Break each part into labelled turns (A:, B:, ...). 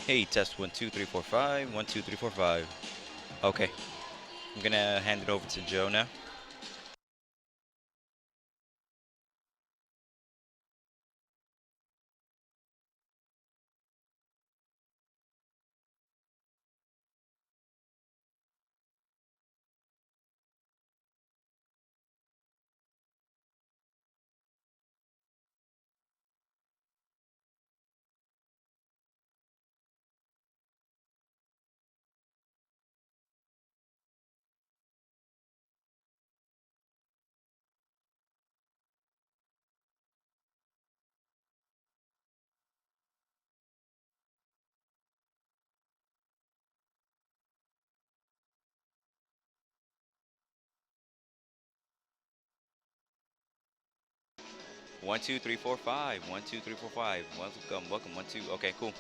A: Hey, test 1 2 3 4 5. 1 2 3 4 5. Okay, I'm gonna hand it over to Joe now. One, two, three, four, five. 1 2 3 4 5. Welcome, welcome. 1 2. Okay, cool.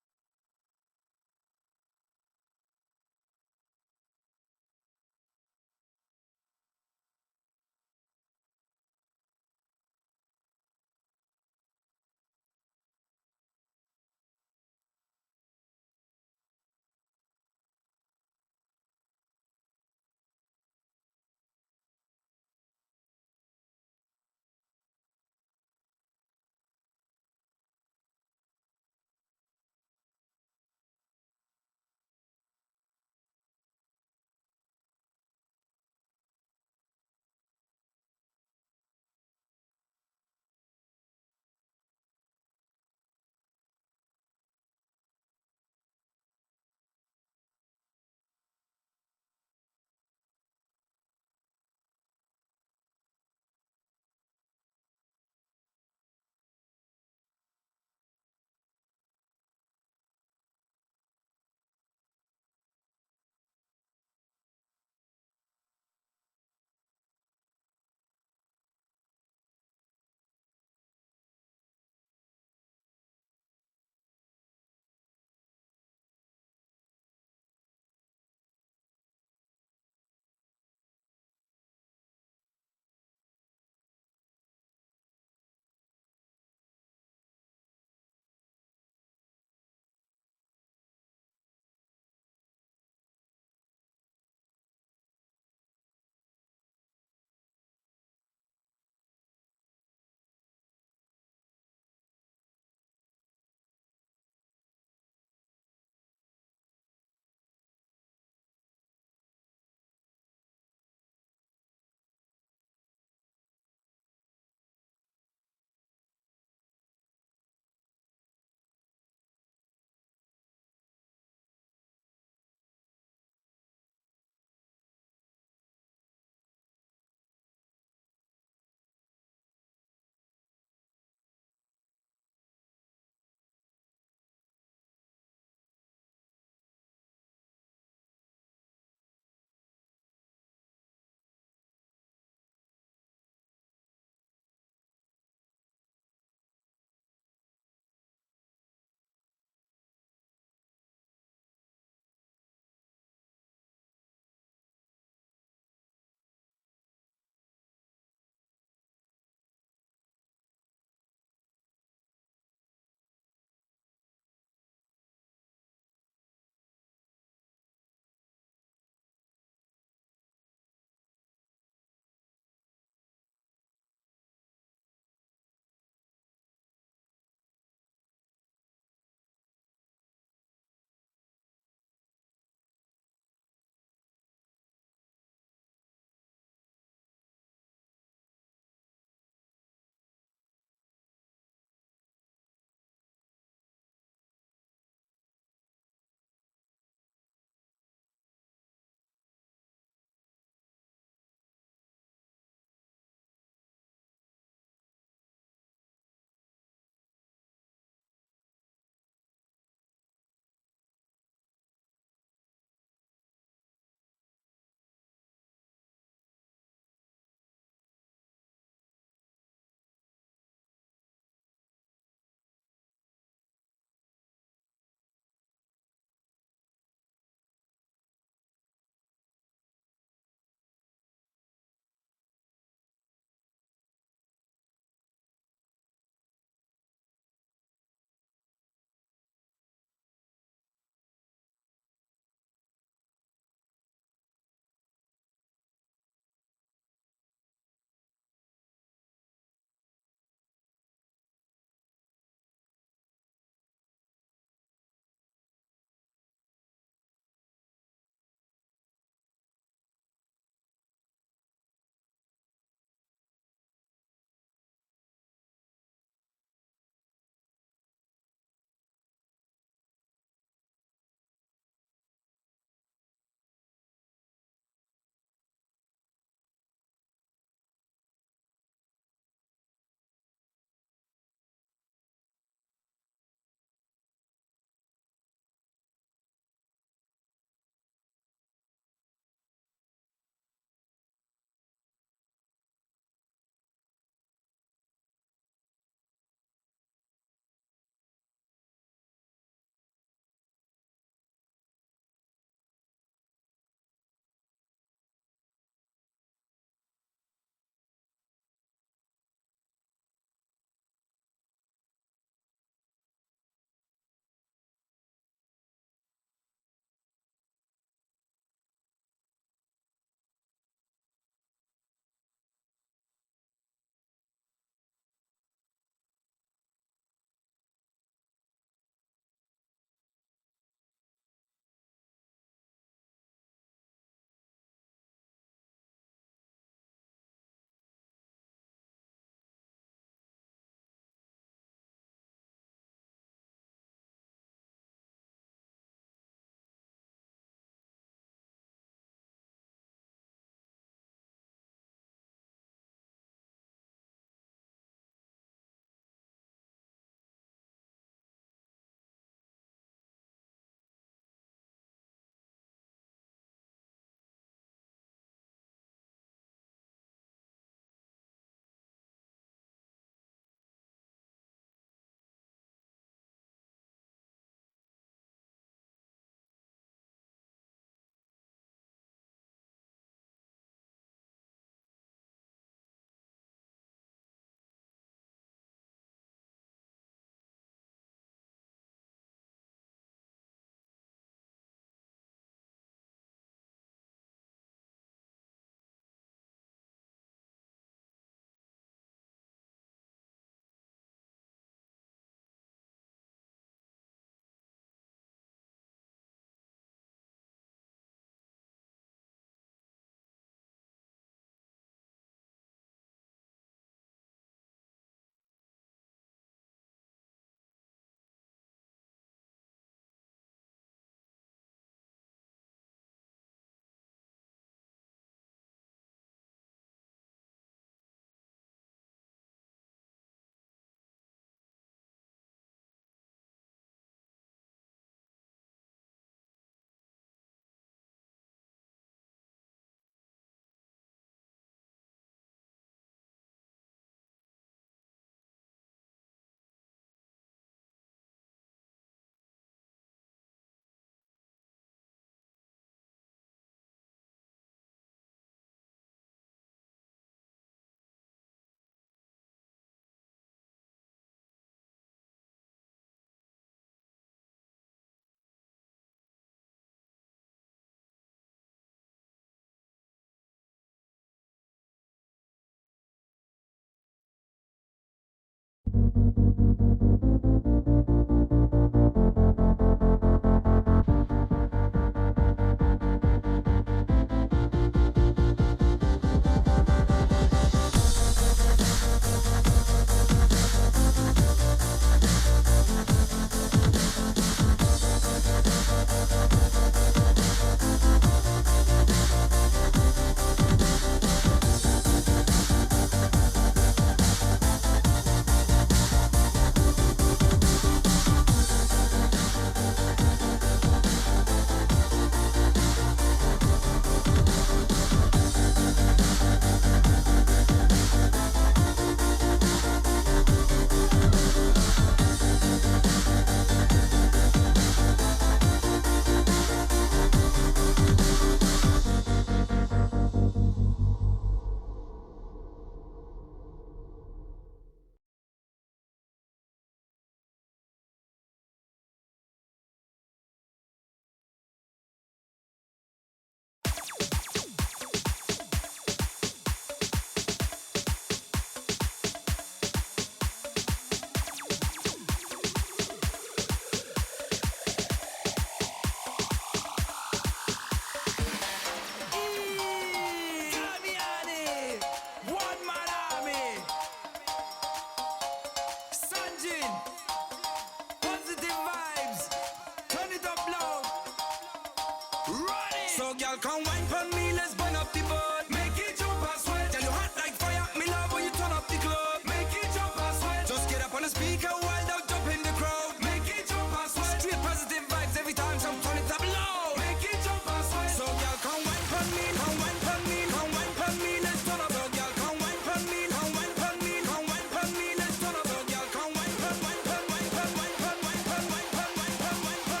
B: So girl, come wine for me, let's burn up the boat. Make it jump and sweat. Tell you hot like fire, me love when you turn up the club. Make it jump and sweat. Just get up on the speaker, wild out, jump in the crowd. Make it jump and sweat. Straight positive vibes every time, so turn it up low. Make it jump and sweat. So girl, come wine for me, come wine for me, come wine for me, let's turn up. So girl, come wine for me, come wine for me, come wine for me, let's turn up. So girl, come wine for wine for wine for wine for wine for wine for wine for wine for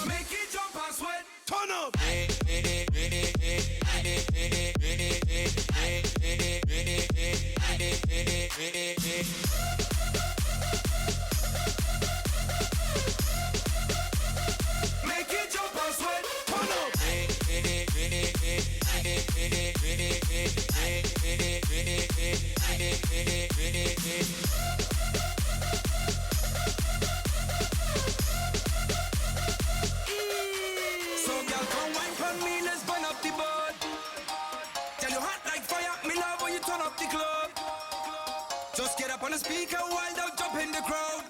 B: make it jump and sweat. Turn up. Make it jump and sweat. Turn up. So girl, come wine for me, let's burn up the boat. Tell you hot like fire, me love when you turn up the club. Just get up on the speaker, wild out, jump in the crowd.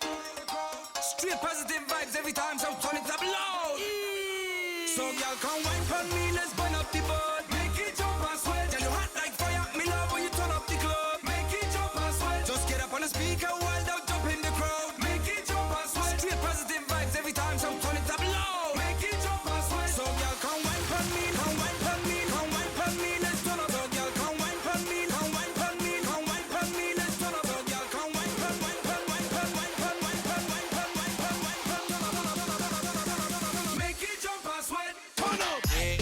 B: Straight positive vibes every time, so turn it up loud. So girl, come wine for me, let's burn up the boat. Make it jump and sweat. Tell you hot like fire, me love when you turn up the club. Make it jump and sweat. Just get up on the speaker, wild out, jump in the crowd. Make it jump and sweat. Straight positive vibes every time, so turn it up loud. Make it jump and sweat. So girl, come wine for me, come wine for me, come wine for me, let's turn up. So girl, come wine for me, come wine for me, come wine for me, let's turn up. So girl, come wine for wine for wine for wine for wine for wine for wine for wine for make it jump and sweat. Turn up. Make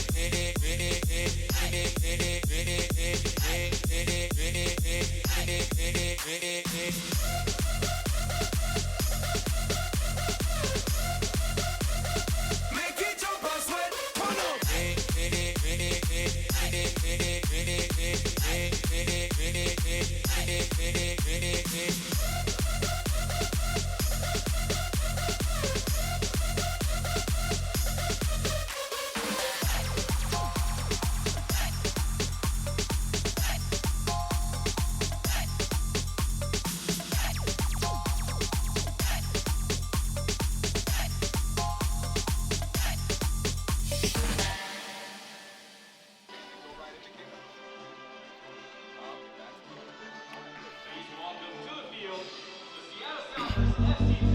B: it jump and sweat. Turn up.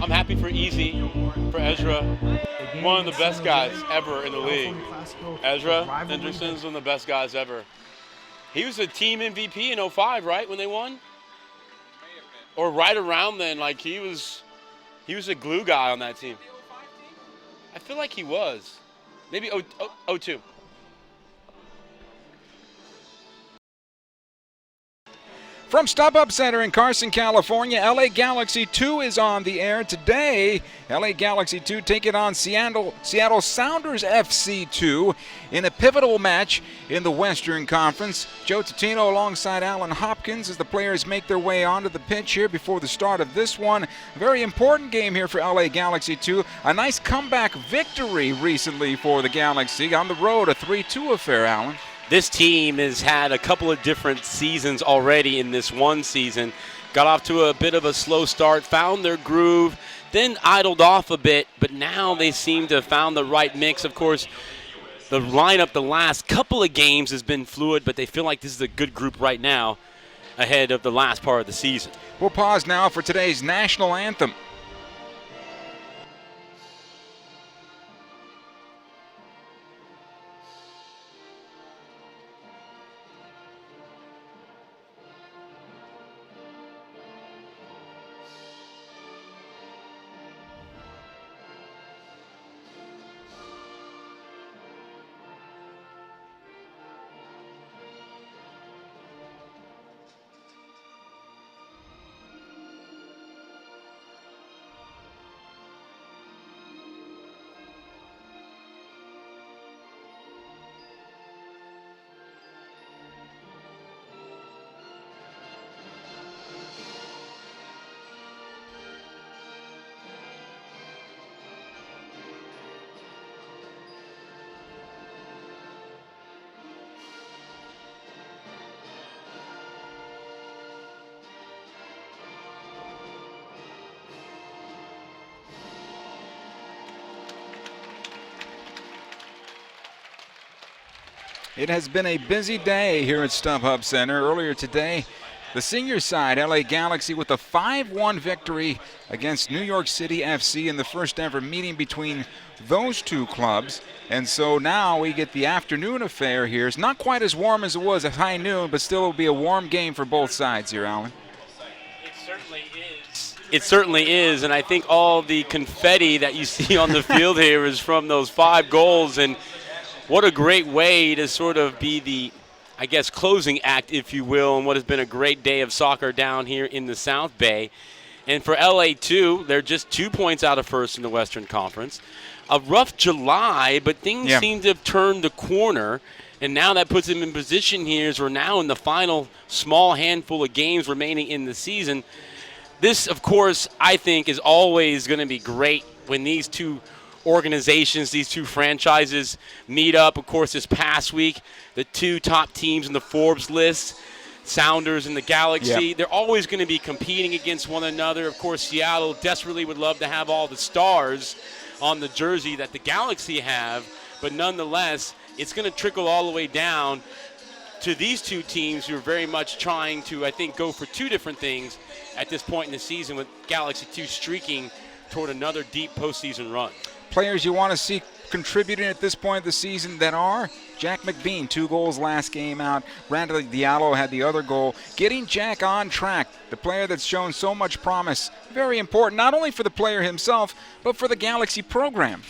C: I'm happy for Easy, for Ezra, one of the best guys ever in the league. Ezra Henderson's one of the best guys ever. He was a team MVP in 05, right, when they won? Or right around then, like he was a glue guy on that team. I feel like he was. Maybe 02.
D: From StubHub Center in Carson, California, LA Galaxy 2 is on the air today. LA Galaxy 2 take it on Seattle Sounders FC 2 in a pivotal match in the Western Conference. Joe Tutino alongside Alan Hopkins as the players make their way onto the pitch here before the start of this one. A very important game here for LA Galaxy 2. A nice comeback victory recently for the Galaxy on the road, a 3-2 affair, Alan.
C: This team has had a couple of different seasons already in this one season. Got off to a bit of a slow start, found their groove, then idled off a bit, but now they seem to have found the right mix. Of course, the lineup the last couple of games has been fluid, but they feel like this is a good group right now ahead of the last part of the season.
D: We'll pause now for today's national anthem. It has been a busy day here at StubHub Center. Earlier today, the senior side, LA Galaxy, with a 5-1 victory against New York City FC in the first ever meeting between those two clubs. And so now we get the afternoon affair here. It's not quite as warm as it was at high noon, but still will be a warm game for both sides here, Alan.
C: It certainly is. It certainly is, and I think all the confetti that you see on the field here is from those 5 goals, and what a great way to sort of be the, I guess, closing act, if you will, and what has been a great day of soccer down here in the South Bay. And for LA, too, they're just 2 points out of first in the Western Conference. A rough July, but things seem to have turned the corner, and now that puts them in position here as we're now in the final small handful of games remaining in the season. This, of course, I think is always going to be great when these two organizations, these two franchises meet up. Of course, this past week, the 2 top teams in the Forbes list, Sounders and the Galaxy, they're always going to be competing against one another. Of course, Seattle desperately would love to have all the stars on the jersey that the Galaxy have, but nonetheless, it's going to trickle all the way down to these 2 teams who are very much trying to, I think, go for 2 different things at this point in the season, with Galaxy 2 streaking toward another deep postseason run.
D: Players you want to see contributing at this point of the season that are Jack McBean, 2 goals last game out. Randall Diallo had the other goal. Getting Jack on track, the player that's shown so much promise, very important, not only for the player himself, but for the Galaxy program.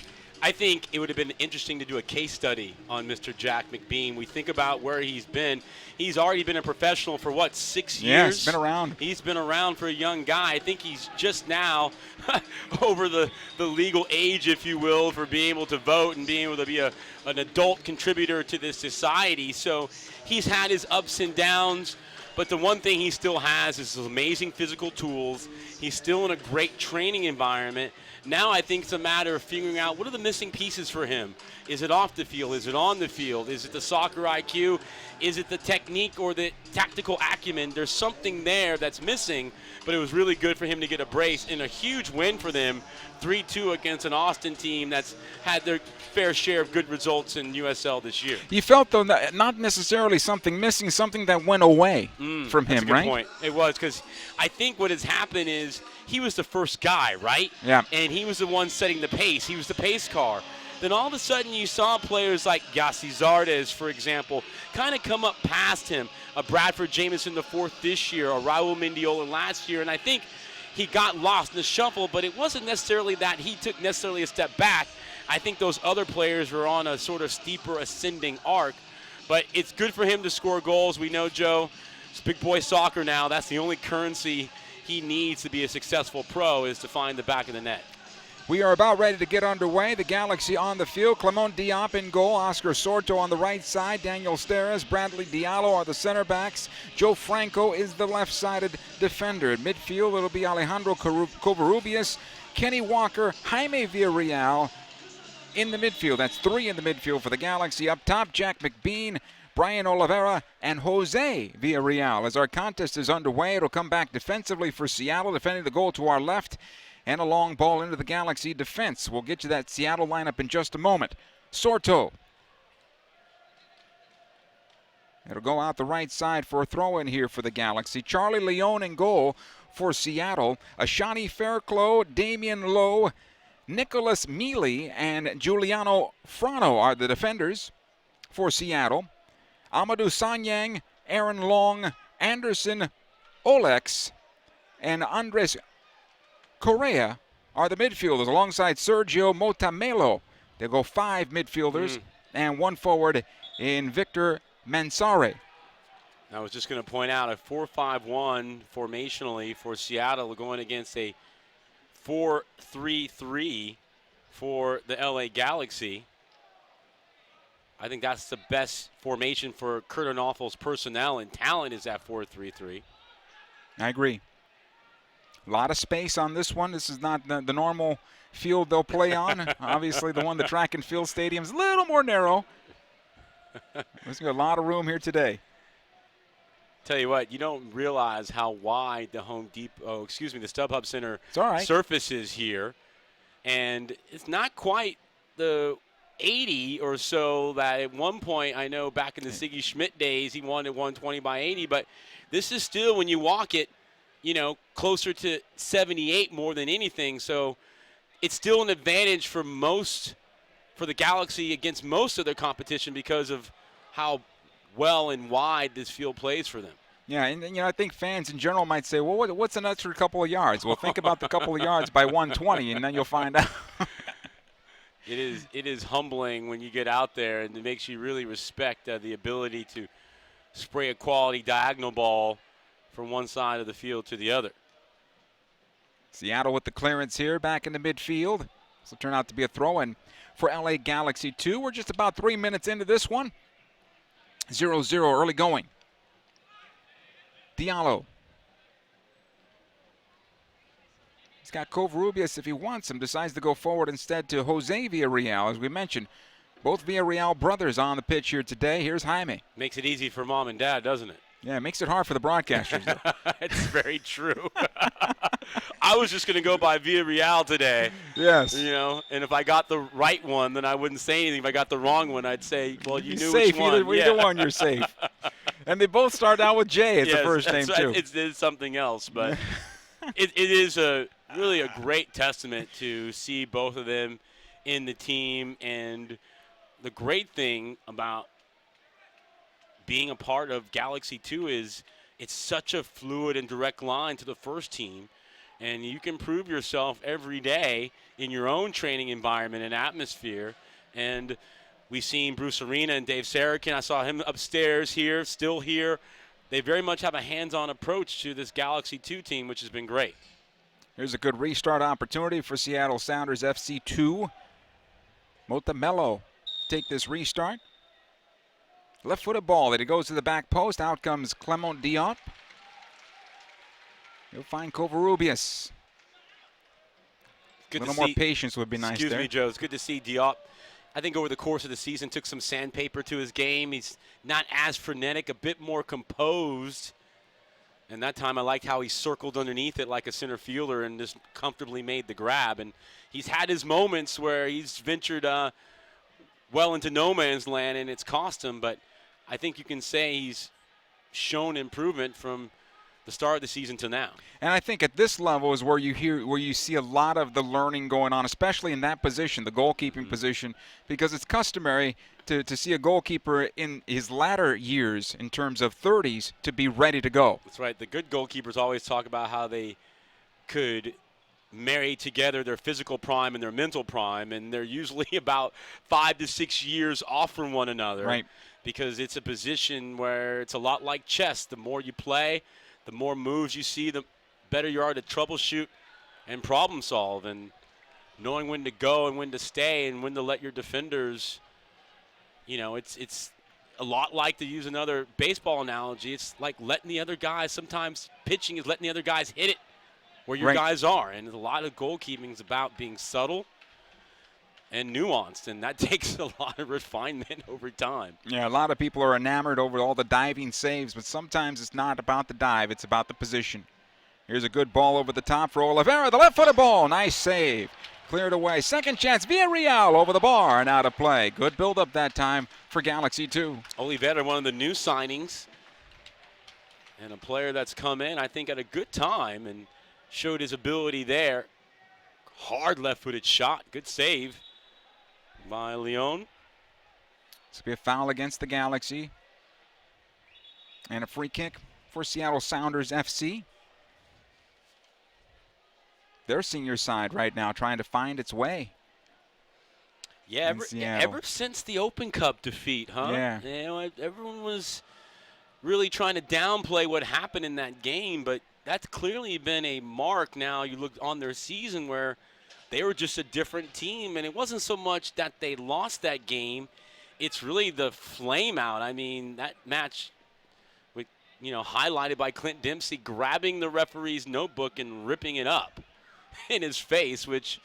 C: I think it would have been interesting to do a case study on Mr. Jack McBean. We think about where he's been. He's already been a professional for, 6 years?
D: Yeah, he's been around.
C: He's been around for a young guy. I think he's just now over the legal age, if you will, for being able to vote and being able to be an adult contributor to this society. So he's had his ups and downs, but the one thing he still has is his amazing physical tools. He's still in a great training environment. Now I think it's a matter of figuring out what are the missing pieces for him. Is it off the field? Is it on the field? Is it the soccer IQ? Is it the technique or the tactical acumen? There's something there that's missing, but it was really good for him to get a brace and a huge win for them, 3-2 against an Austin team that's had their fair share of good results in USL this year.
D: You felt, though, not necessarily something missing, something that went away from him,
C: that's a good
D: right?
C: Point. It was, because I think what has happened is he was the first guy, right?
D: Yeah.
C: And he was the one setting the pace. He was the pace car. Then all of a sudden you saw players like Yassi Zardes, for example, kind of come up past him. A Bradford Jamieson the fourth this year, a Raul Mendiola last year, and I think he got lost in the shuffle, but it wasn't necessarily that he took necessarily a step back. I think those other players were on a sort of steeper ascending arc, but it's good for him to score goals. We know, Joe, it's big boy soccer now. That's the only currency he needs to be a successful pro, is to find the back of the net.
D: We are about ready to get underway. The Galaxy on the field. Clement Diop in goal. Oscar Sorto on the right side. Daniel Steres, Bradley Diallo are the center backs. Joe Franco is the left-sided defender. At midfield, it'll be Alejandro Covarrubias, Kenny Walker, Jaime Villarreal in the midfield. That's 3 in the midfield for the Galaxy. Up top, Jack McBean, Brian Oliveira, and Jose Villarreal. As our contest is underway, it'll come back defensively for Seattle, defending the goal to our left. And a long ball into the Galaxy defense. We'll get you that Seattle lineup in just a moment. Sorto. It'll go out the right side for a throw-in here for the Galaxy. Charlie Leon in goal for Seattle. Ashani Fairclough, Damian Lowe, Nicholas Mealy, and Giuliano Frano are the defenders for Seattle. Amadou Sanyang, Aaron Long, Anderson Olex, and Andres Correa are the midfielders alongside Sergio Motamelo. They go 5 midfielders and 1 forward in Victor Mansare.
C: I was just going to point out a 4-5-1 formationally for Seattle, going against a 4-3-3 for the LA Galaxy. I think that's the best formation for Kurt Onoffel's personnel and talent, is that 4-3-3.
D: I agree. A lot of space on this one. This is not the normal field they'll play on. Obviously, the track and field stadium is a little more narrow. There's a lot of room here today.
C: Tell you what, you don't realize how wide the the StubHub Center
D: surface
C: is here. And it's not quite the 80 or so. That at one point, I know back in the Siggy Schmidt days, he won at 120 by 80. But this is still, when you walk it, closer to 78 more than anything. So it's still an advantage for the Galaxy against most of their competition because of how well and wide this field plays for them.
D: Yeah, and I think fans in general might say, well, what's an extra couple of yards? Well, think about the couple of yards by 120, and then you'll find out.
C: It is humbling when you get out there, and it makes you really respect the ability to spray a quality diagonal ball from one side of the field to the other.
D: Seattle with the clearance here back in the midfield. This will turn out to be a throw-in for LA Galaxy 2. We're just about 3 minutes into this one. 0-0 early going. Diallo. He's got Covarrubias if he wants him. Decides to go forward instead to Jose Villarreal. As we mentioned, both Villarreal brothers on the pitch here today. Here's Jaime.
C: Makes it easy for mom and dad, doesn't it?
D: Yeah, it makes it hard for the broadcasters, though.
C: It's very true. I was just going to go by Villarreal today.
D: Yes.
C: And if I got the right one, then I wouldn't say anything. If I got the wrong one, I'd say, well, you knew
D: safe.
C: which one.
D: Either one, you're safe. And they both start out with J as the first name,
C: right.
D: too.
C: It's something else, but it is really a great testament to see both of them in the team. And the great thing about being a part of Galaxy 2 is it's such a fluid and direct line to the first team, and you can prove yourself every day in your own training environment and atmosphere. And we've seen Bruce Arena and Dave Sarakin. I saw him upstairs here, still here. They very much have a hands-on approach to this Galaxy 2 team, which has been great.
D: Here's a good restart opportunity for Seattle Sounders FC 2. Mota Mello take this restart. Left-footed ball that it goes to the back post. Out comes Clement Diop. You'll find Covarrubias. A little more patience would be nice there.
C: Excuse me, Joe. It's good to see Diop. I think over the course of the season took some sandpaper to his game. He's not as frenetic, a bit more composed. And that time I liked how he circled underneath it like a center fielder and just comfortably made the grab. And he's had his moments where he's ventured well into no man's land, and it's cost him. But I think you can say he's shown improvement from the start of the season to now.
D: And I think at this level is where you see a lot of the learning going on, especially in that position, the goalkeeping position, because it's customary to see a goalkeeper in his latter years, in terms of 30s, to be ready to go.
C: That's right. The good goalkeepers always talk about how they could marry together their physical prime and their mental prime, and they're usually about 5 to 6 years off from one another.
D: Right.
C: Because it's a position where it's a lot like chess. The more you play, the more moves you see, the better you are to troubleshoot and problem solve, and knowing when to go and when to stay and when to let your defenders, it's a lot like, to use another baseball analogy, it's like letting the other guys, sometimes pitching is letting the other guys hit it where your guys are. And a lot of goalkeeping is about being subtle and nuanced, and that takes a lot of refinement over time.
D: Yeah, a lot of people are enamored over all the diving saves, but sometimes it's not about the dive, it's about the position. Here's a good ball over the top for Oliveira, the left-footed ball, nice save. Cleared away, second chance, Villarreal over the bar and out of play. Good build-up that time for Galaxy 2.
C: Oliveira, one of the new signings, and a player that's come in, I think, at a good time and showed his ability there. Hard left-footed shot, good save by Leon.
D: This will be a foul against the Galaxy. And a free kick for Seattle Sounders FC. Their senior side right now trying to find its way.
C: Yeah, ever since the Open Cup defeat, huh?
D: Yeah.
C: Everyone was really trying to downplay what happened in that game, but that's clearly been a mark now. You look on their season where they were just a different team, and it wasn't so much that they lost that game. It's really the flame out. I mean, that match, with, highlighted by Clint Dempsey grabbing the referee's notebook and ripping it up in his face, which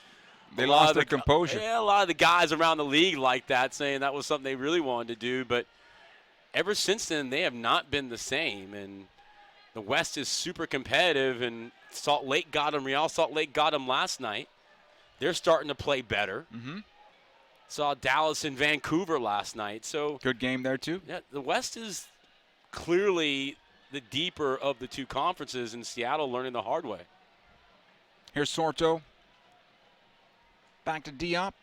D: they lost their composure.
C: Yeah, a lot of the guys around the league like that, saying that was something they really wanted to do. But ever since then, they have not been the same. And the West is super competitive, and Salt Lake got them. Real Salt Lake got them last night. They're starting to play better.
D: Mm-hmm.
C: Saw Dallas and Vancouver last night. So
D: Good game there, too.
C: yeah, the West is clearly the deeper of the two conferences, and Seattle learning the hard way.
D: Here's Sorto. Back to Diop.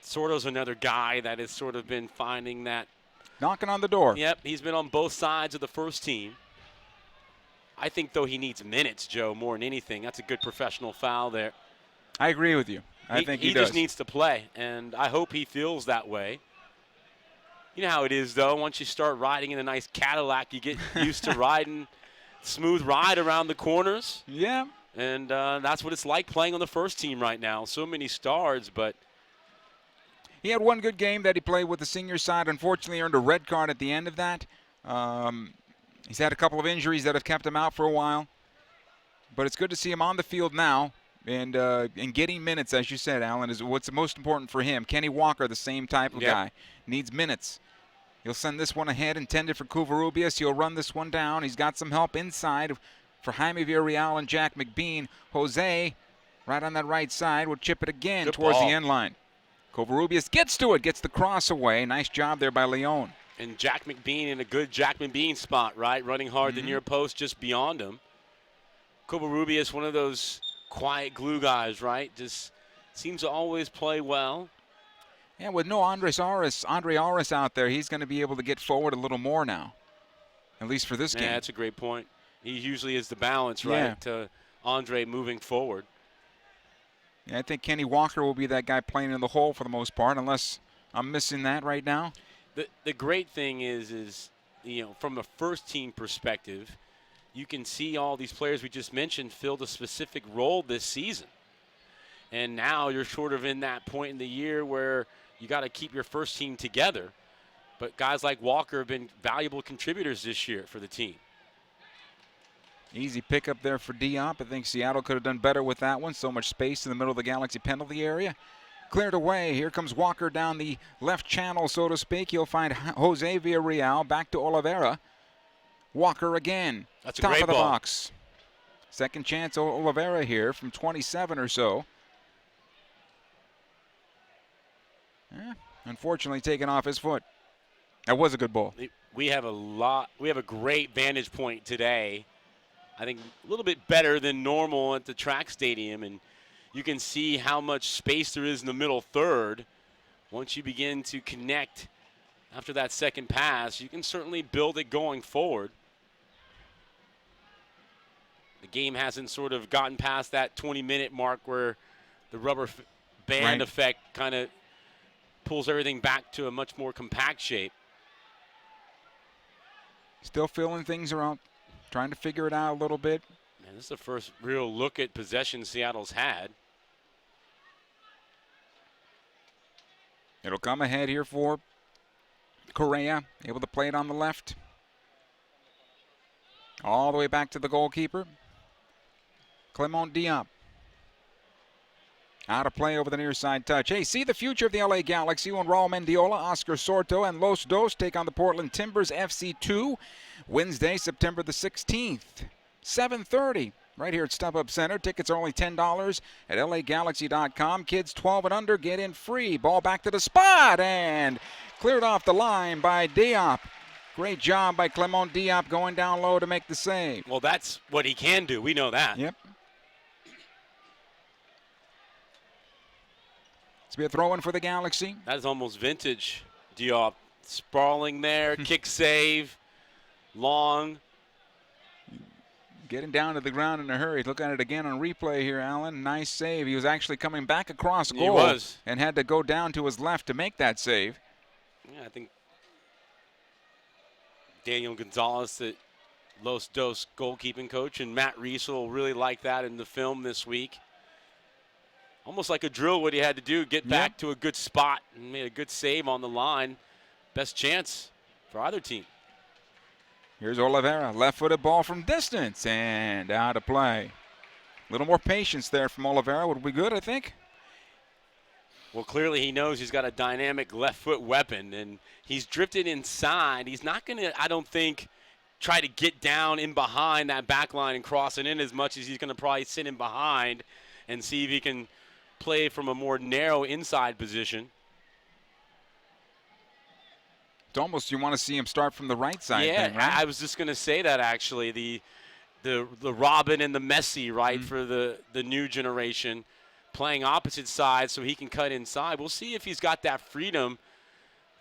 C: Sorto's another guy that has sort of been finding that.
D: Knocking on the door.
C: Yep, he's been on both sides of the first team. I think, though, he needs minutes, Joe, more than anything. That's a good professional foul there.
D: I agree with you. I think he does.
C: He just needs to play, and I hope he feels that way. You know how it is, though. Once you start riding in a nice Cadillac, you get used to riding smooth ride around the corners.
D: Yeah.
C: And that's what it's like playing on the first team right now. So many stars, but
D: he had one good game that he played with the senior side. Unfortunately, earned a red card at the end of that. He's had a couple of injuries that have kept him out for a while. But it's good to see him on the field now. And getting minutes, as you said, Alan, is what's most important for him. Kenny Walker, the same type of guy, needs minutes. He'll send this one ahead, intended for Covarrubias. He'll run this one down. He's got some help inside for Jaime Villarreal and Jack McBean. Jose, right on that right side, will chip it again
C: Good
D: towards
C: ball.
D: the end line. Covarrubias gets to it, gets the cross away. Nice job there by Leon.
C: And Jack McBean in a good Jack McBean spot, right? Running hard the near post just beyond him. Covarrubias, one of those quiet glue guys, right? Just seems to always play well.
D: Yeah, with no Andre Aris out there, he's going to be able to get forward a little more now, at least for this game.
C: Yeah, that's a great point. He usually is the balance, right,
D: Yeah.
C: to Andre moving forward.
D: Yeah, I think Kenny Walker will be that guy playing in the hole for the most part, unless I'm missing that right now.
C: The great thing is you know, from a first team perspective, you can see all these players we just mentioned filled a specific role this season. And now you're sort of in that point in the year where you got to keep your first team together. But guys like Walker have been valuable contributors this year for the team.
D: Easy pickup there for Diop. I think Seattle could have done better with that one. So much space in the middle of the Galaxy penalty area. Cleared away. Here comes Walker down the left channel, so to speak. He'll find Jose Villarreal. Back to Oliveira. Walker again.
C: That's a
D: Top
C: great
D: of the
C: ball.
D: box. Second chance Oliveira here from 27 or so. Unfortunately taken off his foot. That was a good ball.
C: We have a great vantage point today. I think a little bit better than normal at the track stadium, and you can see how much space there is in the middle third. Once you begin to connect after that second pass, you can certainly build it going forward. The game hasn't sort of gotten past that 20-minute mark where the rubber band effect kind of pulls everything back to a much more compact shape.
D: Still feeling things around, trying to figure it out a little bit.
C: Man, this is the first real look at possession Seattle's had.
D: It'll come ahead here for Correa, able to play it on the left. All the way back to the goalkeeper. Clement Diop. Out of play over the near side touch. Hey, see the future of the LA Galaxy when Raul Mendiola, Oscar Sorto, and Los Dos take on the Portland Timbers FC2 Wednesday, September the 16th, 7:30. Right here at StubHub Center. Tickets are only $10 at LAGalaxy.com. Kids 12 and under get in free. Ball back to the spot and cleared off the line by Diop. Great job by Clement Diop going down low to make the save.
C: Well, that's what he can do. We know that.
D: Yep. It's be a throw-in for the Galaxy.
C: That is almost vintage Diop. Sprawling there, kick save, long.
D: Getting down to the ground in a hurry. Look at it again on replay here, Alan. Nice save. He was actually coming back across goal.
C: He was.
D: And had to go down to his left to make that save.
C: Yeah, I think Daniel Gonzalez, the Los Dos goalkeeping coach, and Matt Reese will really like that in the film this week. Almost like a drill what he had to do, get back to a good spot and made a good save on the line. Best chance for either team.
D: Here's Oliveira, left-footed ball from distance and out of play. A little more patience there from Oliveira would be good, I think.
C: Well, clearly he knows he's got a dynamic left foot weapon, and he's drifted inside. He's not going to, I don't think, try to get down in behind that back line and cross it in as much as he's going to probably sit in behind and see if he can play from a more narrow inside position.
D: It's almost you want to see him start from the right side.
C: Yeah,
D: then, right?
C: I was just going to say that actually. The Robin and the Messi, right, for the new generation, playing opposite sides so he can cut inside. We'll see if he's got that freedom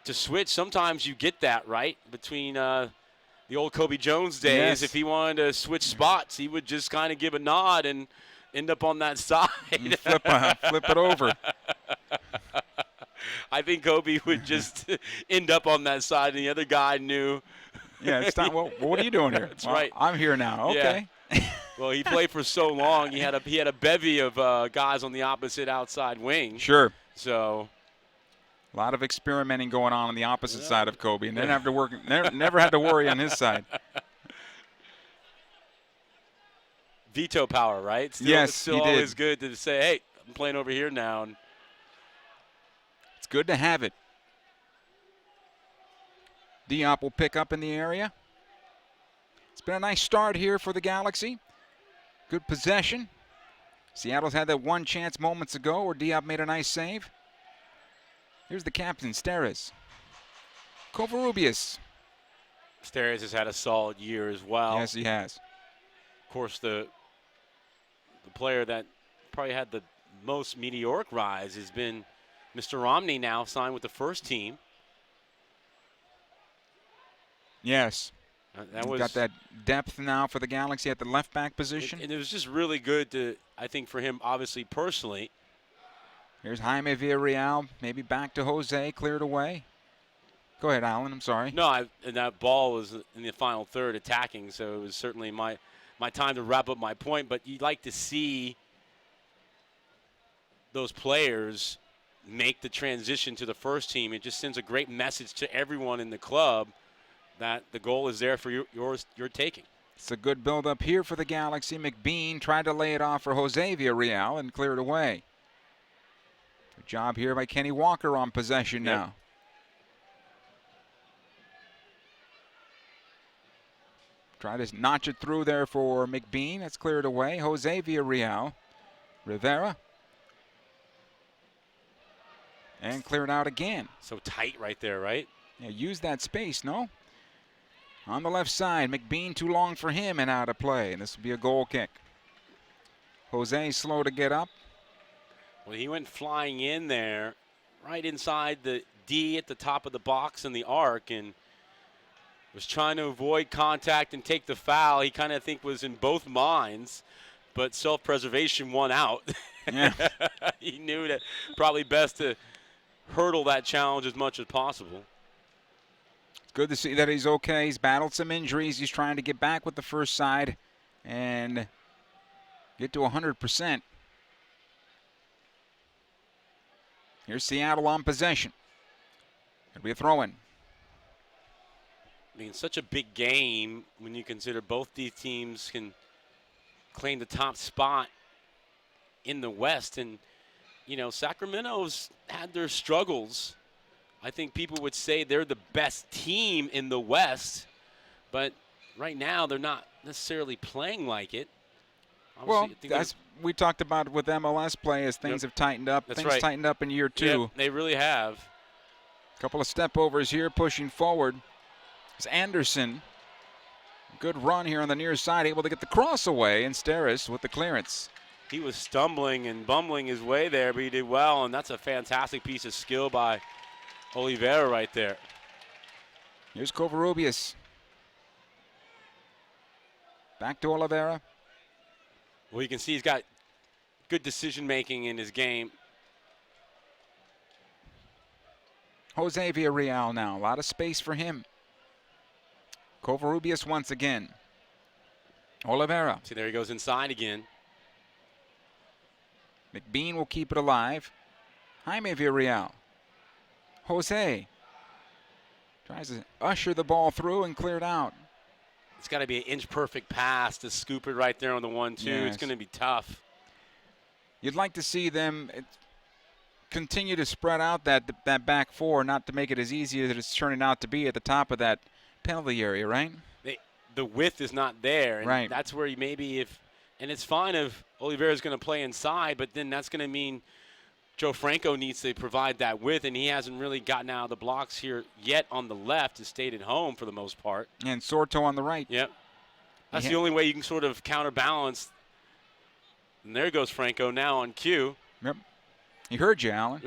C: to switch. Sometimes you get that, right, between the old Kobe Jones days.
D: Yes.
C: If he wanted to switch spots, he would just kind of give a nod and end up on that side.
D: Flip it over.
C: I think Kobe would just end up on that side, and the other guy knew.
D: Yeah, it's not. Well, what are you doing here?
C: That's
D: Well,
C: right.
D: I'm here now. Okay.
C: Yeah. Well, he played for so long. He had a bevy of guys on the opposite outside wing.
D: Sure.
C: So
D: A lot of experimenting going on the opposite side of Kobe, and didn't have to work. Never had to worry on his side.
C: veto power, right? Still,
D: Yes,
C: it's still
D: he did.
C: always good to say, hey, I'm playing over here now. And
D: It's good to have it. Diop will pick up in the area. It's been a nice start here for the Galaxy. Good possession. Seattle's had that one chance moments ago where Diop made a nice save. Here's the captain, Steres. Covarrubias.
C: Steres has had a solid year as well.
D: Yes, he has.
C: Of course, the player that probably had the most meteoric rise has been Mr. Romney, now signed with the first team.
D: Yes.
C: That was
D: got that depth now for the Galaxy at the left back position.
C: And it was just really good to, I think, for him, obviously personally.
D: Here's Jaime Villarreal, maybe back to Jose, cleared away. Go ahead, Alan, I'm sorry.
C: No, and that ball was in the final third attacking, so it was certainly my time to wrap up my point. But you'd like to see those players make the transition to the first team. It just sends a great message to everyone in the club that the goal is there for your taking.
D: It's a good build-up here for the Galaxy. McBean tried to lay it off for Jose Villarreal and cleared away. Good job here by Kenny Walker on possession now. Try to notch it through there for McBean. It's cleared away. Jose Villarreal. Rivera. And cleared out again.
C: So tight right there, right?
D: Yeah, use that space, no? On the left side, McBean too long for him and out of play. And this will be a goal kick. Jose slow to get up.
C: Well, he went flying in there right inside the D at the top of the box in the arc and was trying to avoid contact and take the foul. He kind of, I think, was in both minds, but self-preservation won out.
D: Yeah.
C: He knew that probably best to hurdle that challenge as much as possible.
D: It's good to see that he's okay. He's battled some injuries. He's trying to get back with the first side and get to 100%. Here's Seattle on possession. It'll be a throw-in.
C: I mean, such a big game when you consider both these teams can claim the top spot in the West. And, you know, Sacramento's had their struggles. I think people would say they're the best team in the West, but right now they're not necessarily playing like it.
D: Well,
C: Obviously,
D: that's we talked about with MLS play as things have tightened up.
C: That's
D: things
C: right.
D: tightened up in year two.
C: Yep, they really have.
D: Couple of step overs here, pushing forward. It's Anderson. Good run here on the near side, able to get the cross away, and Steres with the clearance.
C: He was stumbling and bumbling his way there, but he did well, and that's a fantastic piece of skill by Oliveira right there.
D: Here's Covarrubias. Back to Oliveira.
C: Well, you can see he's got good decision-making in his game.
D: Jose Villarreal now. A lot of space for him. Covarrubias once again. Oliveira.
C: See, there he goes inside again.
D: McBean will keep it alive. Jaime Villarreal. Jose. Tries to usher the ball through and cleared out.
C: It's got to be an inch-perfect pass to scoop it right there on the 1-2.
D: Yes.
C: It's going to be tough.
D: You'd like to see them continue to spread out that back four, not to make it as easy as it's turning out to be at the top of that penalty area, right?
C: The width is not there. And
D: right.
C: That's where you maybe and it's fine if Oliveira's going to play inside, but then that's going to mean Joe Franco needs to provide that width, and he hasn't really gotten out of the blocks here yet on the left. Has stayed at home for the most part.
D: And Sorto on the right.
C: Yep. That's the only way you can sort of counterbalance. And there goes Franco now on cue.
D: Yep. He heard you, Alan.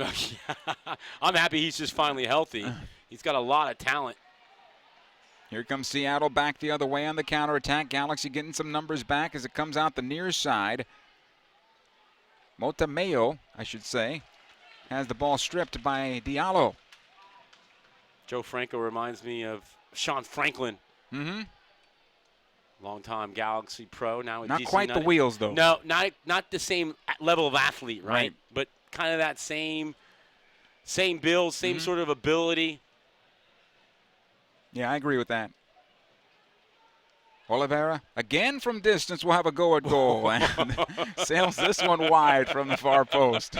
C: I'm happy he's just finally healthy. He's got a lot of talent.
D: Here comes Seattle back the other way on the counterattack. Galaxy getting some numbers back as it comes out the near side. Motameo, I should say, has the ball stripped by Diallo.
C: Joe Franco reminds me of Sean Franklin.
D: Mm-hmm.
C: Long-time Galaxy pro. Now with
D: Not
C: DC
D: quite
C: United.
D: the wheels, though.
C: No, not the same level of athlete, right?
D: Right.
C: But kind of that same build, same sort of ability.
D: Yeah, I agree with that. Oliveira, again from distance, will have a go at goal. And sails this one wide from the far post.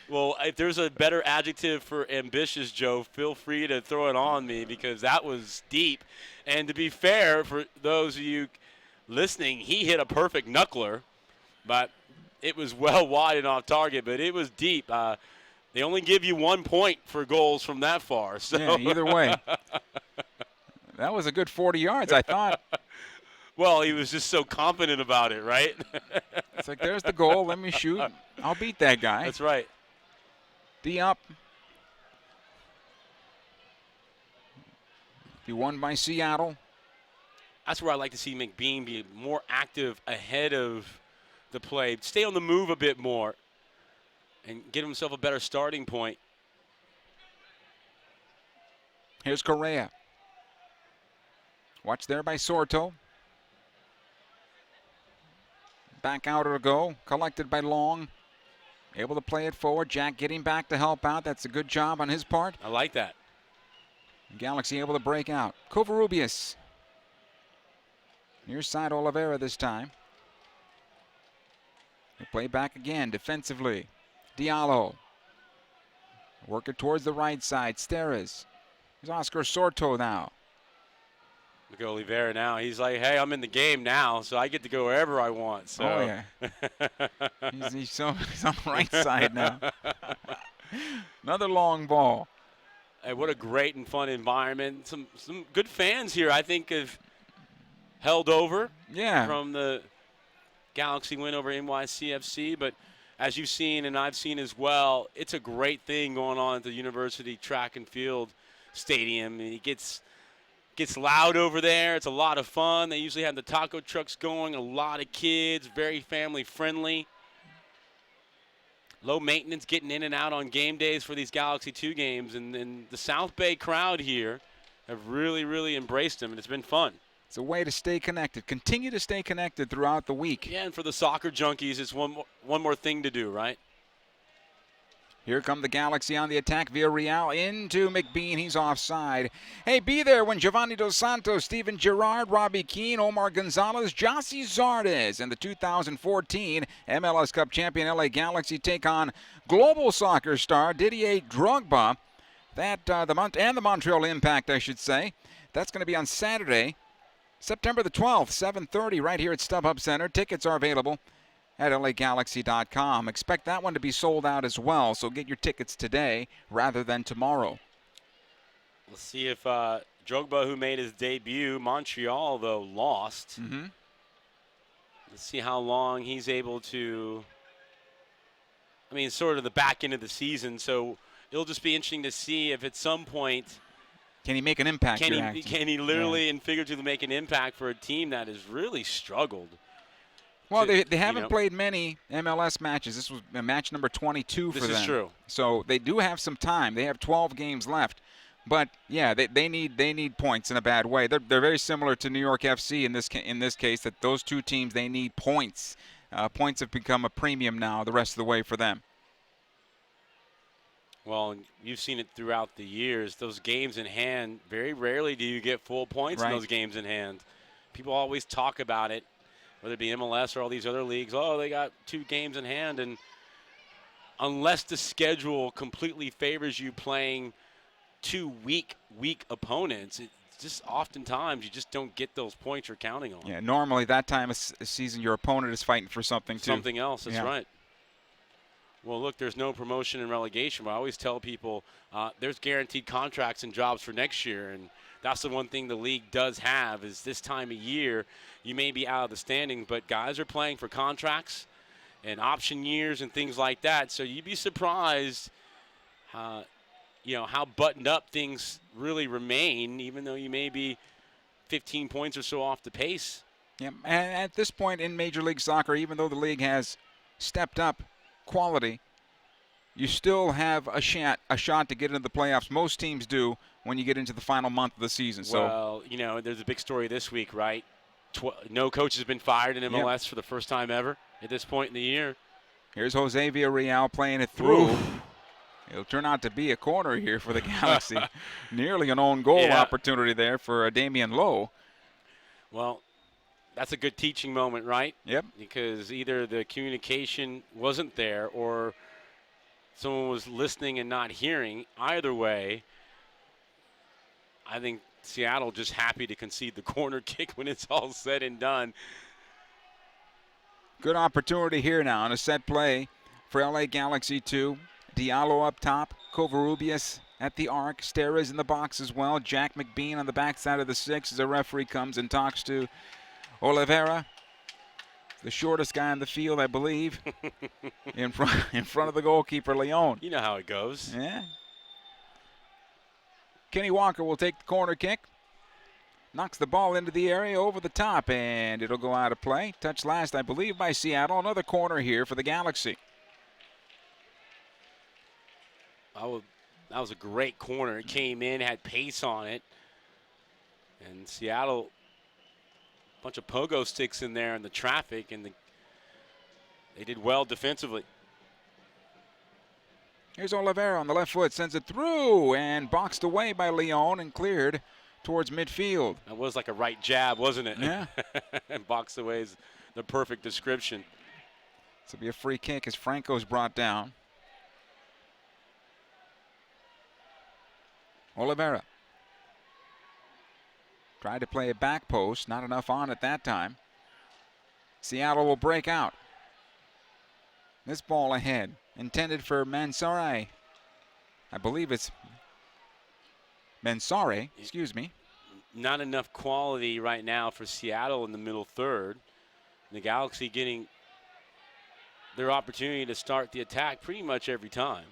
C: Well, if there's a better adjective for ambitious, Joe, feel free to throw it on me because that was deep. And to be fair, for those of you listening, he hit a perfect knuckler, but it was well wide and off target, but it was deep. They only give you 1 point for goals from that far. So.
D: Yeah, either way. That was a good 40 yards, I thought.
C: Well, he was just so confident about it, right?
D: It's like, there's the goal. Let me shoot. I'll beat that guy.
C: That's right.
D: D up. Be won by Seattle.
C: That's where I like to see McBean be more active ahead of the play. Stay on the move a bit more and get himself a better starting point.
D: Here's Correa. Watch there by Sorto. Back out or go. Collected by Long. Able to play it forward. Jack getting back to help out. That's a good job on his part.
C: I like that.
D: Galaxy able to break out. Covarrubias. Near side Oliveira this time. They play back again defensively. Diallo. Working towards the right side. Steres. Here's Oscar Sorto now.
C: Look at Oliveira now. He's like, hey, I'm in the game now, so I get to go wherever I want. So.
D: Oh, yeah. he's on the right side now. Another long ball.
C: Hey, what a great and fun environment. Some good fans here, I think, have held over from the Galaxy win over NYCFC. But as you've seen and I've seen as well, it's a great thing going on at the University Track and Field Stadium. And it gets loud over there. It's a lot of fun. They usually have the taco trucks going, a lot of kids, very family friendly. Low maintenance getting in and out on game days for these Galaxy 2 games. And the South Bay crowd here have really, really embraced them, and it's been fun.
D: It's a way to stay connected. Continue to stay connected throughout the week.
C: Yeah, and for the soccer junkies, it's one more thing to do, right?
D: Here come the Galaxy on the attack via Real into McBean. He's offside. Hey, be there when Giovanni Dos Santos, Steven Gerrard, Robbie Keane, Omar Gonzalez, Jossie Zardes, and the 2014 MLS Cup champion LA Galaxy take on global soccer star Didier Drogba. The Montreal Impact, I should say. That's going to be on Saturday, September the 12th, 7:30, right here at StubHub Center. Tickets are available at LAGalaxy.com. Expect that one to be sold out as well, so get your tickets today rather than tomorrow.
C: Let's see if Drogba, who made his debut, Montreal, though, lost.
D: Mm-hmm.
C: Let's see how long he's able to, I mean, sort of the back end of the season, so it'll just be interesting to see if at some point
D: can he make an impact.
C: Can he literally and figuratively make an impact for a team that has really struggled?
D: Well, they haven't played many MLS matches. This was match number 22 for them.
C: This is true.
D: So they do have some time. They have 12 games left. But, yeah, they need points in a bad way. They're very similar to New York FC in this case, that those two teams, they need points. Points have become a premium now the rest of the way for them.
C: Well, you've seen it throughout the years. Those games in hand, very rarely do you get full points in those games in hand. People always talk about it, whether it be MLS or all these other leagues. Oh, they got 2 games in hand. And unless the schedule completely favors you playing 2 weak opponents, it's just oftentimes you just don't get those points you're counting on.
D: Yeah, normally that time of season your opponent is fighting for something too.
C: Something else, that's right. Well, look, there's no promotion and relegation, but I always tell people there's guaranteed contracts and jobs for next year, and that's the one thing the league does have is this time of year you may be out of the standings, but guys are playing for contracts and option years and things like that. So you'd be surprised, how buttoned up things really remain, even though you may be 15 points or so off the pace.
D: Yeah, and at this point in Major League Soccer, even though the league has stepped up quality, you still have a shot to get into the playoffs. Most teams do when you get into the final month of the season.
C: Well, there's a big story this week, right? No coach has been fired in MLS for the first time ever at this point in the year.
D: Here's Jose Villarreal playing it through.
C: Ooh.
D: It'll turn out to be a corner here for the Galaxy. Nearly an own goal opportunity there for Damian Lowe.
C: Well, that's a good teaching moment, right?
D: Yep.
C: Because either the communication wasn't there or someone was listening and not hearing. Either way, I think Seattle just happy to concede the corner kick when it's all said and done.
D: Good opportunity here now on a set play for LA Galaxy 2. Diallo up top, Covarrubias at the arc, Steres in the box as well. Jack McBean on the backside of the 6 as a referee comes and talks to Oliveira, the shortest guy on the field, I believe, in front of the goalkeeper, Leon.
C: You know how it goes.
D: Yeah. Kenny Walker will take the corner kick. Knocks the ball into the area over the top, and it'll go out of play. Touched last, I believe, by Seattle. Another corner here for the Galaxy.
C: That was a great corner. It came in, had pace on it. And Seattle, a bunch of pogo sticks in there in the traffic, and they did well defensively.
D: Here's Oliveira on the left foot, sends it through, and boxed away by Leon and cleared towards midfield.
C: That was like a right jab, wasn't it?
D: Yeah.
C: And boxed away is the perfect description.
D: This will be a free kick as Franco's brought down. Oliveira tried to play a back post, not enough on it that time. Seattle will break out. This ball ahead, intended for Mansouri. I believe it's Mansouri, excuse me.
C: Not enough quality right now for Seattle in the middle third. The Galaxy getting their opportunity to start the attack pretty much every time.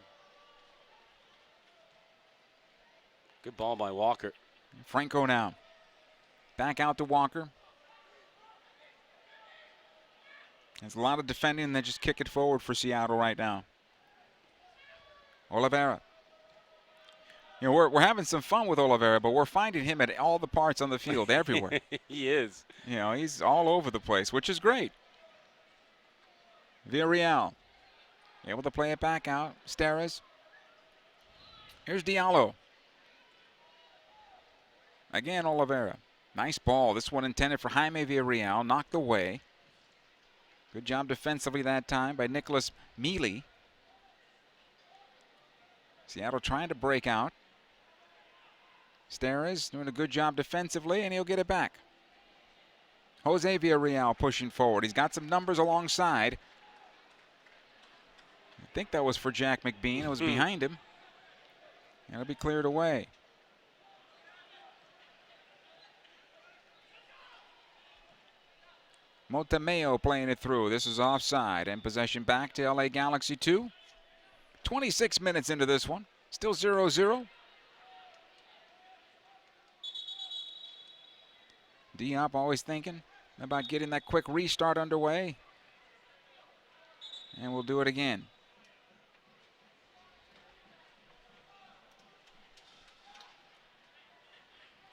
C: Good ball by Walker.
D: Franco now. Back out to Walker. There's a lot of defending, and they just kick it forward for Seattle right now. Oliveira. We're having some fun with Oliveira, but we're finding him at all the parts on the field, everywhere.
C: He is.
D: He's all over the place, which is great. Villarreal able to play it back out. Steres. Here's Diallo. Again, Oliveira. Nice ball. This one intended for Jaime Villarreal. Knocked away. Good job defensively that time by Nicholas Mealy. Seattle trying to break out. Steres doing a good job defensively, and he'll get it back. Jose Villarreal pushing forward. He's got some numbers alongside. I think that was for Jack McBean. It was behind him. It'll be cleared away. Montemeo playing it through. This is offside, and possession back to LA Galaxy 2. 26 minutes into this one. Still 0-0. Diop always thinking about getting that quick restart underway. And we'll do it again.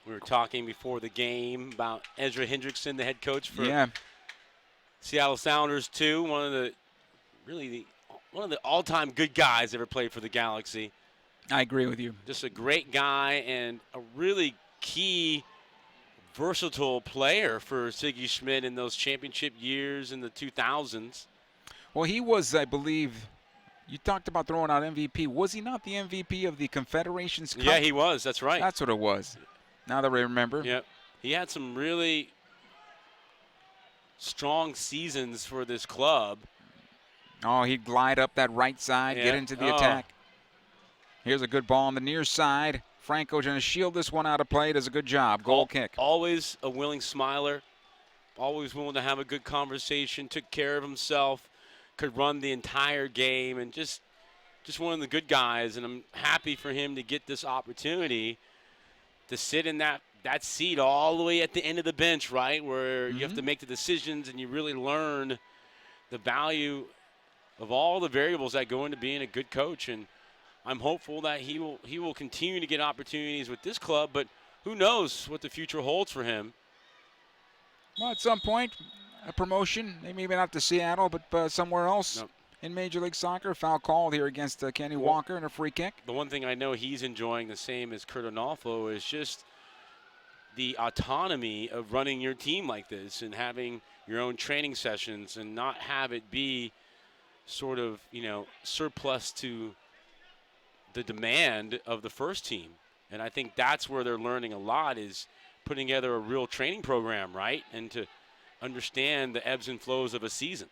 C: We were talking before the game about Ezra Hendrickson, the head coach for Seattle Sounders too. One of the all-time good guys ever played for the Galaxy.
D: I agree with you.
C: Just a great guy and a really key, versatile player for Sigi Schmidt in those championship years in the 2000s.
D: Well, he was, I believe, you talked about throwing out MVP. Was he not the MVP of the Confederations Cup?
C: Yeah, he was. That's right.
D: That's what it was. Now that we remember.
C: Yep. He had some really strong seasons for this club.
D: Oh, he'd glide up that right side, get into the attack. Here's a good ball on the near side. Franco going to shield this one out of play. Does a good job. Goal kick.
C: Always a willing smiler. Always willing to have a good conversation. Took care of himself. Could run the entire game. And just one of the good guys. And I'm happy for him to get this opportunity to sit in that seat all the way at the end of the bench, right, where you have to make the decisions and you really learn the value of all the variables that go into being a good coach. And I'm hopeful that he will continue to get opportunities with this club, but who knows what the future holds for him.
D: Well, at some point, a promotion, maybe not to Seattle, but somewhere else in Major League Soccer. Foul called here against Kenny Walker and a free kick.
C: The one thing I know he's enjoying the same as Kurt Onalfo is just the autonomy of running your team like this and having your own training sessions and not have it be sort of, surplus to the demand of the first team. And I think that's where they're learning a lot, is putting together a real training program, right? And to understand the ebbs and flows of a season.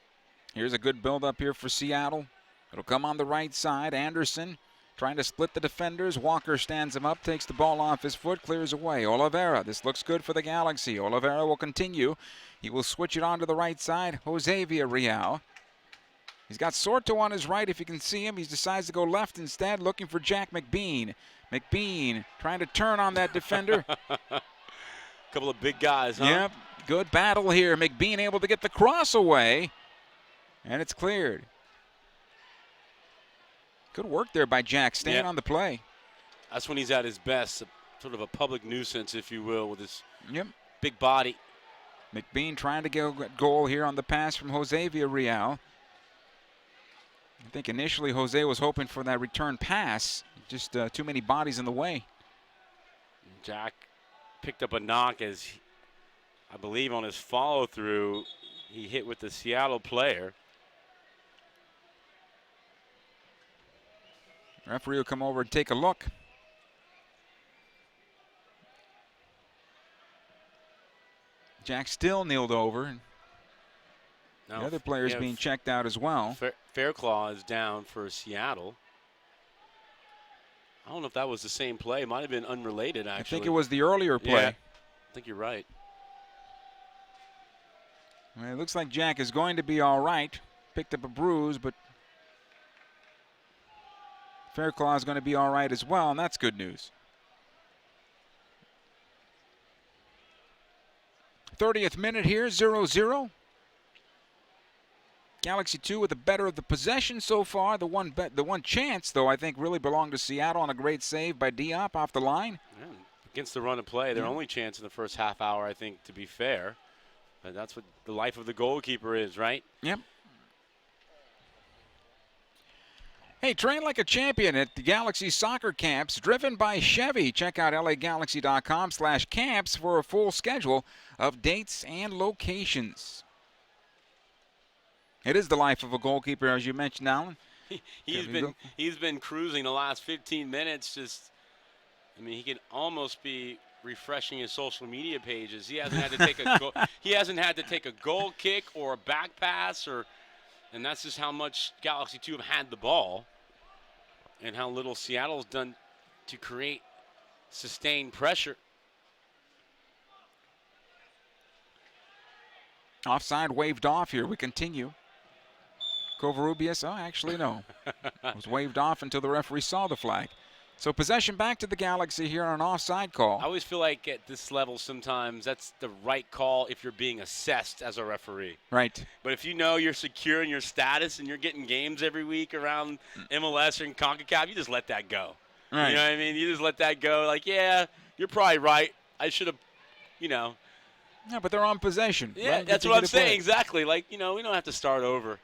D: Here's a good build-up here for Seattle. It'll come on the right side. Anderson trying to split the defenders. Walker stands him up, takes the ball off his foot, clears away. Oliveira, this looks good for the Galaxy. Oliveira will continue. He will switch it on to the right side. Jose Villarreal. He's got Sorto on his right, if you can see him. He decides to go left instead, looking for Jack McBean. McBean trying to turn on that defender.
C: Couple of big guys, huh?
D: Yep, good battle here. McBean able to get the cross away, and it's cleared. Good work there by Jack, staying on the play.
C: That's when he's at his best, sort of a public nuisance, if you will, with his big body.
D: McBean trying to get a goal here on the pass from Jose Villarreal. I think initially Jose was hoping for that return pass. Just too many bodies in the way.
C: Jack picked up a knock as, I believe, on his follow-through, he hit with the Seattle player.
D: Referee will come over and take a look. Jack still kneeled over.
C: Now,
D: the other player's being checked out as well.
C: Fairclough is down for Seattle. I don't know if that was the same play. It might have been unrelated, actually.
D: I think it was the earlier play.
C: Yeah, I think you're right.
D: Well, it looks like Jack is going to be all right. Picked up a bruise, but Fairclough is going to be all right as well, and that's good news. 30th minute here, 0-0. Galaxy 2 with the better of the possession so far. The one chance, though, I think really belonged to Seattle on a great save by Diop off the line.
C: Yeah, against the run of play, their only chance in the first half hour, I think, to be fair. But that's what the life of the goalkeeper is, right?
D: Yep. Hey, train like a champion at the Galaxy soccer camps driven by Chevy. Check out lagalaxy.com/camps for a full schedule of dates and locations. It is the life of a goalkeeper, as you mentioned, Alan.
C: He's been cruising the last 15 minutes. He could almost be refreshing his social media pages. He hasn't had to take a he hasn't had to take a goal kick or a back pass, and that's just how much Galaxy 2 have had the ball, and how little Seattle's done to create sustained pressure.
D: Offside waved off here. We continue. Covarrubias, actually no. It was waved off until the referee saw the flag. So possession back to the Galaxy here on an offside call.
C: I always feel like at this level sometimes that's the right call if you're being assessed as a referee.
D: Right.
C: But if you know you're secure in your status and you're getting games every week around MLS or in CONCACAF, you just let that go.
D: Right.
C: You know what I mean? You just let that go. Like, yeah, you're probably right. I should have,
D: Yeah, but they're on possession.
C: Yeah, that's what I'm saying. Exactly. Like, we don't have to start over.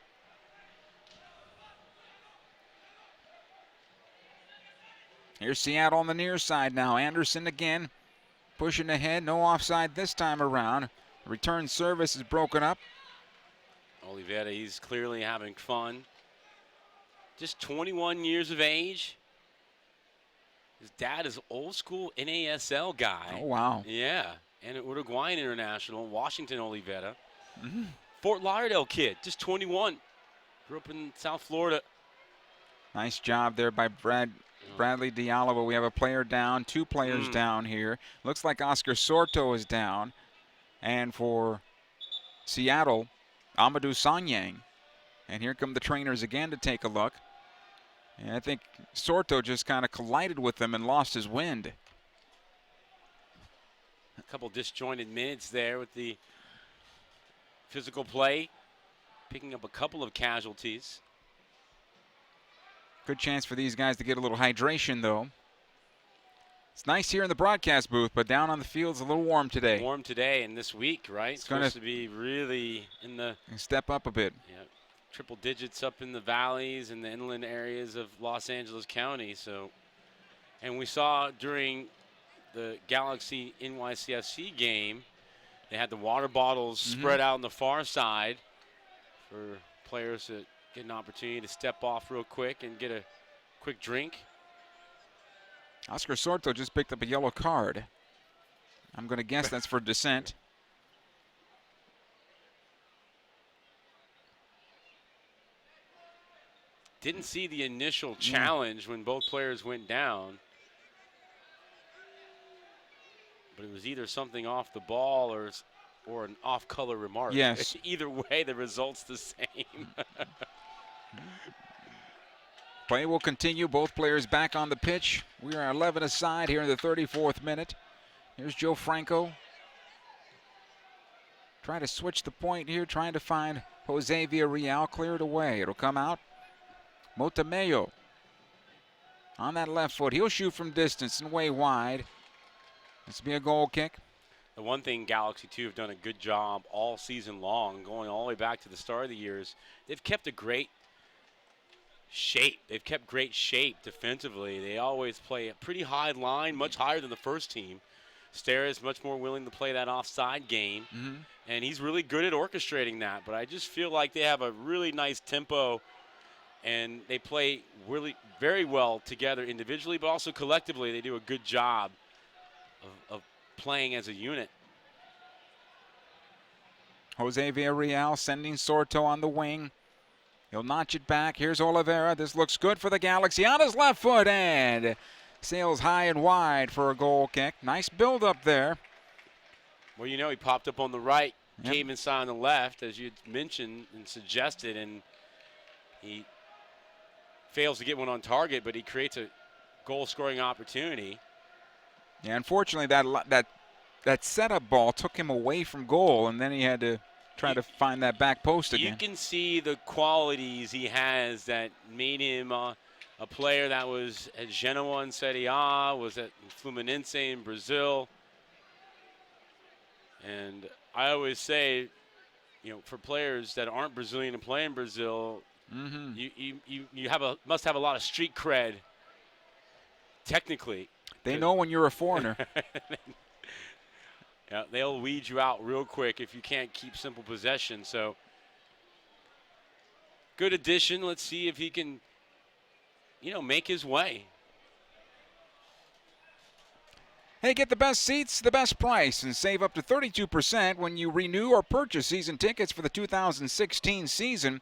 D: Here's Seattle on the near side now. Anderson again pushing ahead. No offside this time around. The return service is broken up.
C: Oliveira, he's clearly having fun. Just 21 years of age. His dad is old school NASL guy.
D: Oh, wow.
C: Yeah, and an Uruguayan international, Washington Oliveira. Fort Lauderdale kid, just 21. Grew up in South Florida.
D: Nice job there by Bradley Diallo. But we have a player down, 2 players down here. Looks like Oscar Sorto is down. And for Seattle, Amadou Sanyang. And here come the trainers again to take a look. And I think Sorto just kind of collided with them and lost his wind.
C: A couple disjointed minutes there with the physical play, picking up a couple of casualties.
D: Good chance for these guys to get a little hydration, though. It's nice here in the broadcast booth, but down on the field it's a little warm today.
C: Warm today and this week, right? It's supposed to be really in the...
D: Step up a bit.
C: Yeah, triple digits up in the valleys and the inland areas of Los Angeles County. So, and we saw during the Galaxy NYCFC game, they had the water bottles spread out on the far side for players to get an opportunity to step off real quick and get a quick drink.
D: Oscar Sorto just picked up a yellow card. I'm going to guess that's for dissent.
C: Didn't see the initial challenge when both players went down. But it was either something off the ball or an off-color remark.
D: Yes.
C: Either way, the result's the same.
D: Play will continue. Both players back on the pitch. We are 11 aside here in the 34th minute. Here's Joe Franco. Trying to switch the point here, trying to find Jose Villarreal. Cleared away. It'll come out. Motameo on that left foot. He'll shoot from distance and way wide. This will be a goal kick.
C: The one thing Galaxy 2 have done a good job all season long, going all the way back to the start of the years, they've kept a great shape. They've kept great shape defensively. They always play a pretty high line, much higher than the first team. Stara is much more willing to play that offside game, and he's really good at orchestrating that. But I just feel like they have a really nice tempo, and they play really very well together individually, but also collectively they do a good job of playing as a unit.
D: Jose Villarreal sending Sorto on the wing. He'll notch it back. Here's Oliveira. This looks good for the Galaxy on his left foot and sails high and wide for a goal kick. Nice build up there.
C: Well, you know, he popped up on the right, came inside on the left, as you mentioned and suggested, and he fails to get one on target, but he creates a goal-scoring opportunity.
D: Yeah, unfortunately, that setup ball took him away from goal, and then he had to try to find that back post again.
C: You can see the qualities he has that made him a player that was at Genoa in Serie A, was at Fluminense in Brazil. And I always say, you know, for players that aren't Brazilian and play in Brazil, you must have a lot of street cred technically.
D: They know when you're a foreigner.
C: Yeah, they'll weed you out real quick if you can't keep simple possession. So, good addition. Let's see if he can, you know, make his way.
D: Hey, get the best seats, the best price, and save up to 32% when you renew or purchase season tickets for the 2016 season.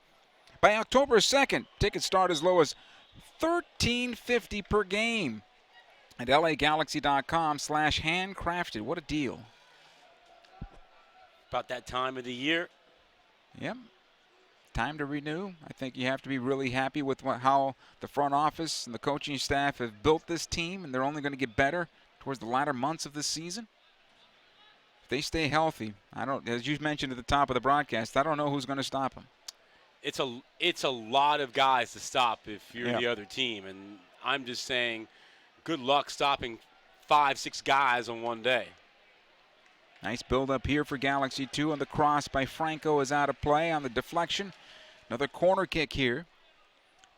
D: By October 2nd, tickets start as low as $13.50 per game at lagalaxy.com/handcrafted. What a deal.
C: About that time of the year.
D: Yep. Time to renew. I think you have to be really happy with how the front office and the coaching staff have built this team, and they're only going to get better towards the latter months of the season. If they stay healthy, as you mentioned at the top of the broadcast, I don't know who's going to stop them.
C: It's a lot of guys to stop if you're the other team, and I'm just saying good luck stopping 5-6 guys on one day.
D: Nice build up here for Galaxy 2, and the cross by Franco is out of play on the deflection. Another corner kick here.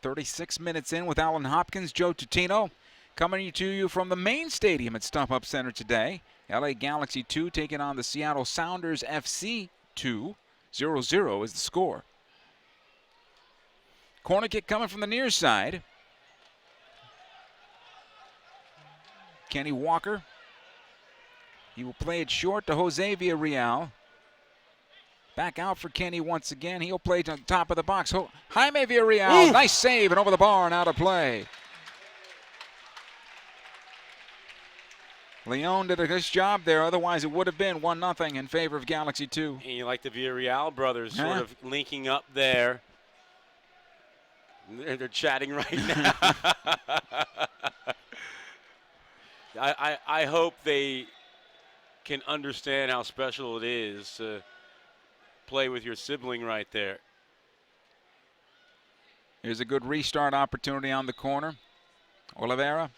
D: 36 minutes in with Alan Hopkins, Joe Tutino coming to you from the main stadium at StubHub Center today. LA Galaxy 2 taking on the Seattle Sounders FC 2. 0-0 is the score. Corner kick coming from the near side. Kenny Walker. He will play it short to Jose Villarreal. Back out for Kenny once again. He'll play to the top of the box. Jaime Villarreal, nice save and over the bar and out of play. Leon did a nice job there. Otherwise, it would have been 1-0 in favor of Galaxy 2.
C: And you like the Villarreal brothers sort of linking up there. They're chatting right now. I hope they can understand how special it is to play with your sibling right there.
D: Here's a good restart opportunity on the corner. Oliveira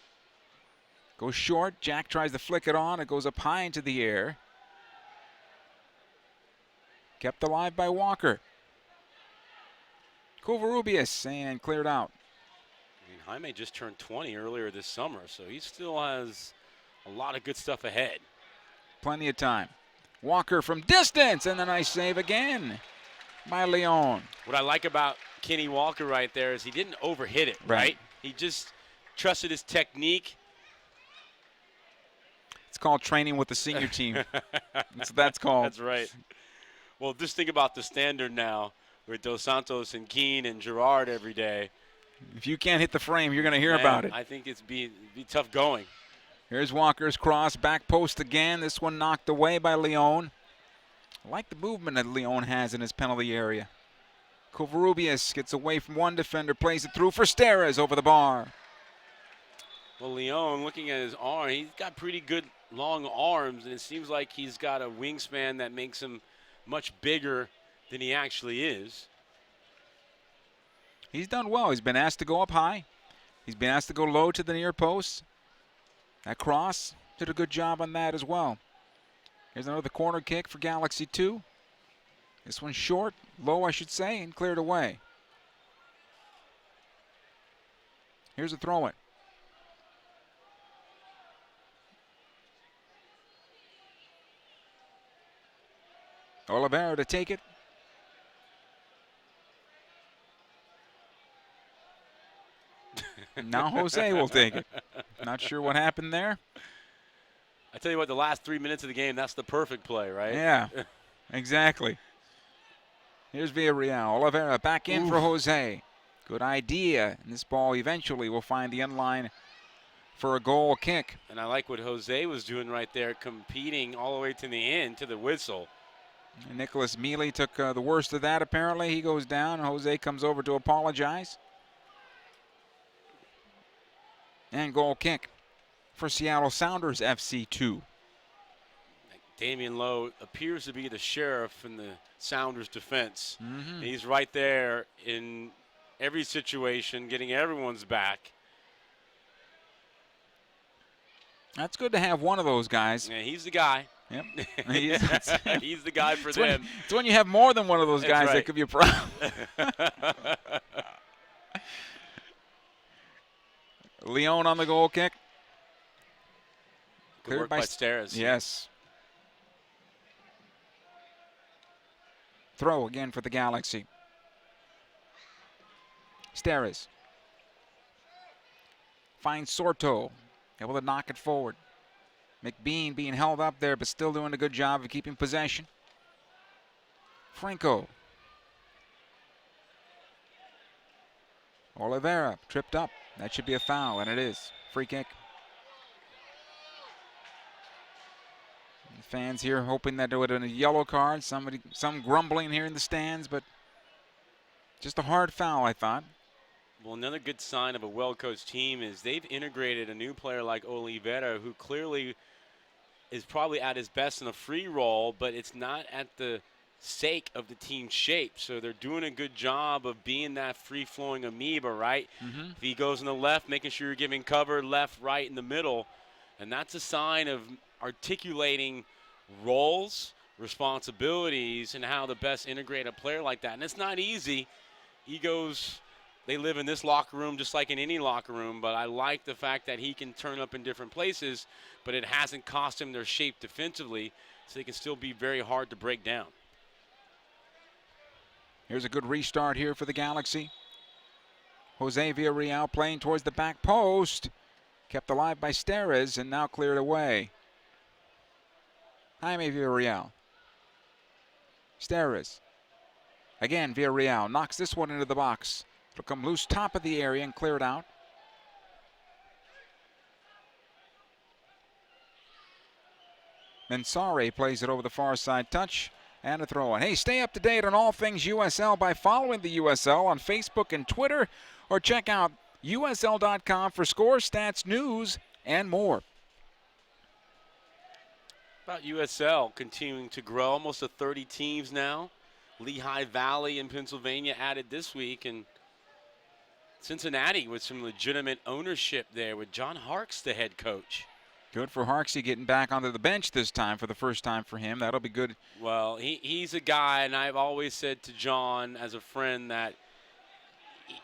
D: goes short. Jack tries to flick it on. It goes up high into the air. Kept alive by Walker. Covarrubias and cleared out.
C: I mean, Jaime just turned 20 earlier this summer, so he still has a lot of good stuff ahead.
D: Plenty of time. Walker from distance, and a nice save again by Leon.
C: What I like about Kenny Walker right there is he didn't overhit it, right? He just trusted his technique.
D: It's called training with the senior team. That's called.
C: That's right. Well, just think about the standard now with Dos Santos and Keane and Gerard every day.
D: If you can't hit the frame, you're going to hear about it.
C: I think it's be tough going.
D: Here's Walker's cross, back post again. This one knocked away by Leon. I like the movement that Leon has in his penalty area. Covarrubias gets away from one defender, plays it through for Steres over the bar.
C: Well, Leon, looking at his arm, he's got pretty good long arms, and it seems like he's got a wingspan that makes him much bigger than he actually is.
D: He's done well. He's been asked to go up high. He's been asked to go low to the near post. That cross, did a good job on that as well. Here's another corner kick for Galaxy 2. This one's short, low I should say, and cleared away. Here's a throw-in. Oliveira to take it. Now Jose will take it. Not sure what happened there.
C: I tell you what, the last 3 minutes of the game, that's the perfect play, right?
D: Yeah, exactly. Here's Villarreal. Oliveira back in for Jose. Good idea. And this ball eventually will find the end line for a goal kick.
C: And I like what Jose was doing right there, competing all the way to the end, to the whistle.
D: And Nicholas Mealy took the worst of that, apparently. He goes down. Jose comes over to apologize. And goal kick for Seattle Sounders FC 2.
C: Damian Lowe appears to be the sheriff in the Sounders defense.
D: Mm-hmm.
C: He's right there in every situation, getting everyone's back.
D: That's good to have one of those guys.
C: Yeah, he's the guy.
D: Yep.
C: He's the guy for them.
D: It's when you have more than one of those guys that could be a problem. Leon on the goal kick.
C: Good work by Steres.
D: Yes. Throw again for the Galaxy. Steres finds Sorto. Able to knock it forward. McBean being held up there, but still doing a good job of keeping possession. Franco. Oliveira tripped up. That should be a foul, and it is. Free kick. The fans here hoping that it would have been a yellow card. Some grumbling here in the stands, but just a hard foul, I thought.
C: Well, another good sign of a well-coached team is they've integrated a new player like Oliveira, who clearly is probably at his best in a free roll, but it's not at the sake of the team shape. So they're doing a good job of being that free-flowing amoeba, right?
D: Mm-hmm.
C: If he goes in the left, making sure you're giving cover left, right, in the middle. And that's a sign of articulating roles, responsibilities, and how to best integrate a player like that. And it's not easy. Egos, they live in this locker room just like in any locker room, but I like the fact that he can turn up in different places, but it hasn't cost him their shape defensively, so they can still be very hard to break down.
D: Here's a good restart here for the Galaxy. Jose Villarreal playing towards the back post. Kept alive by Steres and now cleared away. Jaime Villarreal. Steres. Again, Villarreal knocks this one into the box. It'll come loose top of the area and clear it out. Mensare plays it over the far side touch and a throw in. Hey, stay up to date on all things USL by following the USL on Facebook and Twitter, or check out USL.com for scores, stats, news, and more.
C: About USL continuing to grow, almost to 30 teams now. Lehigh Valley in Pennsylvania added this week, and Cincinnati with some legitimate ownership there with John Harkes the head coach.
D: Good for Harksey getting back onto the bench this time for the first time for him. That'll be good.
C: Well, he's a guy, and I've always said to John as a friend that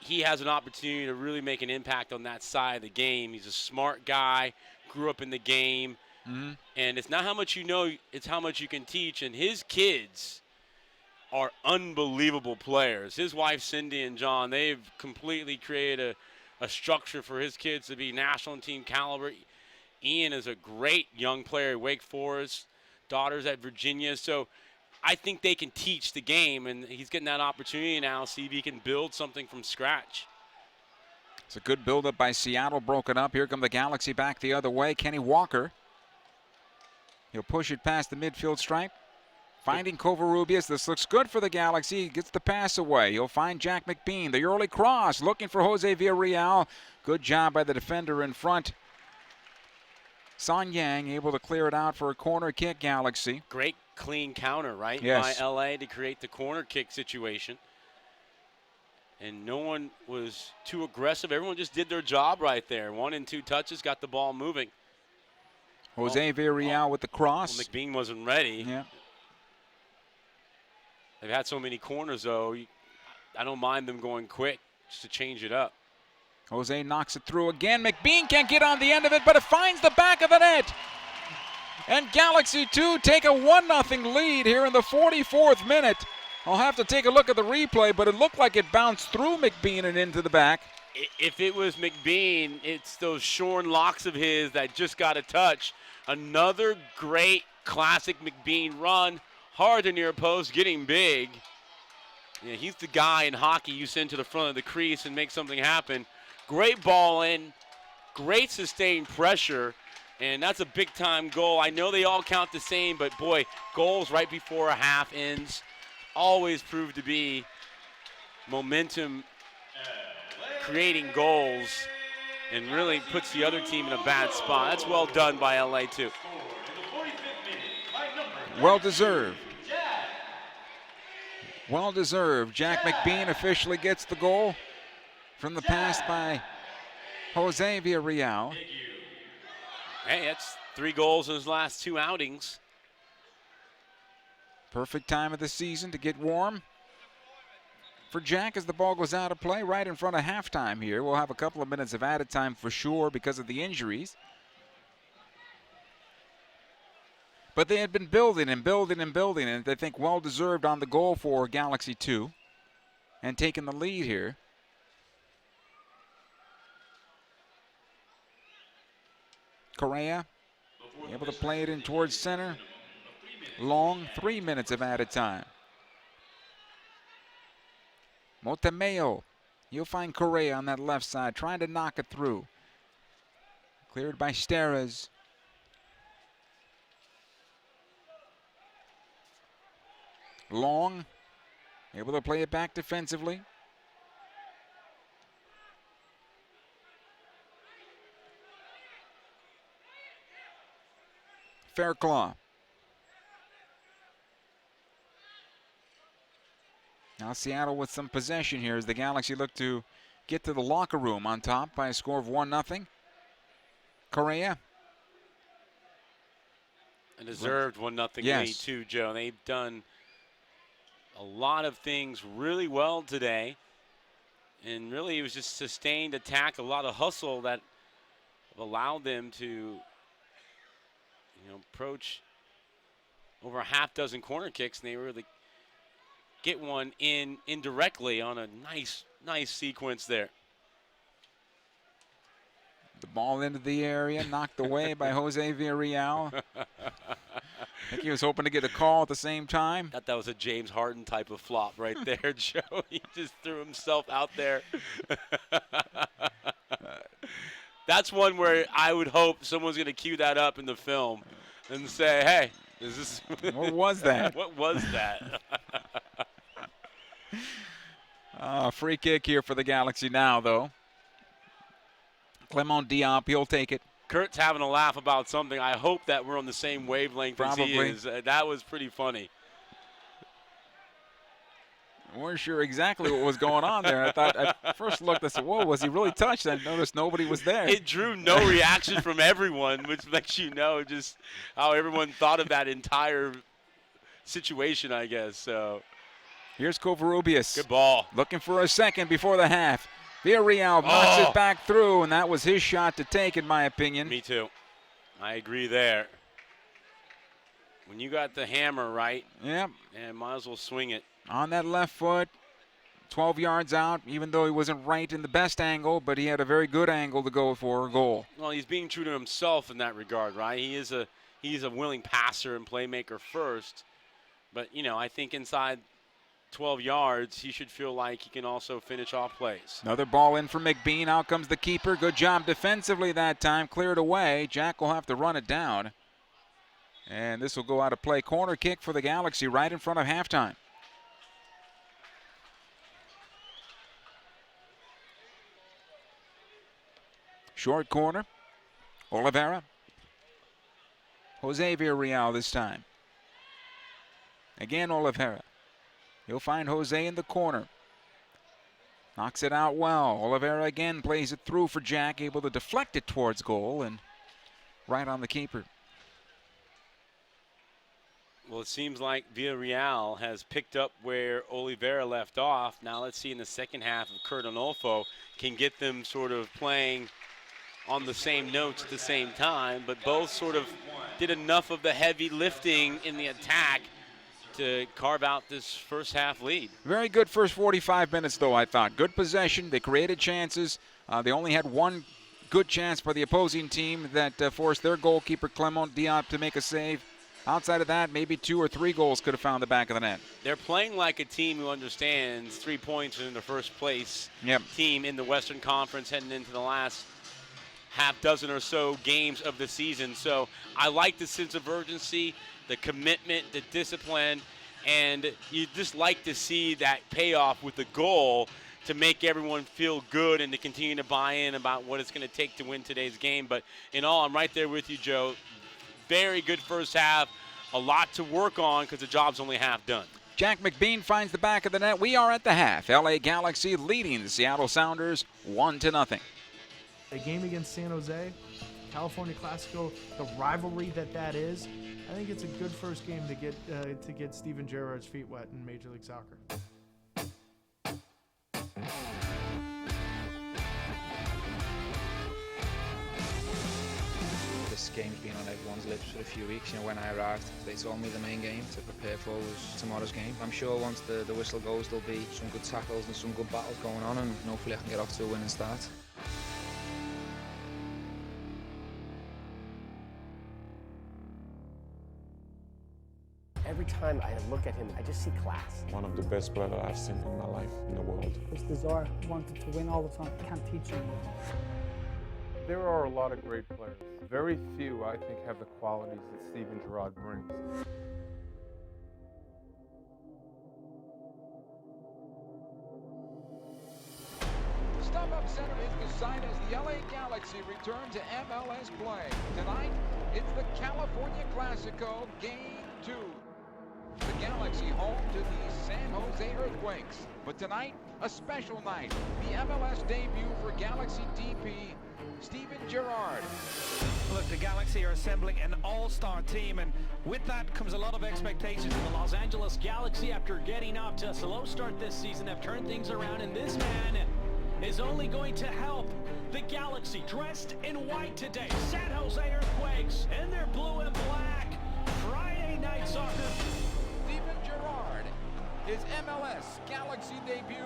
C: he has an opportunity to really make an impact on that side of the game. He's a smart guy, grew up in the game, and it's not how much you know, it's how much you can teach. And his kids are unbelievable players. His wife, Cindy, and John, they've completely created a structure for his kids to be national team caliber. Ian is a great young player at Wake Forest, daughters at Virginia. So I think they can teach the game, and he's getting that opportunity now to see if he can build something from scratch.
D: It's a good buildup by Seattle, broken up. Here come the Galaxy back the other way. Kenny Walker. He'll push it past the midfield stripe. Finding Covarrubias. This looks good for the Galaxy. He gets the pass away. He'll find Jack McBean. The early cross, looking for Jose Villarreal. Good job by the defender in front. Son Yang able to clear it out for a corner kick, Galaxy.
C: Great clean counter, right?
D: Yes.
C: By LA to create the corner kick situation. And no one was too aggressive. Everyone just did their job right there. 1 and 2 touches, got the ball moving.
D: Jose Villarreal with the cross.
C: Well, McBean wasn't ready.
D: Yeah.
C: They've had so many corners, though. I don't mind them going quick just to change it up.
D: Jose knocks it through again. McBean can't get on the end of it, but it finds the back of the net. And Galaxy 2 take a 1-0 lead here in the 44th minute. I'll have to take a look at the replay, but it looked like it bounced through McBean and into the back.
C: If it was McBean, it's those shorn locks of his that just got a touch. Another great classic McBean run. Hard to near post, getting big. Yeah, he's the guy in hockey you send to the front of the crease and make something happen. Great ball in, great sustained pressure, and that's a big-time goal. I know they all count the same, but, boy, goals right before a half ends always prove to be momentum creating goals and really puts the other team in a bad spot. That's well done by LA, too.
D: Well deserved. Well deserved. Jack McBean officially gets the goal from the pass by Jose Villarreal.
C: Hey, that's 3 goals in his last 2 outings.
D: Perfect time of the season to get warm for Jack as the ball goes out of play right in front of halftime here. We'll have a couple of minutes of added time for sure because of the injuries. But they had been building and building and building, and they think well deserved on the goal for Galaxy 2 and taking the lead here. Correa able to play it in towards center. Long 3 minutes of added time. Motameo, you'll find Correa on that left side trying to knock it through. Cleared by Steres. Long, able to play it back defensively. Fairclough. Now Seattle with some possession here as the Galaxy look to get to the locker room on top by a score of 1-0. Correa.
C: A deserved 1-0
D: yes.
C: lead too, Joe. They've done a lot of things really well today. And really it was just sustained attack, a lot of hustle that allowed them to approach over a half dozen corner kicks, and they really get one in indirectly on a nice sequence there.
D: The ball into the area, knocked away by Jose Villarreal. think he was hoping to get a call at the same time.
C: Thought that was a James Harden type of flop right there, Joe. He just threw himself out there. That's one where I would hope someone's going to cue that up in the film and say, hey, is this
D: What was that?
C: What was that?
D: Free kick here for the Galaxy now, though. Clement Diop, he'll take it.
C: Kurt's having a laugh about something. I hope that we're on the same wavelength as he is. That was pretty funny.
D: We weren't sure exactly what was going on there. I thought, at first looked, I said, whoa, was he really touched? I noticed nobody was there.
C: It drew no reaction from everyone, which lets you know just how everyone thought of that entire situation, I guess. So
D: Here's Covarrubias.
C: good ball.
D: Looking for a second before the half. Villarreal knocks it back through, and that was his shot to take, in my opinion.
C: Me too. I agree there. When you got the hammer right,
D: Yep.
C: and might as well swing it.
D: On that left foot, 12 yards out, even though he wasn't right in the best angle, but he had a very good angle to go for a goal.
C: Well, he's being true to himself in that regard, right? He's a willing passer and playmaker first, but you know, I think inside 12 yards, he should feel like he can also finish off plays.
D: Another ball in for McBean. Out comes the keeper. Good job defensively that time. Cleared away. Jack will have to run it down. And this will go out of play. Corner kick for the Galaxy right in front of halftime. Short corner. Oliveira. Jose Villarreal this time. Again, Oliveira. He'll find Jose in the corner. Knocks it out well. Oliveira again plays it through for Jack, able to deflect it towards goal and right on the keeper.
C: Well, it seems like Villarreal has picked up where Oliveira left off. Now let's see in the second half if Kurt Onolfo can get them sort of playing on the same notes at the same time, but both sort of did enough of the heavy lifting in the attack to carve out this first half lead.
D: Very good first 45 minutes, though, I thought. Good possession. They created chances. They only had one good chance for the opposing team that forced their goalkeeper, Clement Diop, to make a save. Outside of that, maybe 2 or 3 goals could have found the back of the net.
C: They're playing like a team who understands 3 points in the first place team in the Western Conference heading into the last half dozen or so games of the season. So I like the sense of urgency, the commitment, the discipline, and you just like to see that payoff with the goal to make everyone feel good and to continue to buy in about what it's going to take to win today's game. But in all, I'm right there with you, Joe. Very good first half. A lot to work on because the job's only half done.
D: Jack McBean finds the back of the net. We are at the half. LA Galaxy leading the Seattle Sounders 1-0.
E: A game against San Jose, California Classico, the rivalry that is. I think it's a good first game to get Steven Gerrard's feet wet in Major League Soccer.
F: This game's been on everyone's lips for a few weeks. You know, when I arrived, they told me the main game to prepare for was tomorrow's game. I'm sure once the whistle goes, there'll be some good tackles and some good battles going on, and hopefully I can get off to a winning start.
G: Every time I look at him, I just see class.
H: One of the best players I've seen in my life in the world.
I: This desire, wanted to win all the time. Can't teach him.
J: There are a lot of great players. Very few, I think, have the qualities that Steven Gerrard brings.
K: StubHub Center is the site as the LA Galaxy return to MLS play. Tonight, it's the California Classico Game 2. The Galaxy home to the San Jose Earthquakes. But tonight, a special night. The MLS debut for Galaxy DP, Steven Gerrard.
L: Look, the Galaxy are assembling an all-star team, and with that comes a lot of expectations. The Los Angeles Galaxy, after getting off to a slow start this season, have turned things around, and this man is only going to help the Galaxy, dressed in white today. San Jose Earthquakes in their blue and black. Friday night soccer.
K: Steven Gerrard, his MLS Galaxy debut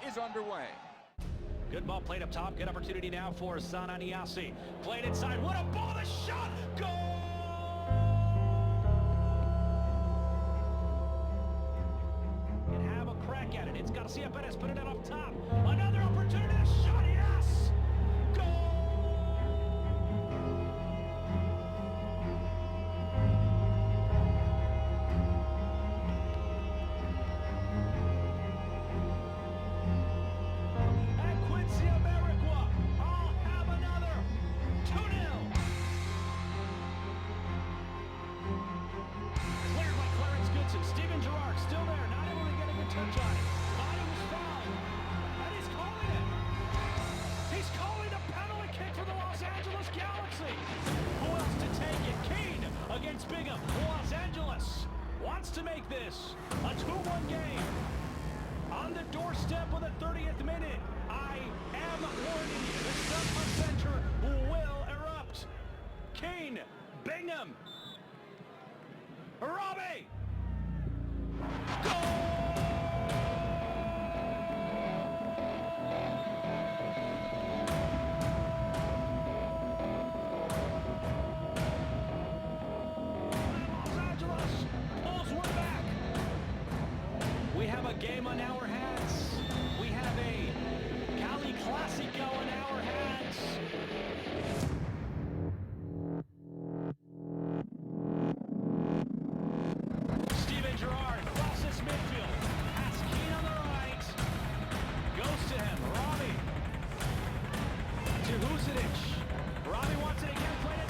K: is underway.
L: Good ball played up top. Good opportunity now for Sananiasi. Played inside. What a ball! The shot! Goal! to make this a 2-1 game. On the doorstep of the 30th minute, I am warning you, the StubHub Center will erupt. Kane, Bingham, Robbie, goal! We have a game on our hands. We have a Cali Classico on our hands. Steven Gerrard crosses midfield. Has Keane on the right. Goes to him. Robbie. To Husidic. Robbie wants it again. Played it.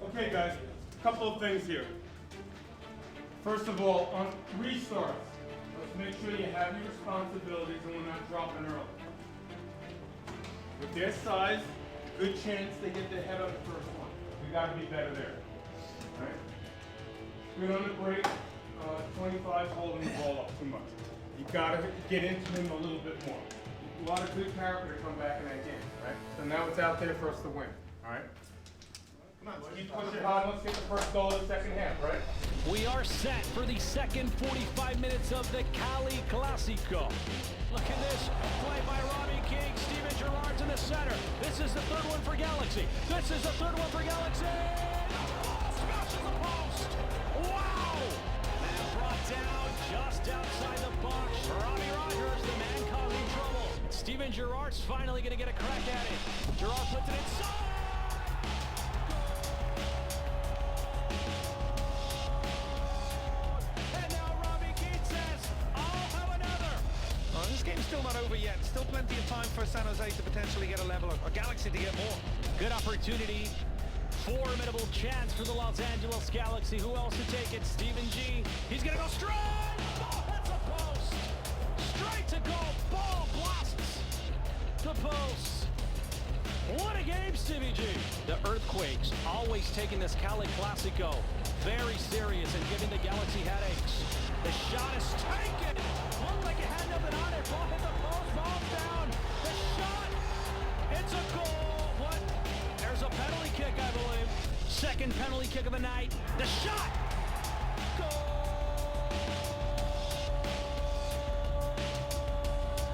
J: Okay, guys, a couple of things here. First of all, on restarts, let's make sure you have your responsibilities and we're not dropping early. With their size, good chance they get the head on the first one. We got to be better there. All right? Good on the break. 25's holding the ball up too much. You got to get into him a little bit more. A lot of good character to come back in that game, right? So now it's out there for us to win. All right? Come on, keep pushing hard. Let's get the first goal of the second half, right?
L: We are set for the second 45 minutes of the Cali Classico. Look at this, play by Robbie King, Steven Gerrard's in the center. This is the third one for Galaxy. This is the third one for Galaxy. Oh, smashes the post. Wow! And brought down just outside the box. Robbie Rogers, the man causing trouble. Steven Gerrard's finally going to get a crack at it. Gerrard puts it inside.
M: This game's still not over yet. Still plenty of time for San Jose to potentially get a level, or Galaxy to get more.
L: Good opportunity. Formidable chance for the Los Angeles Galaxy. Who else to take it? Stephen G. He's going to go straight. Ball hits the post. Straight to goal. Ball blasts the post. What a game, Stevie G. The Earthquakes always taking this Cali Classico very serious and giving the Galaxy headaches. The shot is taken. Looked like it had nothing on it. Ball hit the post. Ball down. The shot. It's a goal. What? There's a penalty kick, I believe. Second penalty kick of the night. The shot. Goal.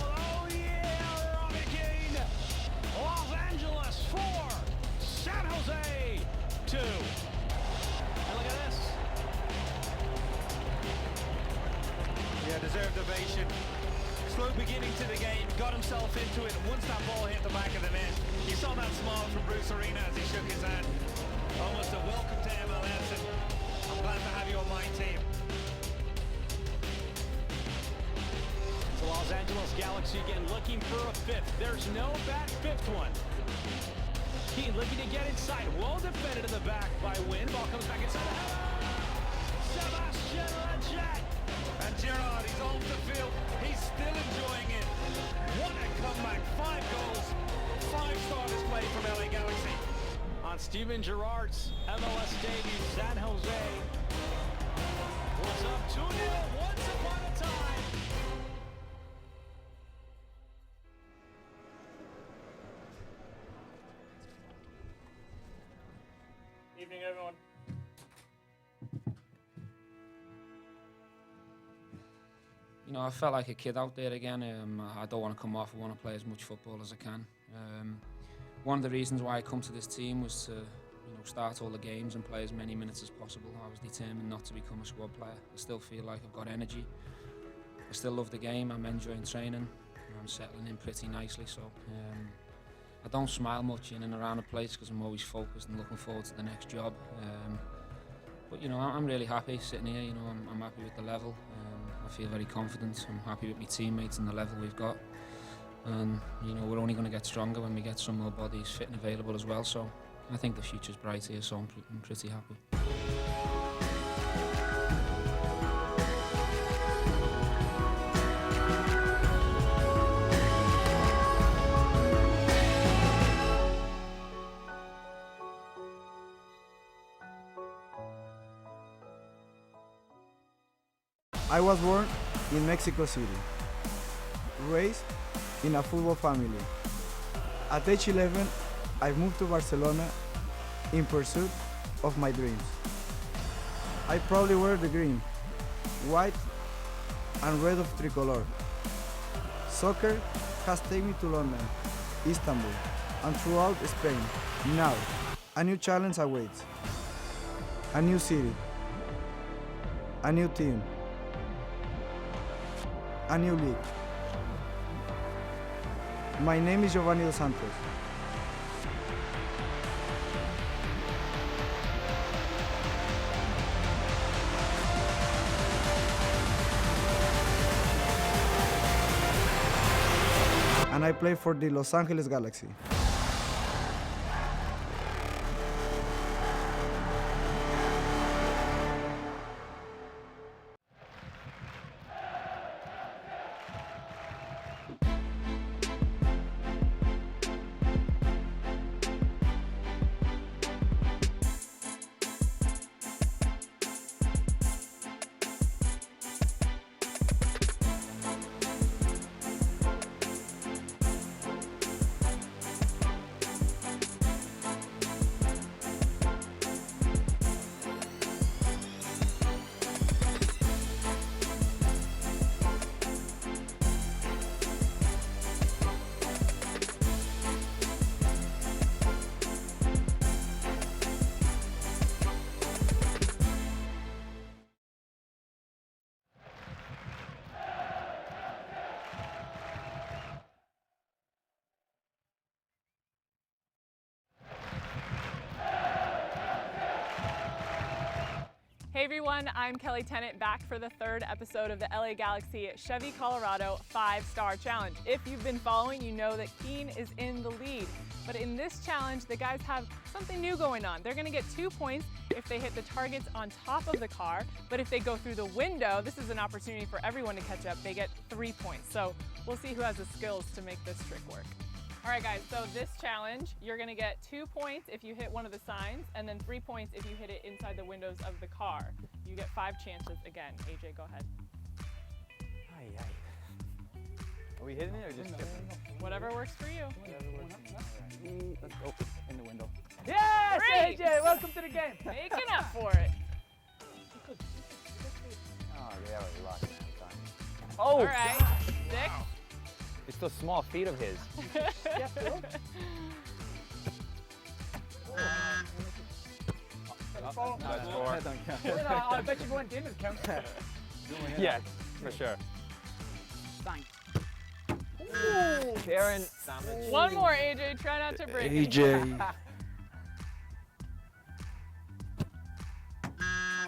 L: Oh, yeah. Robbie Keane. Los Angeles 4. San Jose 2. And look at this.
M: Yeah, deserved ovation. Slow beginning to the game, got himself into it. Once that ball hit the back of the net, you saw that smile from Bruce Arena as he shook his hand. Almost a welcome to MLS, and I'm glad to have you on my team.
L: The Los Angeles Galaxy again looking for a fifth. There's no bad fifth one. Keane looking to get inside. Well defended in the back by Wynn. Ball comes back inside. Sebastian Lletget.
M: And Gerrard, he's off the field. He's still enjoying it. What a comeback. 5 goals. 5 starters played from LA Galaxy.
L: On Steven Gerrard's MLS debut, San Jose was up 2-0 once upon a time.
N: Evening, everyone.
F: You know, I felt like a kid out there again. I don't want to come off. I want to play as much football as I can. One of the reasons why I come to this team was to, start all the games and play as many minutes as possible. I was determined not to become a squad player. I still feel like I've got energy. I still love the game. I'm enjoying training. I'm settling in pretty nicely, so I don't smile much in and around the place because I'm always focused and looking forward to the next job. But you know, I'm really happy sitting here. You know, I'm happy with the level. I feel very confident. I'm happy with my teammates and the level we've got. And you know, we're only going to get stronger when we get some more bodies fit and available as well. So I think the future's bright here. So I'm pretty happy.
O: I was born in Mexico City, raised in a football family. At age 11, I moved to Barcelona in pursuit of my dreams. I proudly wear the green, white, and red of tricolor. Soccer has taken me to London, Istanbul, and throughout Spain. Now, a new challenge awaits. A new city, a new team, a new league. My name is Giovanni Dos Santos. And I play for the Los Angeles Galaxy.
P: Hey everyone, I'm Kelly Tennant, back for the third episode of the LA Galaxy Chevy Colorado 5-Star Challenge. If you've been following, you know that Keen is in the lead. But in this challenge, the guys have something new going on. They're gonna get 2 points if they hit the targets on top of the car, but if they go through the window, this is an opportunity for everyone to catch up, they get 3 points. So we'll see who has the skills to make this trick work. All right guys, so this challenge, you're gonna get 2 points if you hit one of the signs, and then 3 points if you hit it inside the windows of the car. You get 5 chances again. AJ, go ahead.
Q: Are we hitting it or just tipping?
P: Whatever works for you.
Q: Let's go in the window.
P: Yes,
Q: AJ, welcome to the game.
P: Making up for it.
Q: Oh, yeah, we lost that time. Oh!
P: All right, 6.
Q: It's those small feet of his.
E: That's
Q: 4.
E: I bet you went in and counted.
Q: Yeah, for sure.
E: Thanks.
Q: Karen.
P: One more, AJ. Try not to break it.
O: AJ.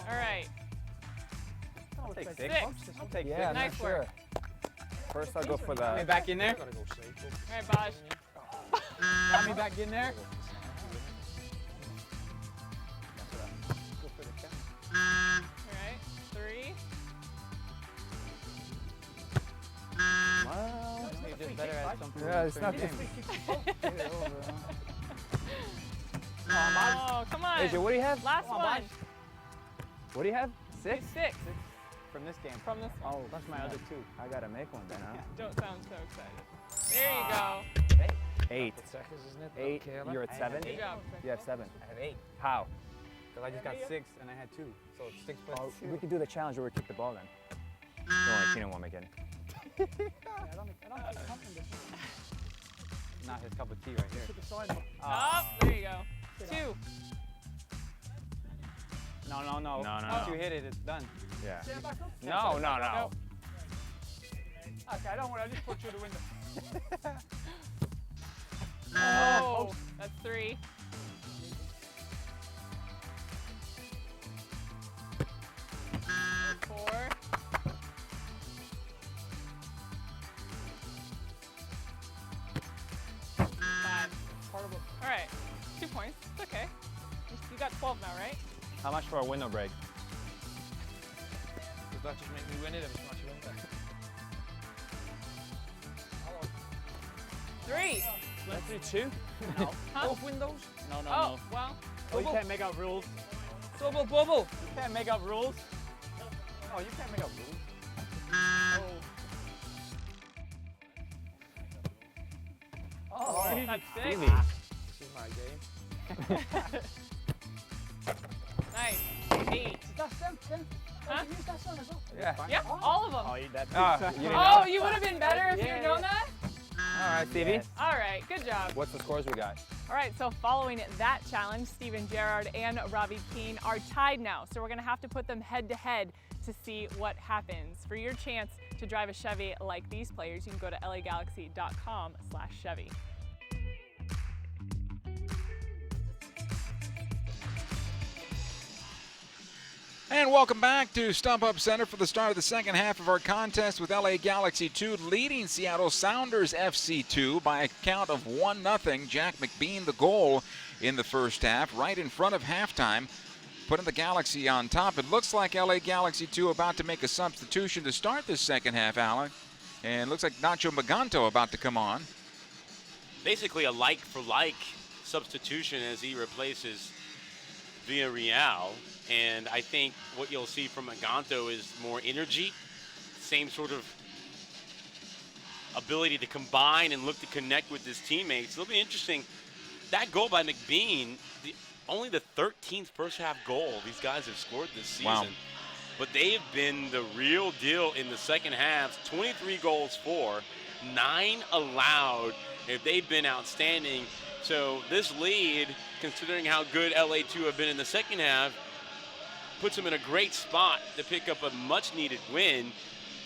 P: All right.
Q: I'll take 6.
P: 6.
Q: I'll take 6.
O: Yeah,
P: Nice
O: not
P: work.
O: sure.
Q: First, I'll go for the. Me back in there.
P: All right, Bosh.
Q: Got me back in there.
P: All right, 3.
Q: Well, you're just better at something.
O: Yeah, it's not the
P: Oh, come on.
Q: AJ, what do you have?
P: Last one.
Q: What do you have? 6?
P: 6.
Q: From this game.
P: From this one.
Q: Oh, that's my other 2. I gotta make one then, huh?
P: Don't sound so excited. There you go.
Q: 8. 8. You're at 7?
P: Good job.
Q: You have 7.
R: I have 8.
Q: How?
R: Because I just got 6 and I had 2. So 6 plus 2.
Q: We could do the challenge where we kick the ball then. Don't worry, Keenan won't make any. Not his cup of tea right here.
P: Oh, there you go. 2.
Q: No.
R: Once you hit it, it's done.
Q: Yeah.
P: Stand back up.
Q: No.
R: Okay, don't worry, I'll just put you through the window.
P: Oh, that's 3. That's 4. All right, 2 points. It's okay. You got 12 now, right?
Q: How much for a window break?
F: Does that just make me win it if it's much window?
P: 3.
R: Let's do 2?
Q: No.
P: Huh?
F: Both windows?
R: No, no,
P: Oh,
R: no.
P: well.
R: Oh, you can't make up rules.
F: Double bubble.
R: You can't make up rules. Oh, you can't make up rules. Oh,
P: That's 6.
R: Stevie.
F: This is my game.
P: Nice. 8.
I: That's them.
P: Huh?
I: Use that son as well.
F: Yeah.
P: Yeah, all of them.
R: Oh, that
P: Oh, you would have been better if you had known that?
Q: All right, Stevie.
P: All right, good job.
Q: What's the scores we got?
P: All right, so following that challenge, Steven Gerrard and Robbie Keane are tied now. So we're going to have to put them head to head to see what happens. For your chance to drive a Chevy like these players, you can go to lagalaxy.com/Chevy.
D: And welcome back to Stump Up Center for the start of the second half of our contest with LA Galaxy 2 leading Seattle Sounders FC 2 by a count of 1-0. Jack McBean the goal in the first half, right in front of halftime, putting the Galaxy on top. It looks like LA Galaxy 2 about to make a substitution to start this second half, Alan. And it looks like Nacho Maganto about to come on.
C: Basically a like-for-like substitution as he replaces Villarreal. And I think what you'll see from Maganto is more energy, same sort of ability to combine and look to connect with his teammates. It'll be interesting. That goal by McBean, only the 13th first half goal these guys have scored this season.
D: Wow.
C: But they have been the real deal in the second half. 23 goals for, 9 allowed. They've been outstanding. So this lead, considering how good LA2 have been in the second half, puts them in a great spot to pick up a much-needed win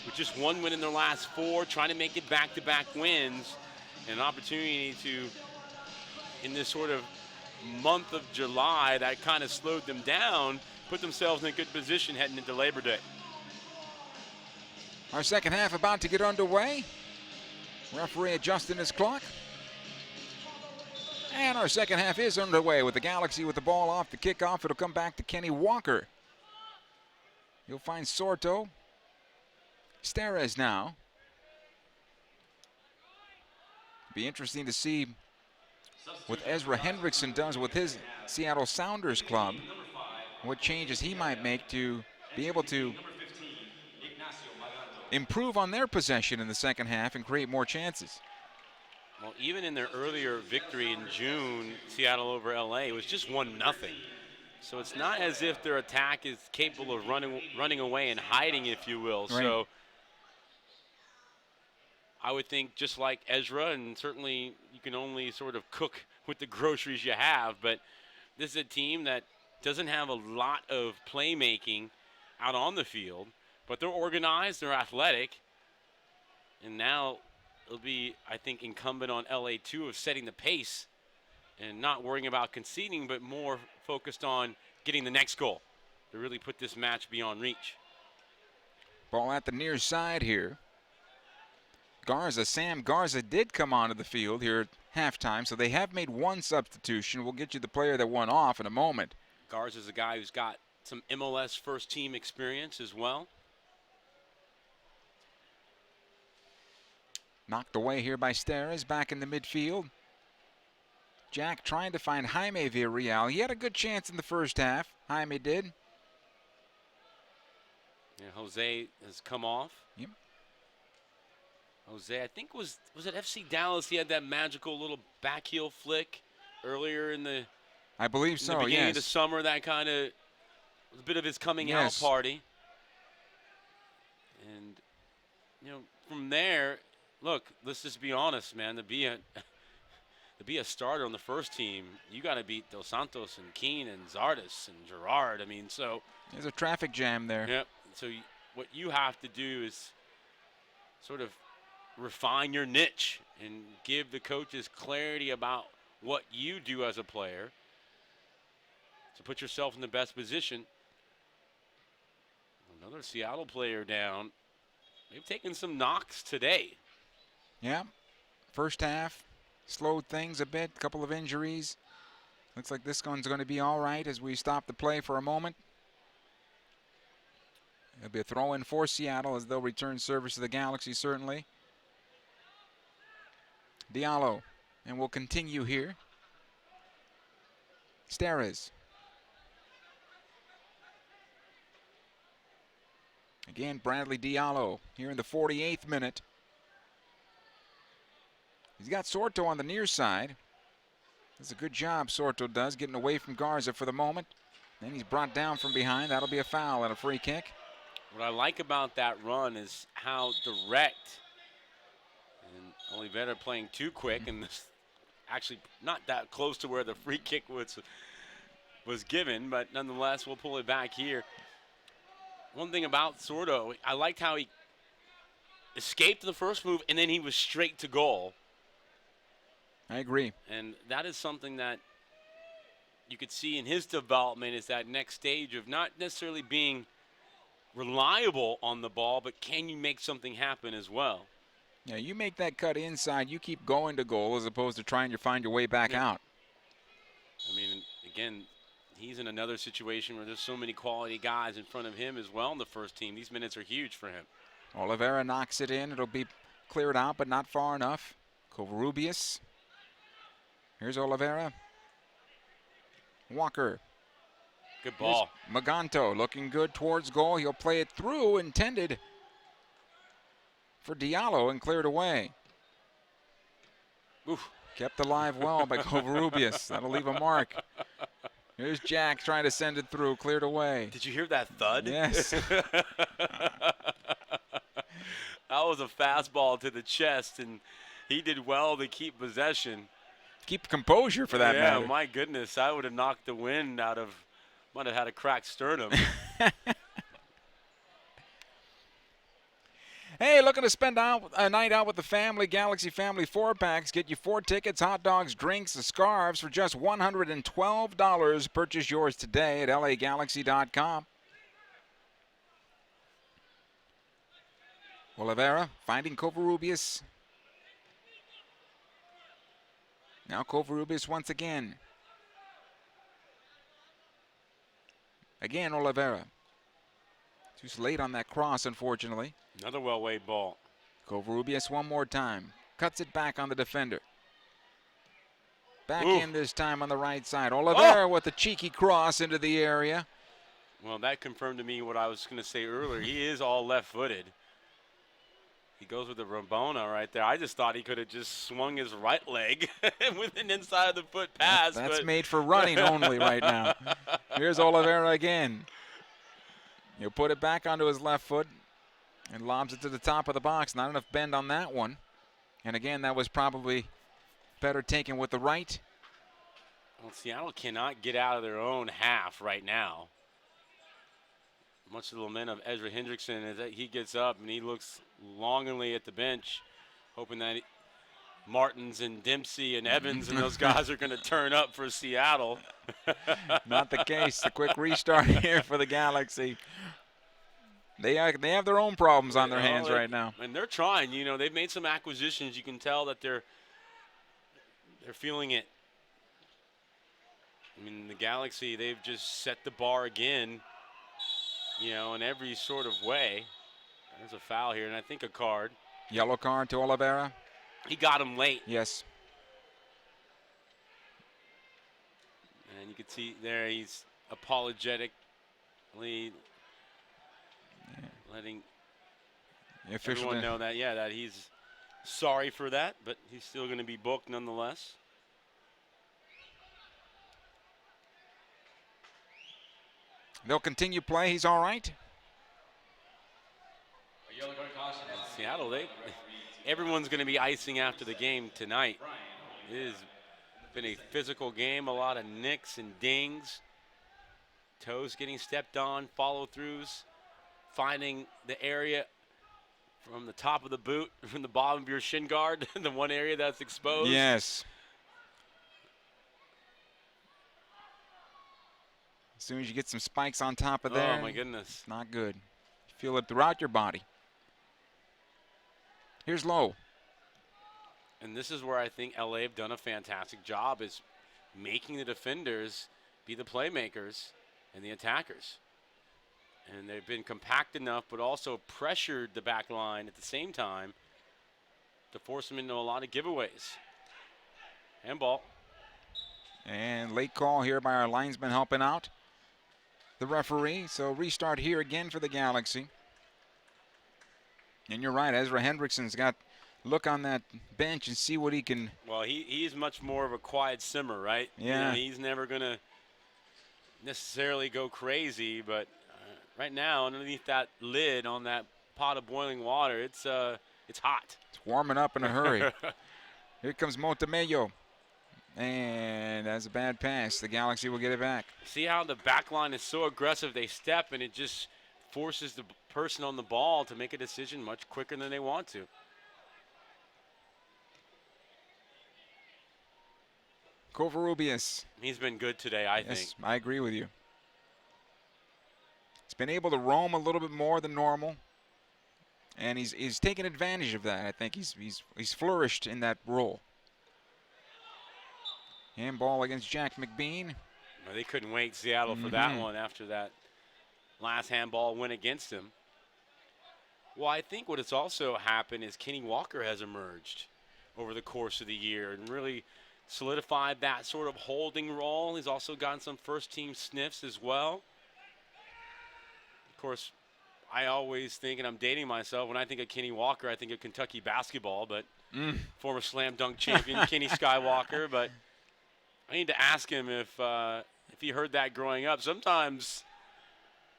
C: with just 1 win in their last 4, trying to make it back-to-back wins, and an opportunity to, in this sort of month of July that kind of slowed them down, put themselves in a good position heading into Labor Day.
D: Our second half about to get underway. Referee adjusting his clock. And our second half is underway with the Galaxy with the ball off the kickoff. It'll come back to Kenny Walker. You'll find Sorto. Steres now. Be interesting to see what Ezra Hendrickson does with his Seattle Sounders club. What changes he might make to be able to improve on their possession in the second half and create more chances.
C: Well, even in their earlier victory in June, Seattle over LA, it was just 1-0. So it's not as if their attack is capable of running away and hiding, if you will.
D: Right.
C: So I would think just like Ezra, and certainly you can only sort of cook with the groceries you have, but this is a team that doesn't have a lot of playmaking out on the field, but they're organized, they're athletic, and now it'll be, I think, incumbent on LA2 of setting the pace and not worrying about conceding, but more focused on getting the next goal to really put this match beyond reach.
D: Ball at the near side here. Garza, Sam Garza did come onto the field here at halftime, so they have made 1 substitution. We'll get you the player that went off in a moment.
C: Garza's a guy who's got some MLS first team experience as well.
D: Knocked away here by Steres, back in the midfield. Jack trying to find Jaime Villarreal. He had a good chance in the first half. Jaime did.
C: Yeah, Jose has come off.
D: Yep.
C: Jose, I think was it FC Dallas? He had that magical little back heel flick earlier in the.
D: I believe
C: in
D: so.
C: the beginning
D: Yes.
C: of the summer, that kind of was a bit of his coming
D: Yes.
C: out party. And from there, look, let's just be honest, man. To be a starter on the first team, you got to beat Dos Santos and Keane and Zardes and Gerard. I mean, so
D: There's a traffic jam there.
C: yep. So what you have to do is sort of refine your niche and give the coaches clarity about what you do as a player to put yourself in the best position. Another Seattle player down. They've taken some knocks today.
D: Yeah, first half slowed things a bit, a couple of injuries. Looks like this one's going to be all right as we stop the play for a moment. It'll be a throw-in for Seattle as they'll return service to the Galaxy, certainly. Diallo, and we'll continue here. Steres. Again, Bradley Diallo here in the 48th minute. He's got Sorto on the near side. Does a good job, Sorto does, getting away from Garza for the moment. Then he's brought down from behind. That'll be a foul and a free kick.
C: What I like about that run is how direct, and Oliveira playing too quick, and this actually not that close to where the free kick was given, but nonetheless, we'll pull it back here. One thing about Sorto, I liked how he escaped the first move, and then he was straight to goal.
D: I agree.
C: And that is something that you could see in his development, is that next stage of not necessarily being reliable on the ball, but can you make something happen as well?
D: Yeah, you make that cut inside, you keep going to goal as opposed to trying to find your way back out.
C: I mean, again, he's in another situation where there's so many quality guys in front of him as well in the first team. These minutes are huge for him.
D: Oliveira knocks it in. It'll be cleared out, but not far enough. Covarrubias. Here's Oliveira. Walker.
C: Good ball.
D: Here's Maganto looking good towards goal. He'll play it through, intended for Diallo, and cleared away.
C: Oof.
D: Kept alive well by Covarrubias. That'll leave a mark. Here's Jack trying to send it through, cleared away.
C: Did you hear that thud?
D: Yes.
C: That was a fastball to the chest, and he did well to keep possession.
D: Keep composure for that matter.
C: Yeah, my goodness. I would have knocked the wind out of, might have had a cracked sternum.
D: Hey, looking to spend a night out with the family? Galaxy Family 4-packs get you 4 tickets, hot dogs, drinks, and scarves for just $112. Purchase yours today at lagalaxy.com. Oliveira finding Covarrubias. Now Covarrubias once again. Again, Oliveira. Too late on that cross, unfortunately.
C: Another well-weighed ball.
D: Covarrubias one more time. Cuts it back on the defender. Back in this time on the right side. Oliveira with a cheeky cross into the area.
C: Well, that confirmed to me what I was going to say earlier. He is all left-footed. He goes with the Rabona right there. I just thought he could have just swung his right leg with an inside of the foot pass.
D: That's made for running only right now. Here's Oliveira again. He'll put it back onto his left foot and lobs it to the top of the box. Not enough bend on that one. And again, that was probably better taken with the right.
C: Well, Seattle cannot get out of their own half right now. Much to the lament of Ezra Hendrickson is that he gets up and he looks longingly at the bench, hoping that Martins and Dempsey and Evans and those guys are going to turn up for Seattle.
D: Not the case. A quick restart here for the Galaxy. They have their own problems on their hands right now.
C: And they're trying. You know, they've made some acquisitions. You can tell that they're feeling it. I mean, the Galaxy, they've just set the bar again, you know, in every sort of way. There's a foul here, and I think a card.
D: Yellow card to Oliveira.
C: He got him late.
D: Yes.
C: And you can see there he's apologetically letting everyone know that, that he's sorry for that, but he's still going to be booked nonetheless.
D: They'll continue play. He's all right.
C: Seattle, everyone's going to be icing after the game tonight. It has been a physical game, a lot of nicks and dings. Toes getting stepped on, follow-throughs, finding the area from the top of the boot, from the bottom of your shin guard, the one area that's exposed.
D: Yes. As soon as you get some spikes on top of there,
C: Oh, my goodness.
D: it's not good. You feel it throughout your body. Here's low.
C: And this is where I think LA have done a fantastic job, is making the defenders be the playmakers and the attackers. And they've been compact enough, but also pressured the back line at the same time to force them into a lot of giveaways. Handball.
D: And late call here by our linesman helping out the referee. So restart here again for the Galaxy. And you're right, Ezra Hendrickson's got look on that bench and see what he can.
C: Well, he's much more of a quiet simmer, right?
D: Yeah.
C: He's never going to necessarily go crazy, but right now, underneath that lid on that pot of boiling water, it's hot.
D: It's warming up in a hurry. Here comes Montemayor. And that's a bad pass. The Galaxy will get it back.
C: See how the back line is so aggressive. They step, and it just forces the person on the ball to make a decision much quicker than they want to.
D: Covarrubias.
C: He's been good today, I think.
D: Yes, I agree with you. He's been able to roam a little bit more than normal, and he's taken advantage of that. I think he's flourished in that role. Handball against Jack McBean.
C: Well, they couldn't wait, Seattle, for that one after that last handball went against him. Well, I think what has also happened is Kenny Walker has emerged over the course of the year and really solidified that sort of holding role. He's also gotten some first-team sniffs as well. Of course, I always think, and I'm dating myself, when I think of Kenny Walker, I think of Kentucky basketball, but former slam dunk champion Kenny Skywalker. But I need to ask him if he heard that growing up. Sometimes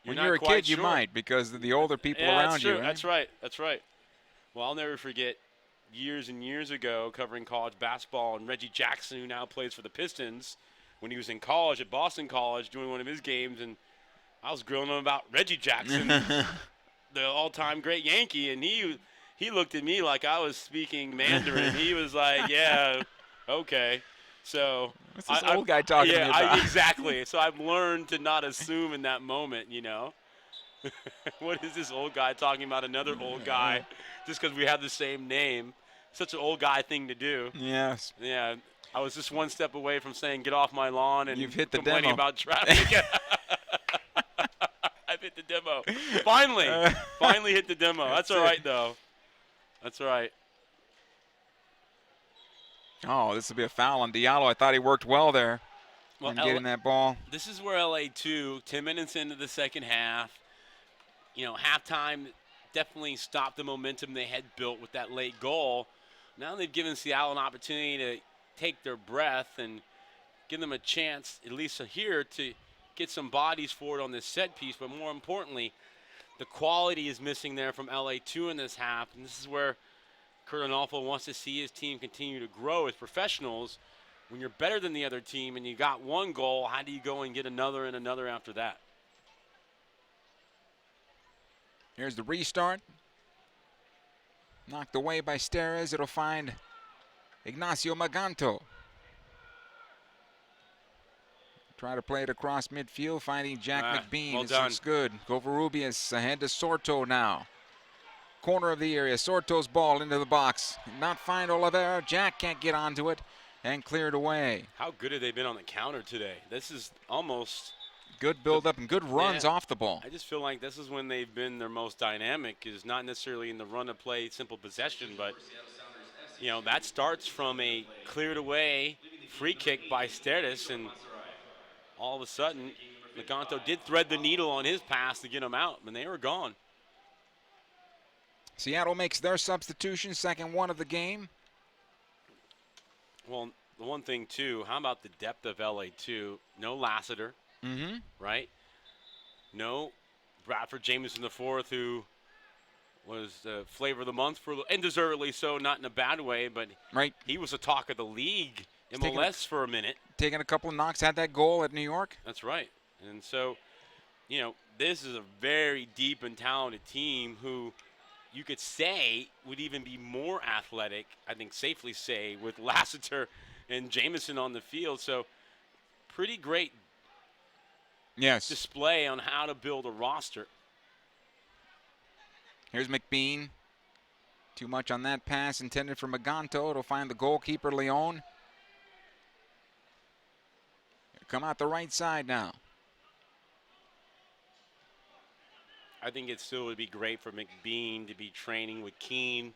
D: when you're a kid, you might, because of the older people around
C: that's true.
D: you. Right?
C: That's right. That's right. Well, I'll never forget years and years ago covering college basketball, and Reggie Jackson, who now plays for the Pistons, when he was in college at Boston College doing one of his games, and I was grilling him about Reggie Jackson, the all-time great Yankee, and he looked at me like I was speaking Mandarin. He was like, yeah, okay. So
D: what's this old guy talking to me about?
C: Exactly. So I've learned to not assume in that moment, you know. What is this old guy talking about another old guy just because we have the same name? Such an old guy thing to do.
D: Yes.
C: Yeah. I was just one step away from saying, get off my lawn, and
D: you've hit the
C: complaining
D: demo.
C: about traffic. I've hit the demo. Finally hit the demo. That's all right, though. That's all right.
D: Oh, this will be a foul on Diallo. I thought he worked well there in getting that ball.
C: This is where LA 2, 10 minutes into the second half, you know, halftime definitely stopped the momentum they had built with that late goal. Now they've given Seattle an opportunity to take their breath and give them a chance, at least here, to get some bodies forward on this set piece. But more importantly, the quality is missing there from LA 2 in this half. And this is where Kurt Onalfo wants to see his team continue to grow as professionals. When you're better than the other team and you got one goal, how do you go and get another and another after that?
D: Here's the restart. Knocked away by Steres. It'll find Ignacio Maganto. Try to play it across midfield, finding Jack McBean.
C: Well
D: This
C: done.
D: looks good. Covarrubias ahead to Sorto now. Corner of the area. Sorto's ball into the box. Not find Oliveira. Jack can't get onto it and cleared away.
C: How good have they been on the counter today? This is almost
D: good build-up and good runs off the ball.
C: I just feel like this is when they've been their most dynamic, is not necessarily in the run of play, simple possession, but, you know, that starts from a cleared away free kick by Steres, and all of a sudden, Maganto did thread the needle on his pass to get them out, and they were gone.
D: Seattle makes their substitution, second one of the game.
C: Well, the one thing, too, how about the depth of LA, too? No Lassiter, right? No Bradford Jameson IV, who was flavor of the month, and deservedly so, not in a bad way, but he was the talk of the league, MLS, for a minute.
D: Taking a couple of knocks, had that goal at New York.
C: That's right. And so, you know, this is a very deep and talented team who, you could say would even be more athletic, I think safely say, with Lassiter and Jamison on the field. So pretty great display on how to build a roster.
D: Here's McBean. Too much on that pass intended for Maganto. It'll find the goalkeeper, Leon. Come out the right side now.
C: I think it still would be great for McBean to be training with Keane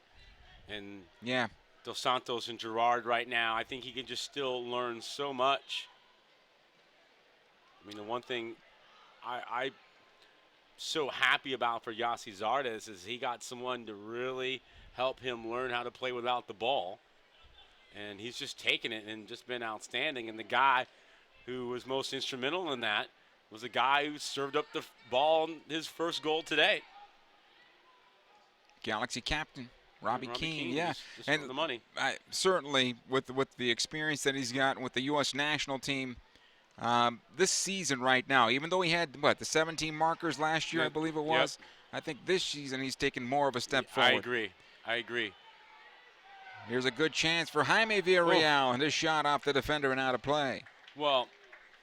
C: and Dos Santos and Gerard right now. I think he can just still learn so much. I mean, the one thing I'm so happy about for Yossi Zardes is he got someone to really help him learn how to play without the ball. And he's just taken it and just been outstanding. And the guy who was most instrumental in that was the guy who served up the ball in his first goal today.
D: Galaxy captain, Robbie Keane,
C: just
D: and
C: for the money.
D: Certainly with the experience that he's got with the U.S. national team this season right now, even though he had, the 17 markers last year, I believe it was, I think this season he's taken more of a step forward.
C: I agree.
D: Here's a good chance for Jaime Villarreal, and his shot off the defender and out of play.
C: Well,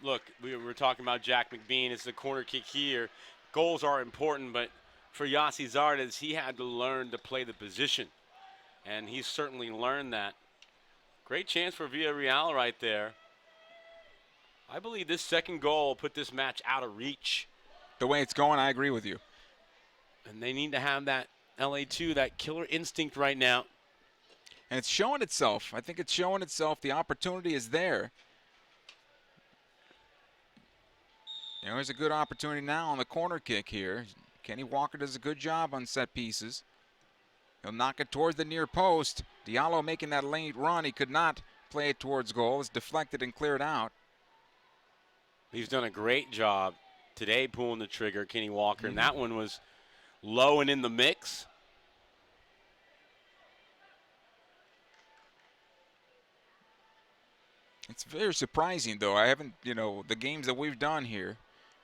C: look, we were talking about Jack McBean. It's the corner kick here. Goals are important, but for Yossi Zardes, he had to learn to play the position, and he's certainly learned that. Great chance for Villarreal right there. I believe this second goal put this match out of reach.
D: The way it's going, I agree with you.
C: And they need to have that LA2, that killer instinct right now.
D: And it's showing itself. I think it's showing itself. The opportunity is there. There's a good opportunity now on the corner kick here. Kenny Walker does a good job on set pieces. He'll knock it towards the near post. Diallo making that late run. He could not play it towards goal. It's deflected and cleared out.
C: He's done a great job today pulling the trigger, Kenny Walker, and that one was low and in the mix.
D: It's very surprising, though. I haven't, the games that we've done here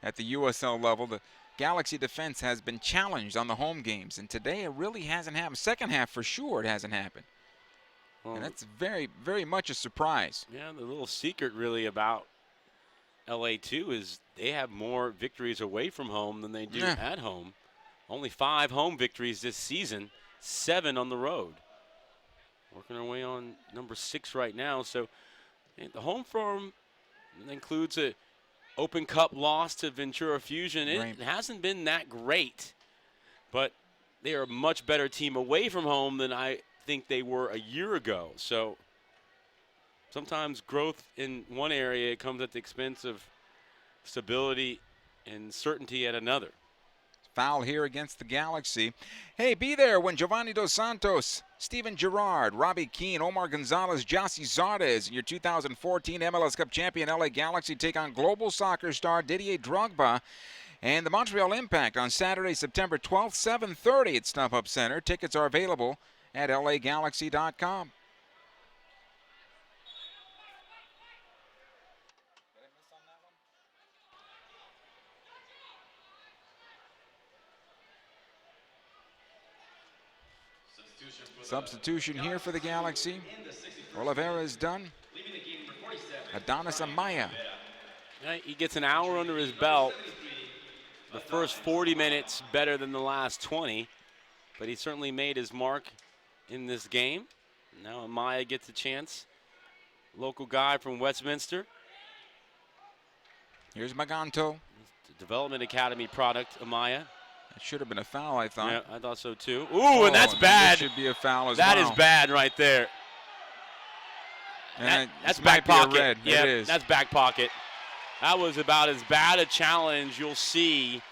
D: at the USL level, the Galaxy defense has been challenged on the home games, and today it really hasn't happened. Second half, for sure, it hasn't happened. Well, and that's very, very much a surprise.
C: Yeah, the little secret really about LA2 is they have more victories away from home than they do at home. Only 5 home victories this season, 7 on the road. Working our way on number 6 right now. So the home form includes a Open Cup loss to Ventura Fusion. It hasn't been that great, but they are a much better team away from home than I think they were a year ago. So sometimes growth in one area comes at the expense of stability and certainty at another.
D: Foul here against the Galaxy. Hey, be there when Giovanni Dos Santos, Steven Gerrard, Robbie Keane, Omar Gonzalez, Yossi Zardes, and your 2014 MLS Cup champion LA Galaxy take on global soccer star Didier Drogba and the Montreal Impact on Saturday, September 12th, 7:30 at StubHub Center. Tickets are available at lagalaxy.com. Substitution here for the Galaxy. Oliveira is done. Adonis Amaya.
C: Yeah, he gets an hour under his belt. The first 40 minutes better than the last 20, but he certainly made his mark in this game. Now Amaya gets a chance. Local guy from Westminster.
D: Here's Maganto.
C: The Development Academy product, Amaya.
D: That should have been a foul, I thought.
C: Yeah, I thought so too. Ooh, and that's bad.
D: That should be a foul as well.
C: That is bad right there. That's back pocket. Yeah, that's back pocket. That was about as bad a challenge you'll see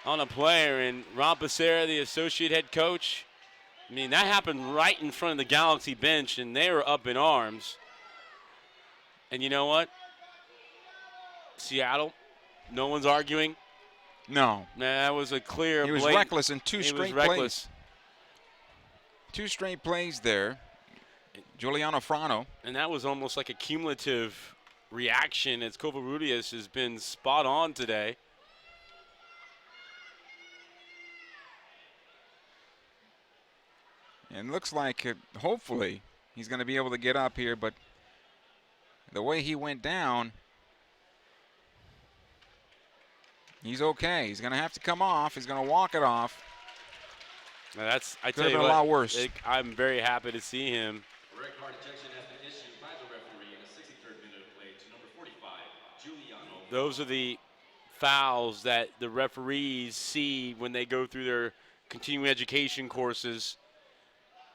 C: on a player. And Ron Becerra, the associate head coach, I mean, that happened right in front of the Galaxy bench, and they were up in arms. And you know what? Seattle, no one's arguing.
D: No.
C: That was a clear.
D: He was reckless in 2 straight plays. 2 straight plays there. Giuliano Frano.
C: And that was almost like a cumulative reaction as Covarrubias has been spot on today.
D: And looks like, hopefully, he's going to be able to get up here. But the way he went down, he's okay. He's going to have to come off. He's going to walk it off.
C: Now that's, I
D: Could
C: tell
D: have
C: you
D: been
C: what,
D: a lot worse.
C: I'm very happy to see him.
S: Red card ejection has been issued by the referee in the 63rd minute of play to number 45, Giuliano.
C: Those are the fouls that the referees see when they go through their continuing education courses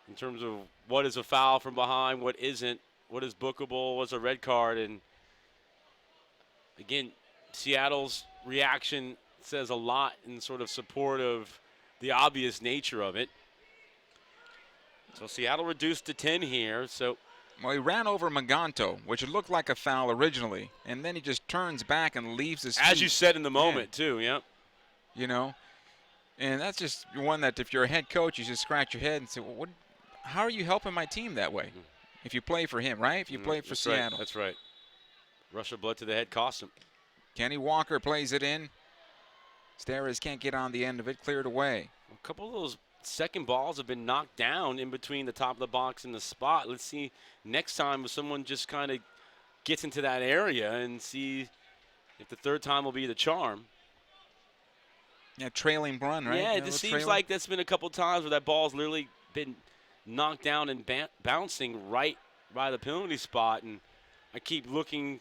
C: in terms of what is a foul from behind, what isn't, what is bookable, what's a red card. And again, Seattle's reaction says a lot in sort of support of the obvious nature of it. So Seattle reduced to 10 here. So,
D: well, he ran over Maganto, which looked like a foul originally, and then he just turns back and leaves his feet.
C: As you said in the moment, too, yeah.
D: You know, and that's just one that if you're a head coach, you just scratch your head and say, well, what, how are you helping my team that way? If you play for him, right? If you play for Seattle.
C: Right. That's right. Rush of blood to the head cost him.
D: Kenny Walker plays it in. Steres can't get on the end of it, cleared away.
C: A couple of those second balls have been knocked down in between the top of the box and the spot. Let's see next time if someone just kind of gets into that area and see if the third time will be the charm.
D: Yeah, trailing run, right?
C: Yeah, it just seems like that's been a couple times where that ball's literally been knocked down and bouncing right by the penalty spot. And I keep looking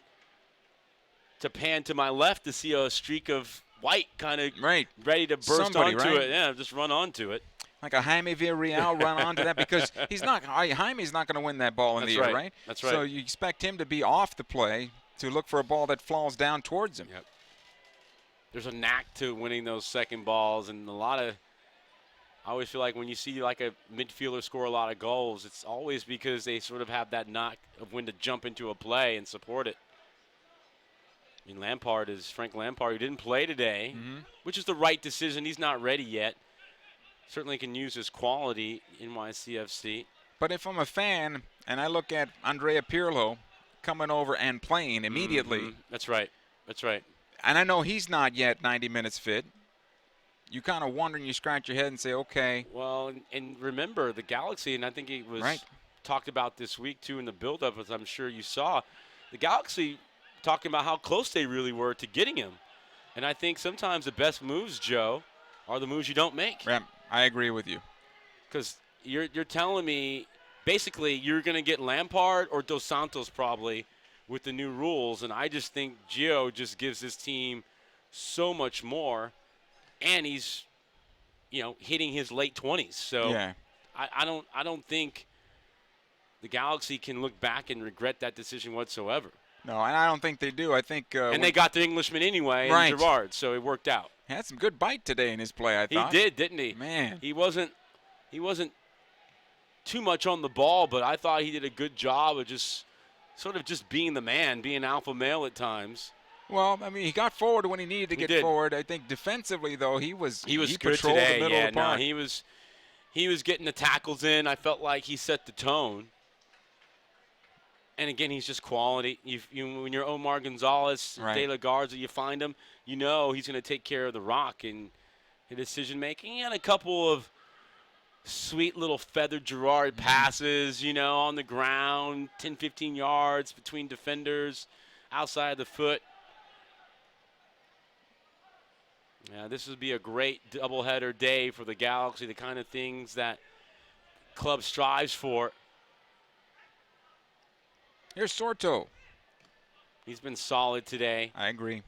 C: to pan to my left to see a streak of white kind of ready to burst onto it. Yeah, just run onto it.
D: Like a Jaime Villarreal run onto that because he's not. Jaime's not going to win that ball in the air, right?
C: That's right.
D: So you expect him to be off the play to look for a ball that falls down towards him.
C: Yep. There's a knack to winning those second balls, and a lot of. I always feel like when you see like a midfielder score a lot of goals, it's always because they sort of have that knock of when to jump into a play and support it. I mean, Frank Lampard, who didn't play today, which is the right decision. He's not ready yet. Certainly can use his quality in NYCFC.
D: But if I'm a fan and I look at Andrea Pirlo coming over and playing immediately.
C: That's right. That's right.
D: And I know he's not yet 90 minutes fit. You kind of wonder and you scratch your head and say, okay.
C: Well, and remember the Galaxy, and I think it was talked about this week too in the build-up, as I'm sure you saw. The Galaxy talking about how close they really were to getting him. And I think sometimes the best moves, Joe, are the moves you don't make.
D: Yeah, I agree with you.
C: Because you're telling me basically you're going to get Lampard or Dos Santos probably with the new rules. And I just think Gio just gives his team so much more. And he's, hitting his late 20s. So
D: yeah.
C: I don't think the Galaxy can look back and regret that decision whatsoever.
D: No, and I don't think they do. I think
C: and they got the Englishman anyway, in Gerrard, so it worked out.
D: He had some good bite today in his play, I thought.
C: He did, didn't he?
D: Man.
C: He wasn't too much on the ball, but I thought he did a good job of just being the man, being alpha male at times.
D: Well, I mean, he got forward when he needed to get forward. I think defensively, though, he
C: good
D: patrolled
C: today.
D: the middle of the park.
C: He was getting the tackles in. I felt like he set the tone. And again, he's just quality. When you're Omar Gonzalez, De La Garza, you find him, he's going to take care of the rock in his decision making. He had a couple of sweet little feathered Gerrard passes, on the ground, 10, 15 yards between defenders, outside the foot. Yeah, this would be a great doubleheader day for the Galaxy, the kind of things that club strives for.
D: Here's Sorto.
C: He's been solid today.
D: I agree.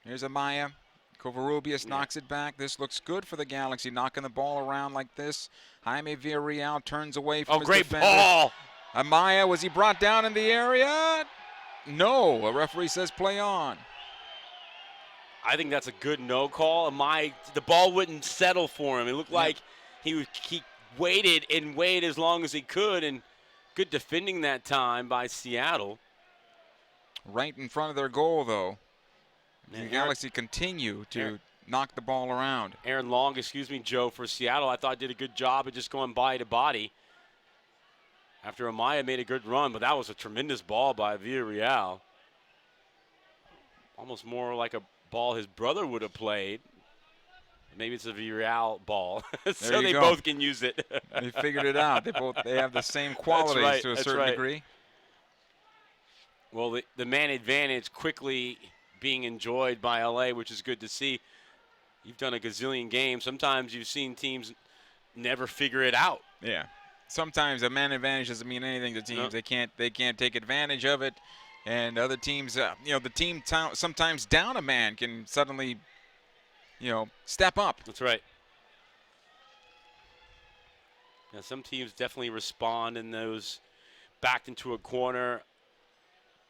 D: Here's Amaya. Covarrubias knocks it back. This looks good for the Galaxy, knocking the ball around like this. Jaime Villarreal turns away from his defender.
C: Ball.
D: Amaya, was he brought down in the area? No. A referee says play on.
C: I think that's a good no call. The ball wouldn't settle for him. It looked like he waited and waited as long as he could, and good defending that time by Seattle.
D: Right in front of their goal, though. The Galaxy continue to knock the ball around.
C: Aaron Long, Joe, for Seattle, I thought did a good job of just going body to body after Amaya made a good run, but that was a tremendous ball by Villarreal. Almost more like a ball his brother would have played. Maybe it's a Villarreal ball, so
D: There you
C: they
D: go.
C: both can use it.
D: They figured it out. They have the same qualities
C: right,
D: to a
C: that's
D: certain
C: right.
D: degree.
C: Well, the man advantage quickly being enjoyed by LA, which is good to see. You've done a gazillion games. Sometimes you've seen teams never figure it out.
D: Yeah. Sometimes a man advantage doesn't mean anything to teams.
C: No.
D: They can't take advantage of it, and other teams, the team sometimes down a man can suddenly, step up.
C: That's right. Now, some teams definitely respond in those backed into a corner,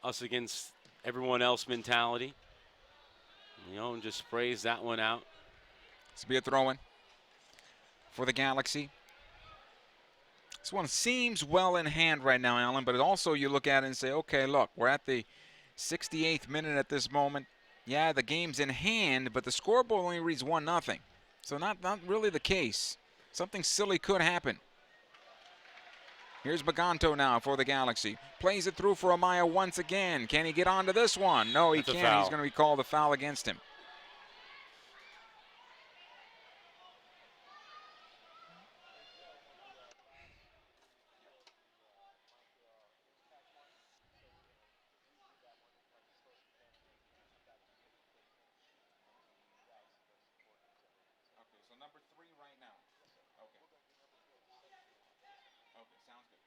C: us against everyone else mentality. And just sprays that one out.
D: This will be a throw-in for the Galaxy. This one seems well in hand right now, Alan, but also you look at it and say, okay, look, we're at the 68th minute at this moment. Yeah, the game's in hand, but the scoreboard only reads 1-0. So not really the case. Something silly could happen. Here's Maganto now for the Galaxy. Plays it through for Amaya once again. Can he get onto this one? No, he
C: That's a
D: can't.
C: foul.
D: He's going to be called a foul against him. So number 3 right now. Okay. Okay, sounds good.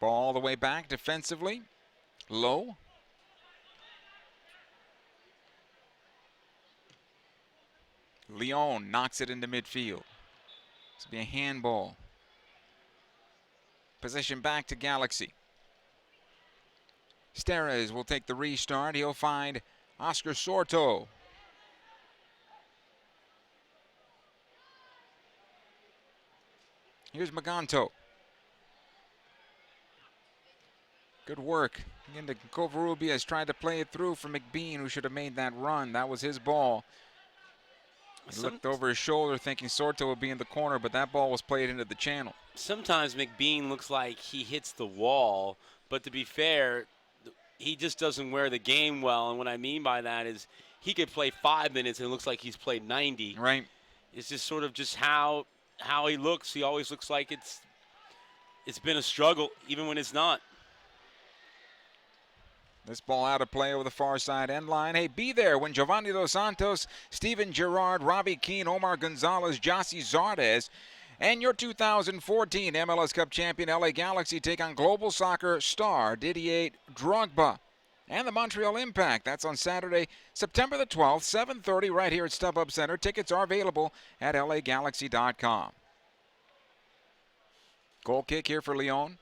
D: Ball all the way back defensively. Low. Leon knocks it into midfield. This will be a handball. Possession back to Galaxy. Steres will take the restart. He'll find Oscar Sorto. Here's Maganto. Good work. Again, Covarrubias tried to play it through for McBean, who should have made that run. That was his ball. He looked over his shoulder thinking Sorto would be in the corner, but that ball was played into the channel.
C: Sometimes McBean looks like he hits the wall, but to be fair, he just doesn't wear the game well. And what I mean by that is he could play 5 minutes and it looks like he's played 90.
D: Right.
C: It's just sort of just how he looks. He always looks like it's been a struggle, even when it's not.
D: This ball out of play over the far side end line. Hey, be there when Giovanni Dos Santos, Steven Gerrard, Robbie Keane, Omar Gonzalez, Jossie Zardes, and your 2014 MLS Cup champion LA Galaxy take on global soccer star Didier Drogba and the Montreal Impact. That's on Saturday, September the 12th, 7:30 right here at StubHub Center. Tickets are available at lagalaxy.com. Goal kick here for Leon.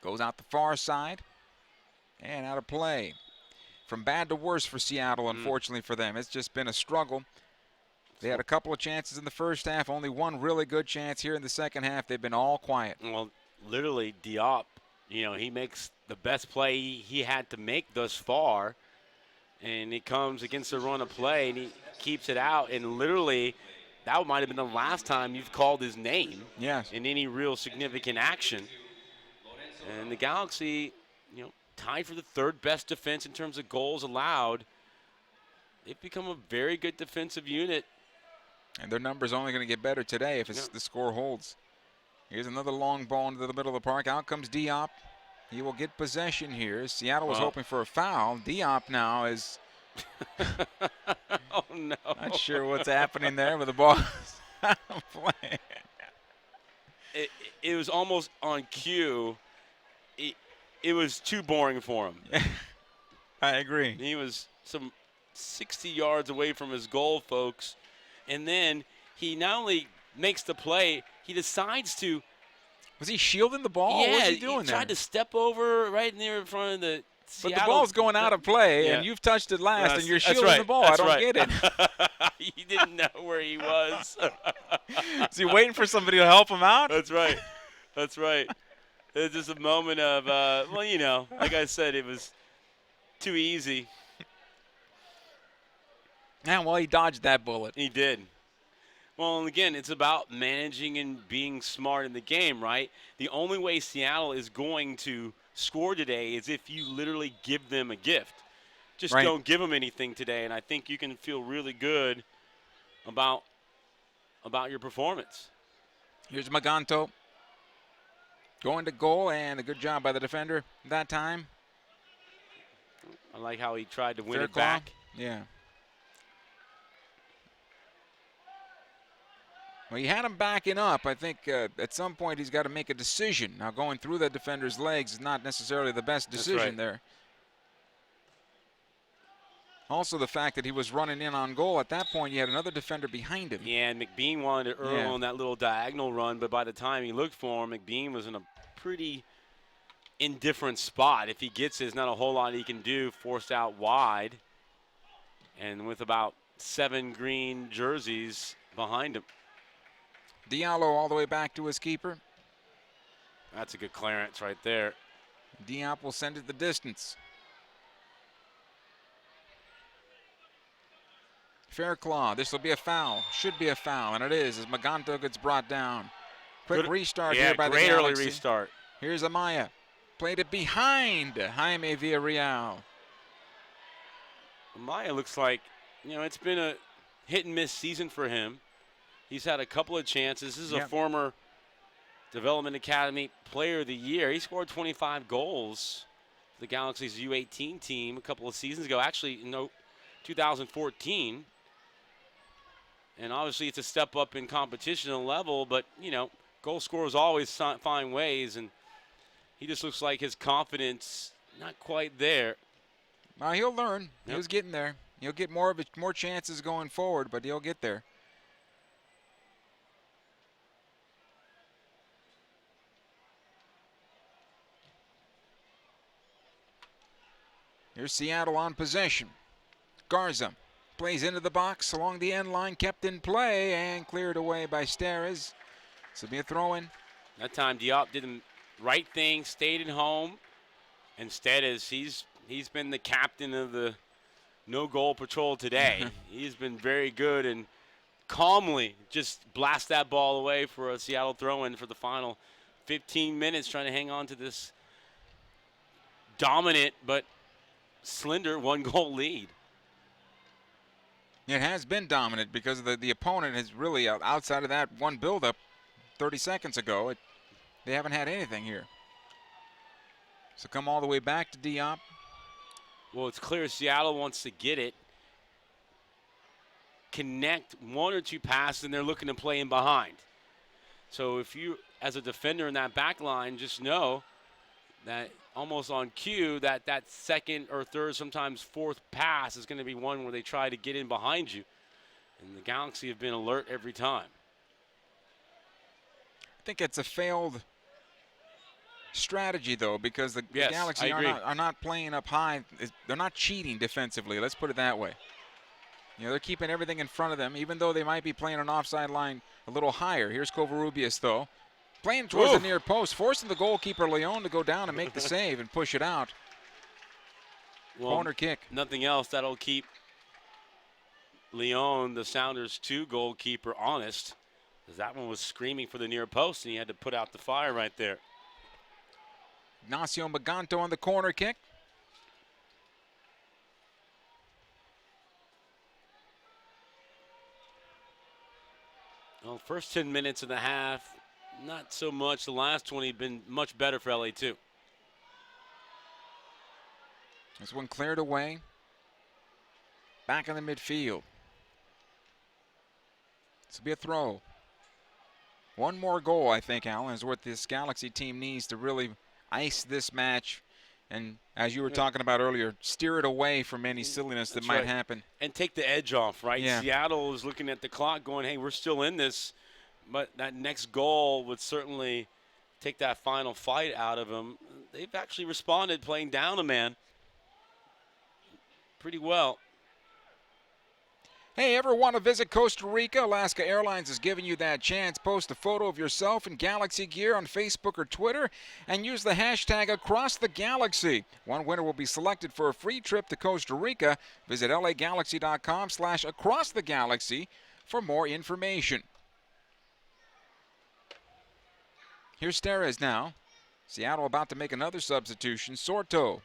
D: Goes out the far side. And out of play. From bad to worse for Seattle, unfortunately for them. It's just been a struggle. They had a couple of chances in the first half, only one really good chance here in the second half. They've been all quiet.
C: Well, literally, Diop, he makes the best play he had to make thus far. And it comes against a run of play, and he keeps it out. And literally, that might have been the last time you've called his name in any real significant action. And the Galaxy, tied for the third best defense in terms of goals allowed. They've become a very good defensive unit.
D: And their number's only going to get better today if the score holds. Here's another long ball into the middle of the park. Out comes Diop. He will get possession here. Seattle was hoping for a foul. Diop now is
C: oh, no.
D: Not sure what's happening there, but the ball is out of play.
C: It was almost on cue. It was too boring for him.
D: I agree.
C: He was some 60 yards away from his goal, folks. And then he not only makes the play, he decides to.
D: Was he shielding the ball?
C: Yeah,
D: what was he doing
C: tried to step over right near in front of the Seattle.
D: But the ball's going out of play, and you've touched it last, and you're shielding the ball.
C: That's
D: I don't
C: right.
D: get it.
C: He didn't know where he was.
D: Is he waiting for somebody to help him out?
C: That's right. That's right. It's just a moment of, like I said, it was too easy.
D: Yeah, well, he dodged that bullet.
C: He did. Well, and again, it's about managing and being smart in the game, right? The only way Seattle is going to score today is if you literally give them a gift. Just
D: Right.
C: don't give them anything today, and I think you can feel really good about your performance.
D: Here's Maganto going to goal, and a good job by the defender that time.
C: I like how he tried to win
D: Fair
C: it
D: call.
C: back.
D: Yeah. Well, he had him backing up. I think at some point he's got to make a decision. Now, going through the defender's legs is not necessarily the best
C: That's
D: decision
C: right.
D: there. Also, the fact that he was running in on goal at that point, you had another defender behind him.
C: Yeah, and McBean wanted to earn
D: Yeah.
C: on that little diagonal run, but by the time he looked for him, McBean was in a pretty indifferent spot. If he gets it, there's not a whole lot he can do, forced out wide. And with about 7 green jerseys behind him.
D: Diallo all the way back to his keeper.
C: That's a good clearance right there.
D: Diop will send it the distance. Fair claw. This will be a foul. Should be a foul, and it is as Maganto gets brought down. Quick
C: Good-
D: restart
C: yeah,
D: here by the
C: great early
D: Galaxy.
C: restart.
D: Here's Amaya. Played it behind Jaime Villarreal.
C: Maya looks like, it's been a hit and miss season for him. He's had a couple of chances. This is a
D: Yep.
C: former Development Academy Player of the Year. He scored 25 goals for the Galaxy's U18 team a couple of seasons ago. Actually, 2014. And obviously it's a step up in competition level, but, goal scorers always find ways, and he just looks like his confidence not quite there.
D: Well, he'll learn.
C: Yep.
D: He was getting there. He'll get more chances going forward, but he'll get there. Here's Seattle on possession. Garza plays into the box along the end line, kept in play and cleared away by Steres. This will be a throw-in.
C: That time Diop did the right thing, stayed at home. Instead, as he's been the captain of the no-goal patrol today. He's been very good and calmly just blast that ball away for a Seattle throw-in for the final 15 minutes, trying to hang on to this dominant but slender one-goal lead.
D: It has been dominant because the opponent has really, outside of that one buildup 30 seconds ago, they haven't had anything here. So come all the way back to Diop.
C: Well, it's clear Seattle wants to get it, connect one or two passes, and they're looking to play in behind. So if you, as a defender in that back line, just know that almost on cue that second or third, sometimes fourth pass is going to be one where they try to get in behind you. And the Galaxy have been alert every time.
D: I think it's a failed strategy, though, because the
C: Yes,
D: Galaxy
C: I agree.
D: are not playing up high. They're not cheating defensively. Let's put it that way. They're keeping everything in front of them, even though they might be playing an offside line a little higher. Here's Covarrubias, though. Playing towards the near post, forcing the goalkeeper Leon to go down and make the save and push it out.
C: Well,
D: Corner kick.
C: Nothing else that'll keep Leon, the Sounders' 2 goalkeeper, honest. Because that one was screaming for the near post, and he had to put out the fire right there.
D: Ignacio Maganto on the corner kick.
C: Well, first 10 minutes and a half, not so much. The last 20 been much better for LA too.
D: This one cleared away. Back in the midfield. This will be a throw. One more goal, I think, Alan, is what this Galaxy team needs to really ice this match. And as you were talking about earlier, steer it away from any silliness that
C: That's
D: might
C: right.
D: happen.
C: And take the edge off, right?
D: Yeah.
C: Seattle is looking at the clock going, hey, we're still in this. But that next goal would certainly take that final fight out of them. They've actually responded playing down a man pretty well.
D: Hey, ever want to visit Costa Rica? Alaska Airlines is giving you that chance. Post a photo of yourself in Galaxy gear on Facebook or Twitter and use the hashtag #AcrossTheGalaxy. One winner will be selected for a free trip to Costa Rica. Visit LAGalaxy.com/AcrossTheGalaxy for more information. Here's Steres now. Seattle about to make another substitution. Sorto.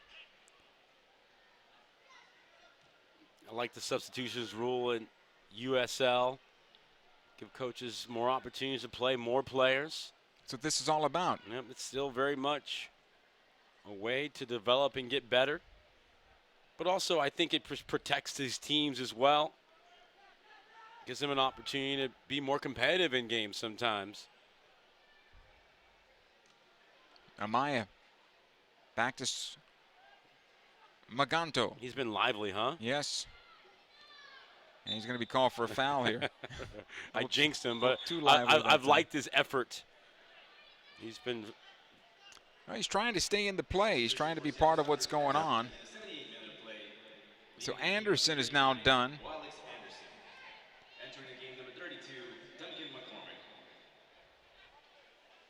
C: I like the substitutions rule in USL. Give coaches more opportunities to play more players.
D: That's what this is all about.
C: Yep, it's still very much a way to develop and get better. But also, I think it protects these teams as well. Gives them an opportunity to be more competitive in games sometimes.
D: Amaya. Back to Maganto.
C: He's been lively, huh?
D: Yes. And he's going to be called for a foul here.
C: I jinxed him, but
D: too lively
C: I've liked his effort. He's been...
D: Well, he's trying to stay in the play. He's trying to be part of what's going on. So Anderson is now done.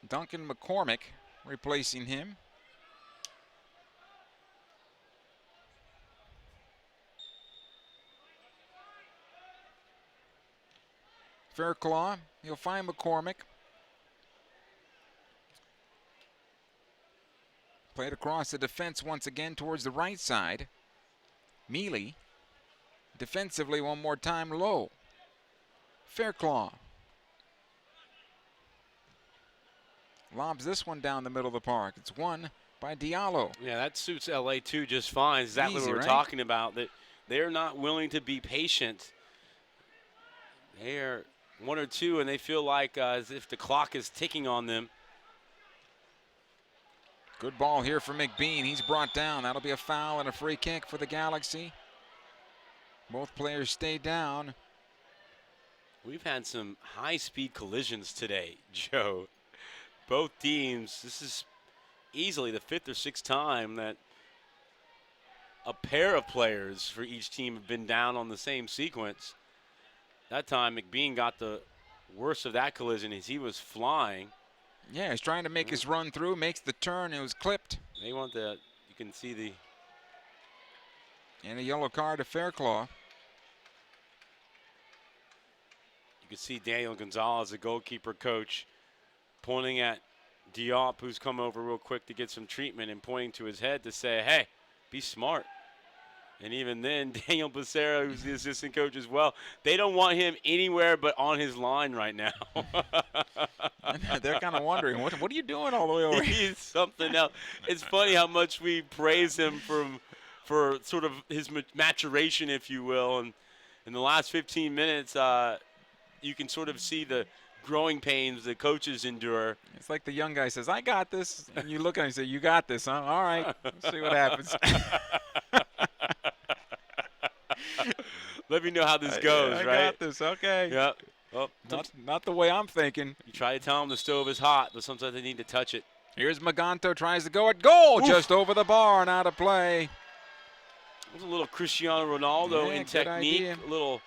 D: Duncan McCormick replacing him. Fairclough, he'll find McCormick. Played across the defense once again towards the right side. Mealy, defensively one more time low. Fairclough. Lobs this one down the middle of the park. It's won by Diallo.
C: Yeah, that suits LA too just fine. Exactly
D: Easy,
C: what we're
D: right?
C: talking about. That they're not willing to be patient. They are 1 or 2, and they feel like as if the clock is ticking on them.
D: Good ball here for McBean. He's brought down. That'll be a foul and a free kick for the Galaxy. Both players stay down.
C: We've had some high-speed collisions today, Joe. Both teams, this is easily the 5th or 6th time that a pair of players for each team have been down on the same sequence. That time, McBean got the worst of that collision as he was flying.
D: Yeah, he's trying to make his run through, makes the turn, it was clipped.
C: They want that. You can see the...
D: And a yellow card to Fairclough.
C: You can see Daniel Gonzalez, the goalkeeper coach, pointing at Diop, who's come over real quick to get some treatment, and pointing to his head to say, hey, be smart. And even then, Daniel Becerra, who's the assistant coach as well, they don't want him anywhere but on his line right now.
D: They're kind of wondering, what are you doing all the way over here?
C: He's something else. It's funny how much we praise him for sort of his maturation, if you will. And in the last 15 minutes, you can sort of see the growing pains the coaches endure.
D: It's like the young guy says, I got this. And you look at him and say, you got this, huh? All right, let's see what happens.
C: Let me know how this goes,
D: I
C: right?
D: got this, okay.
C: Yeah. Well,
D: not the way I'm thinking.
C: You try to tell them the stove is hot, but sometimes they need to touch it.
D: Here's Maganto, tries to go at goal.
C: Oof.
D: Just over the bar and out of play.
C: It was a little Cristiano Ronaldo in technique,
D: idea.
C: a little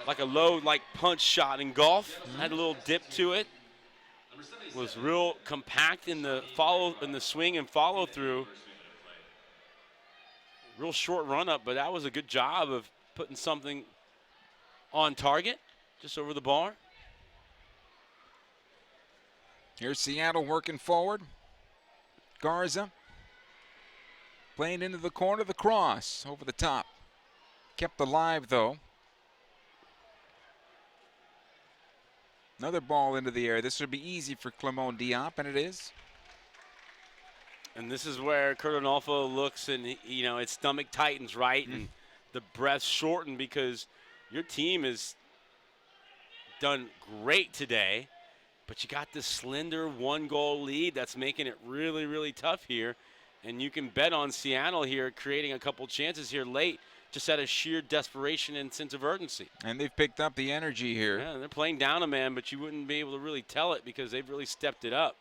C: like a low punch shot in golf. Had a little dip to it. Was real compact in the swing and follow through. Real short run up, but that was a good job of putting something on target, just over the bar.
D: Here's Seattle working forward. Garza playing into the corner, the cross over the top. Kept alive though. Another ball into the air. This would be easy for Clement Diop, and it is.
C: And this is where Kurt Onalfo looks and, his stomach tightens, right? And the breath shortened because your team has done great today, but you got this slender 1-goal lead that's making it really, really tough here. And you can bet on Seattle here creating a couple chances here late just out of sheer desperation and sense of urgency.
D: And they've picked up the energy here.
C: Yeah, they're playing down a man, but you wouldn't be able to really tell it because they've really stepped it up.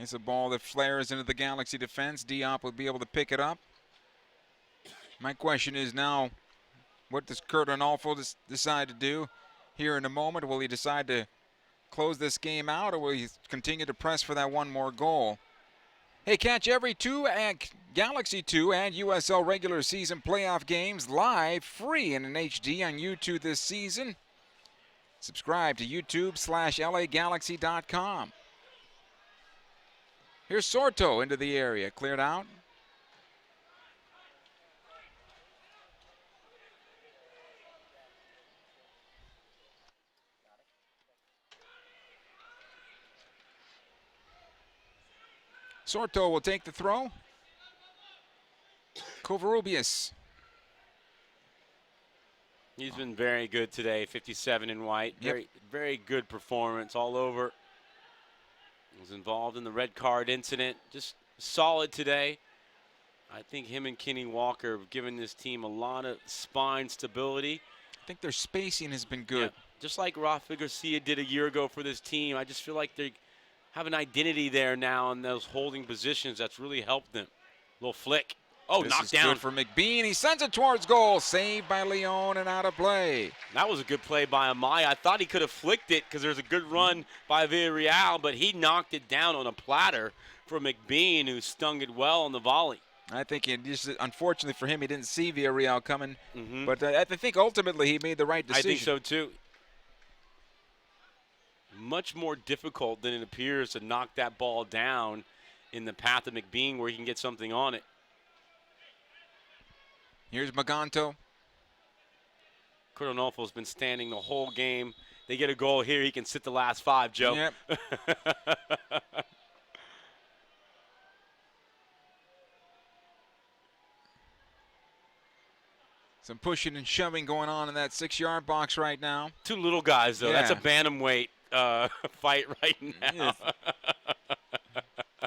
D: It's a ball that flares into the Galaxy defense. Diop will be able to pick it up. My question is now, what does Kurt Onalfo decide to do here in a moment? Will he decide to close this game out, or will he continue to press for that one more goal? Hey, catch every Galaxy 2 and USL regular season playoff games live, free and in HD on YouTube this season. Subscribe to YouTube/LAGalaxy.com. Here's Sorto into the area, cleared out. Sorto will take the throw. Covarrubias.
C: He's been very good today, 57 in white. Very, very good performance all over. Was involved in the red card incident. Just solid today. I think him and Kenny Walker have given this team a lot of spine stability.
D: I think their spacing has been good.
C: Yeah, just like Rafa Garcia did a year ago for this team. I just feel like they have an identity there now in those holding positions that's really helped them. Little flick. Oh,
D: this
C: knocked
D: is
C: down.
D: Good for McBean. He sends it towards goal. Saved by Leon and out of play.
C: That was a good play by Amaya. I thought he could have flicked it because there's a good run by Villarreal, but he knocked it down on a platter for McBean, who stung it well on the volley.
D: I think it just, unfortunately for him, he didn't see Villarreal coming. But I think ultimately he made the right decision.
C: I think so too. Much more difficult than it appears to knock that ball down in the path of McBean where he can get something on it.
D: Here's Maganto.
C: Cordonolfo's been standing the whole game. They get a goal here, he can sit the last 5, Joe.
D: Yep. Some pushing and shoving going on in that 6-yard box right now.
C: 2 little guys, though.
D: Yeah.
C: That's a bantamweight fight right now.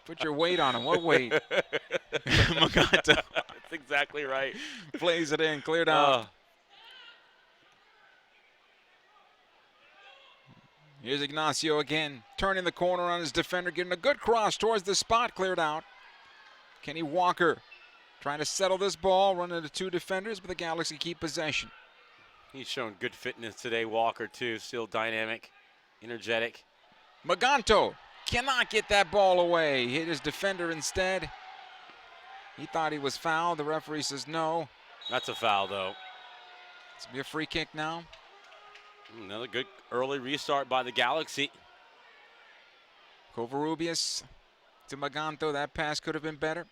D: Put your weight on him. What weight? Maganto.
C: That's exactly right.
D: Plays it in, cleared out. Here's Ignacio again, turning the corner on his defender, getting a good cross towards the spot, cleared out. Kenny Walker trying to settle this ball, running into 2 defenders, but the Galaxy keep possession.
C: He's shown good fitness today, Walker, too. Still dynamic, energetic.
D: Maganto cannot get that ball away. Hit his defender instead. He thought he was fouled. The referee says no.
C: That's a foul, though.
D: It's going to be a free kick now.
C: Another good early restart by the Galaxy.
D: Covarrubias to Maganto. That pass could have been better.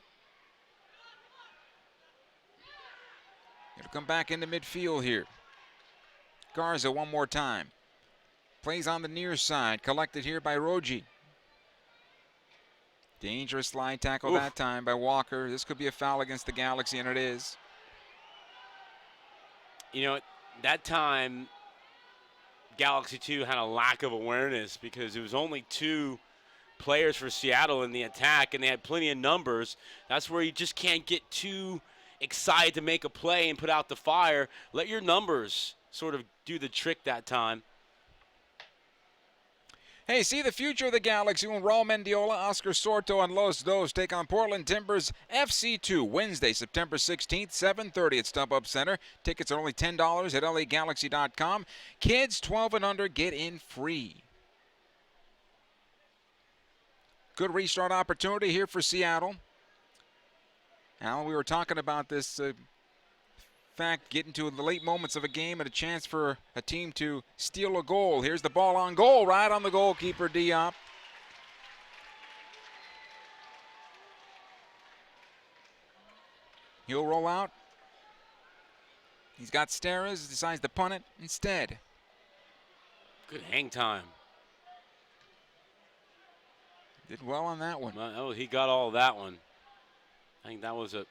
D: It'll come back into midfield here. Garza one more time. Plays on the near side. Collected here by Roji. Dangerous slide tackle that time by Walker. This could be a foul against the Galaxy, and it is.
C: You know, that time, Galaxy 2 had a lack of awareness because it was only 2 players for Seattle in the attack, and they had plenty of numbers. That's where you just can't get too excited to make a play and put out the fire. Let your numbers sort of do the trick that time.
D: Hey, see the future of the Galaxy when Raul Mendiola, Oscar Sorto, and Los Dos take on Portland Timbers FC2 Wednesday, September 16th, 7:30 at StubHub Center. Tickets are only $10 at LAGalaxy.com. Kids 12 and under get in free. Good restart opportunity here for Seattle. Alan, we were talking about this fact, getting to the late moments of a game and a chance for a team to steal a goal. Here's the ball on goal, right on the goalkeeper, Diop. He'll roll out. He's got Steres, decides to punt it instead.
C: Good hang time.
D: Did well on that one.
C: Oh, he got all of that one. I think that was a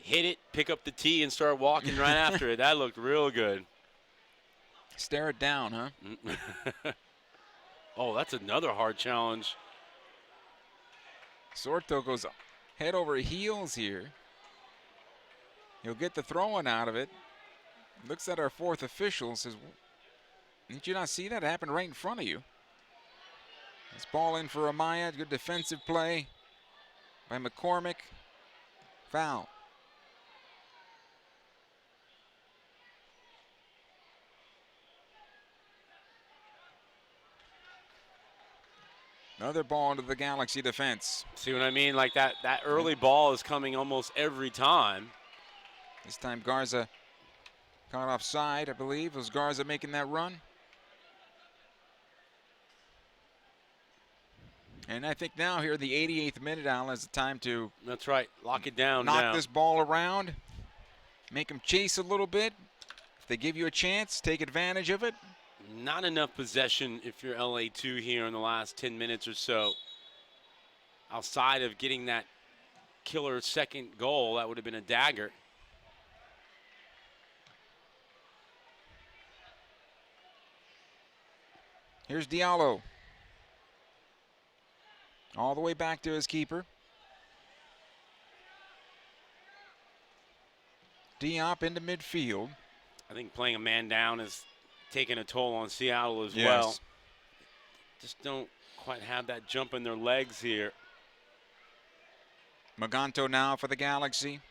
C: hit it, pick up the tee, and start walking right after it. That looked real good.
D: Stare it down, huh?
C: Oh, that's another hard challenge.
D: Sorto goes head over heels here. He'll get the throwing out of it. Looks at our 4th official, says, did you not see that? It happened right in front of you. This ball in for Amaya. Good defensive play by McCormick. Foul. Another ball into the Galaxy defense.
C: See what I mean? Like that early ball is coming almost every time.
D: This time Garza caught offside, I believe. Was Garza making that run? And I think now here, the 88th minute, Alan, is the time to.
C: That's right. Lock it down
D: knock
C: now.
D: this ball around, make them chase a little bit. If they give you a chance, take advantage of it.
C: Not enough possession if you're LA2 here in the last 10 minutes or so. Outside of getting that killer second goal, that would have been a dagger.
D: Here's Diallo. All the way back to his keeper. Diop into midfield.
C: I think playing a man down is taking a toll on Seattle as
D: Yes.
C: well. Just don't quite have that jump in their legs here.
D: Maganto now for the Galaxy.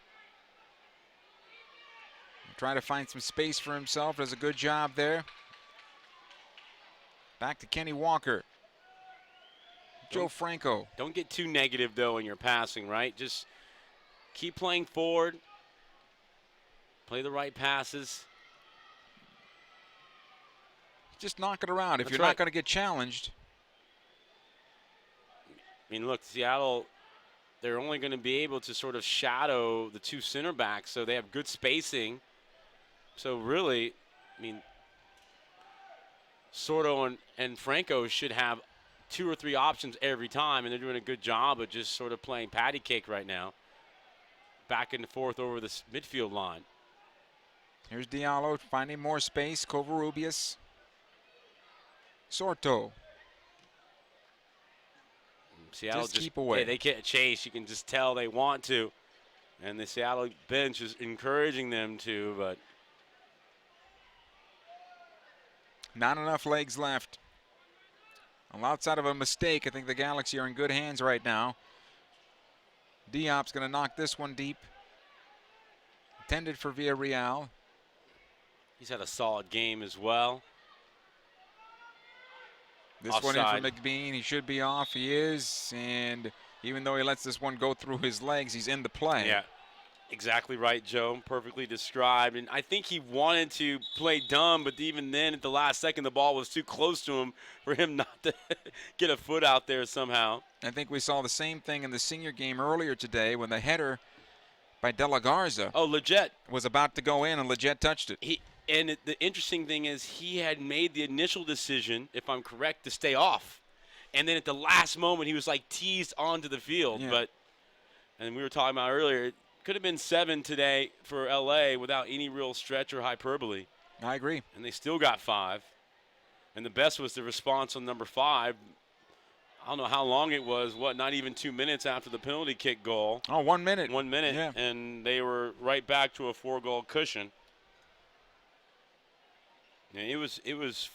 D: Trying to find some space for himself. Does a good job there. Back to Kenny Walker. Joe Franco.
C: Don't get too negative, though, in your passing, right? Just keep playing forward. Play the right passes.
D: Just knock it around. If
C: That's
D: you're
C: right.
D: not going to get challenged.
C: I mean, look, Seattle, they're only going to be able to sort of shadow the two center backs, so they have good spacing. So really, I mean, Sordo and Franco should have 2 or 3 options every time, and they're doing a good job of just sort of playing patty cake right now. Back and forth over this midfield line.
D: Here's Diallo finding more space. Covarrubias. Sorto.
C: Seattle
D: Just keep away.
C: Yeah, they can't chase. You can just tell they want to. And the Seattle bench is encouraging them to, but
D: Not enough legs left. Well, outside of a mistake, I think the Galaxy are in good hands right now. Diop's going to knock this one deep. Intended for Villarreal.
C: he's had a solid game as well.
D: This
C: Offside.
D: one in for McBean. He should be off. He is. And even though he lets this one go through his legs, he's in the play.
C: Yeah, exactly right, Joe. Perfectly described. And I think he wanted to play dumb, but even then at the last second, the ball was too close to him for him not to get a foot out there somehow.
D: I think we saw the same thing in the senior game earlier today when the header by De La Garza was about to go in and Leggett touched it.
C: And the interesting thing is he had made the initial decision, if I'm correct, to stay off. And then at the last moment, he was like teased onto the field.
D: Yeah.
C: But, and we were talking about earlier, it could have been 7 today for LA without any real stretch or hyperbole.
D: I agree.
C: And they still got 5. And the best was the response on number 5. I don't know how long it was, not even 2 minutes after the penalty kick goal.
D: Oh, 1 minute.
C: 1 minute,
D: Yeah.
C: and they were right back to a 4-goal cushion. Yeah, it was.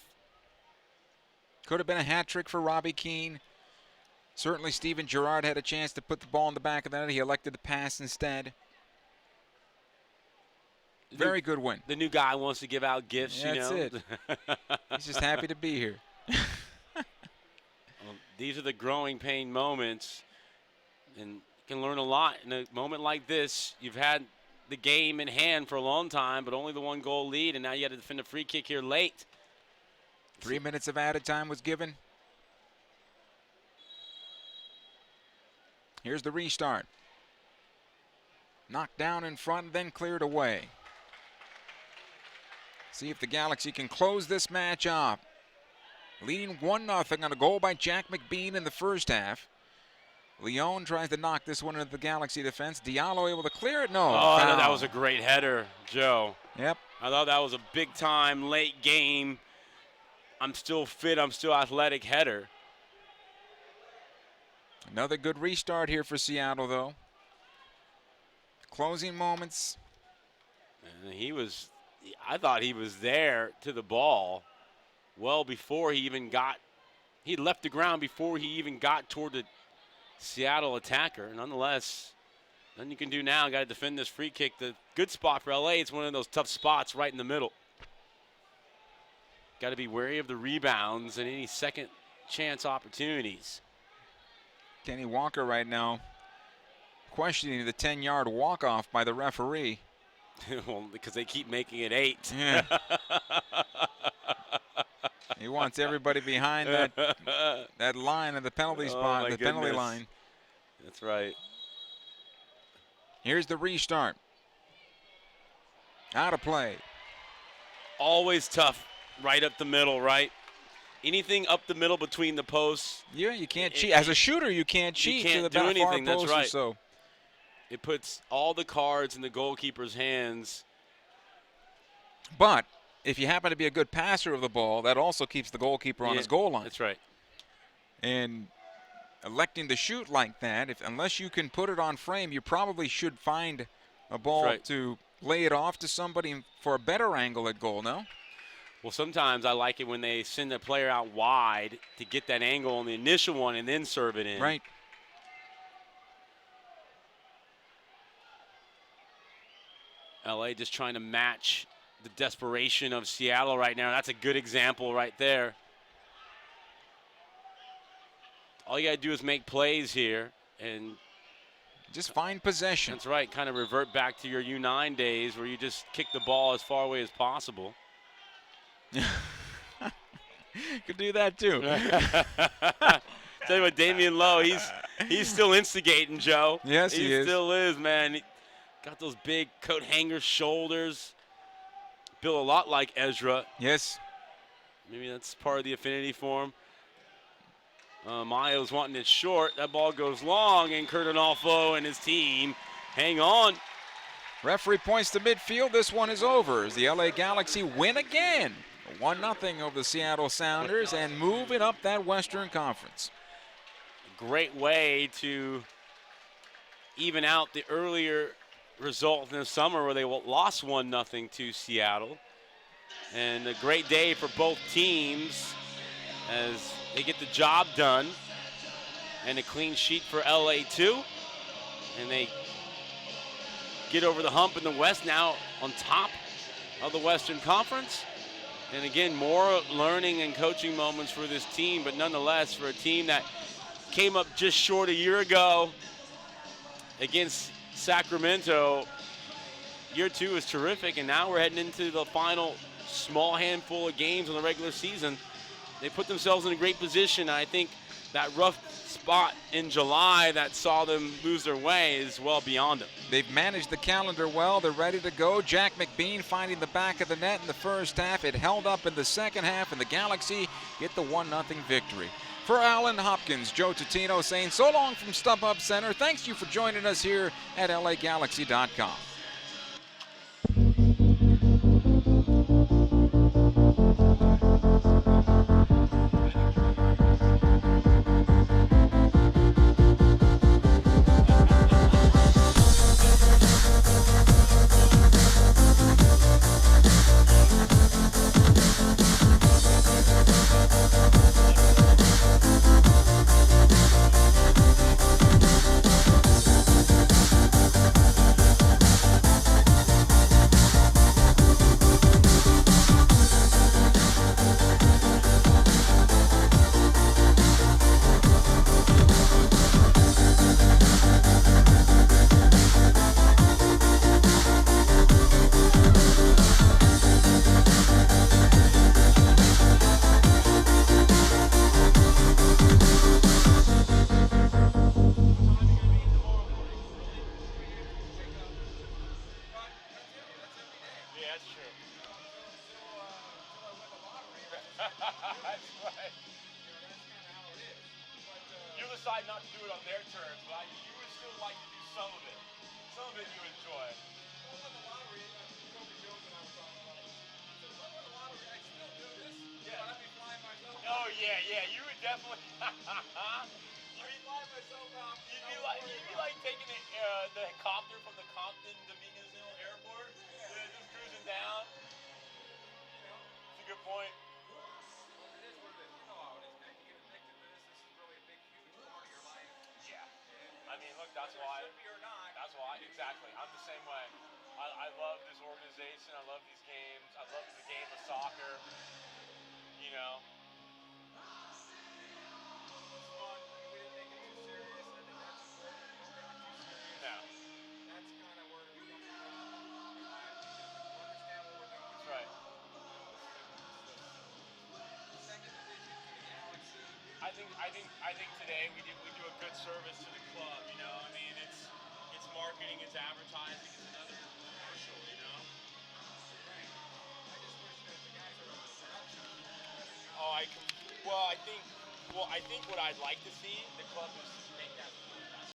D: Could have been a hat trick for Robbie Keane. Certainly Steven Gerrard had a chance to put the ball in the back of the net. He elected to pass instead. Very good win.
C: The new guy wants to give out gifts,
D: That's
C: you know.
D: it. He's just happy to be here.
C: Well, these are the growing pain moments, and you can learn a lot in a moment like this. You've had the game in hand for a long time, but only the 1-goal lead, and now you got to defend a free kick here late.
D: 3 minutes of added time was given. Here's the restart. Knocked down in front, then cleared away. See if the Galaxy can close this match up. Leading 1-0 on a goal by Jack McBean in the first half. Leon tries to knock this one into the Galaxy defense. Diallo able to clear it? No.
C: Oh, I thought that
D: foul.
C: was a great header, Joe.
D: Yep.
C: I thought that was a big-time, late game. I'm still fit, I'm still athletic header.
D: Another good restart here for Seattle, though. Closing moments.
C: And I thought he was there to the ball well before he even got, he left the ground before he even got toward the Seattle attacker. Nonetheless, nothing you can do now. Got to defend this free kick. The good spot for LA, it's one of those tough spots right in the middle. Got to be wary of the rebounds and any second chance opportunities.
D: Kenny Walker right now questioning the 10-yard walk-off by the referee.
C: Well, because they keep making it 8.
D: Yeah. He wants everybody behind that line of the penalty spot, the penalty line.
C: That's right.
D: Here's the restart. Out of play.
C: Always tough right up the middle, right? Anything up the middle between the posts.
D: Yeah, you can't cheat. As a shooter, you can't cheat to the
C: do
D: back far
C: anything.
D: post
C: That's right.
D: or so.
C: It puts all the cards in the goalkeeper's hands.
D: But if you happen to be a good passer of the ball, that also keeps the goalkeeper on his goal line.
C: That's right.
D: And electing to shoot like that, unless you can put it on frame, you probably should find a ball to lay it off to somebody for a better angle at goal, no?
C: Well, sometimes I like it when they send the player out wide to get that angle on the initial one and then serve it in.
D: Right.
C: LA just trying to match the desperation of Seattle right now. That's a good example right there. All you got to do is make plays here and
D: just find possession.
C: That's right. Kind of revert back to your U9 days where you just kick the ball as far away as possible.
D: Could do that too.
C: Tell you what, Damian Lowe, he's still instigating, Joe.
D: Yes, he is.
C: He still is, man. He got those big coat hanger shoulders. Built a lot like Ezra.
D: Yes.
C: Maybe that's part of the affinity for him. Mayo's wanting it short. That ball goes long, and Kurt Onalfo and his team hang on.
D: Referee points to midfield. This one is over as the LA Galaxy win again. 1-0 over the Seattle Sounders and moving up that Western Conference.
C: Great way to even out the earlier result in the summer where they lost 1-0 to Seattle. And a great day for both teams as they get the job done. And a clean sheet for LA too. And they get over the hump in the West, now on top of the Western Conference. And again, more learning and coaching moments for this team, but nonetheless for a team that came up just short a year ago against Sacramento. Year two is terrific, and now we're heading into the final small handful of games in the regular season. They put themselves in a great position. I think that rough spot in July that saw them lose their way is well beyond them.
D: They've managed the calendar well. They're ready to go. Jack McBean finding the back of the net in the first half. It held up in the second half, and the Galaxy get the 1-0 victory. For Alan Hopkins, Joe Tutino saying so long from StubHub Center. Thanks you for joining us here at LAGalaxy.com.
C: Exactly. I'm the same way. I love this organization. I love these games. I love the game of soccer. You know. No. That's right. think today we do a good service to the club. You know, I mean, it's marketing, it's advertising, it's another commercial. You know. Oh, I think what I'd like to see the club is make that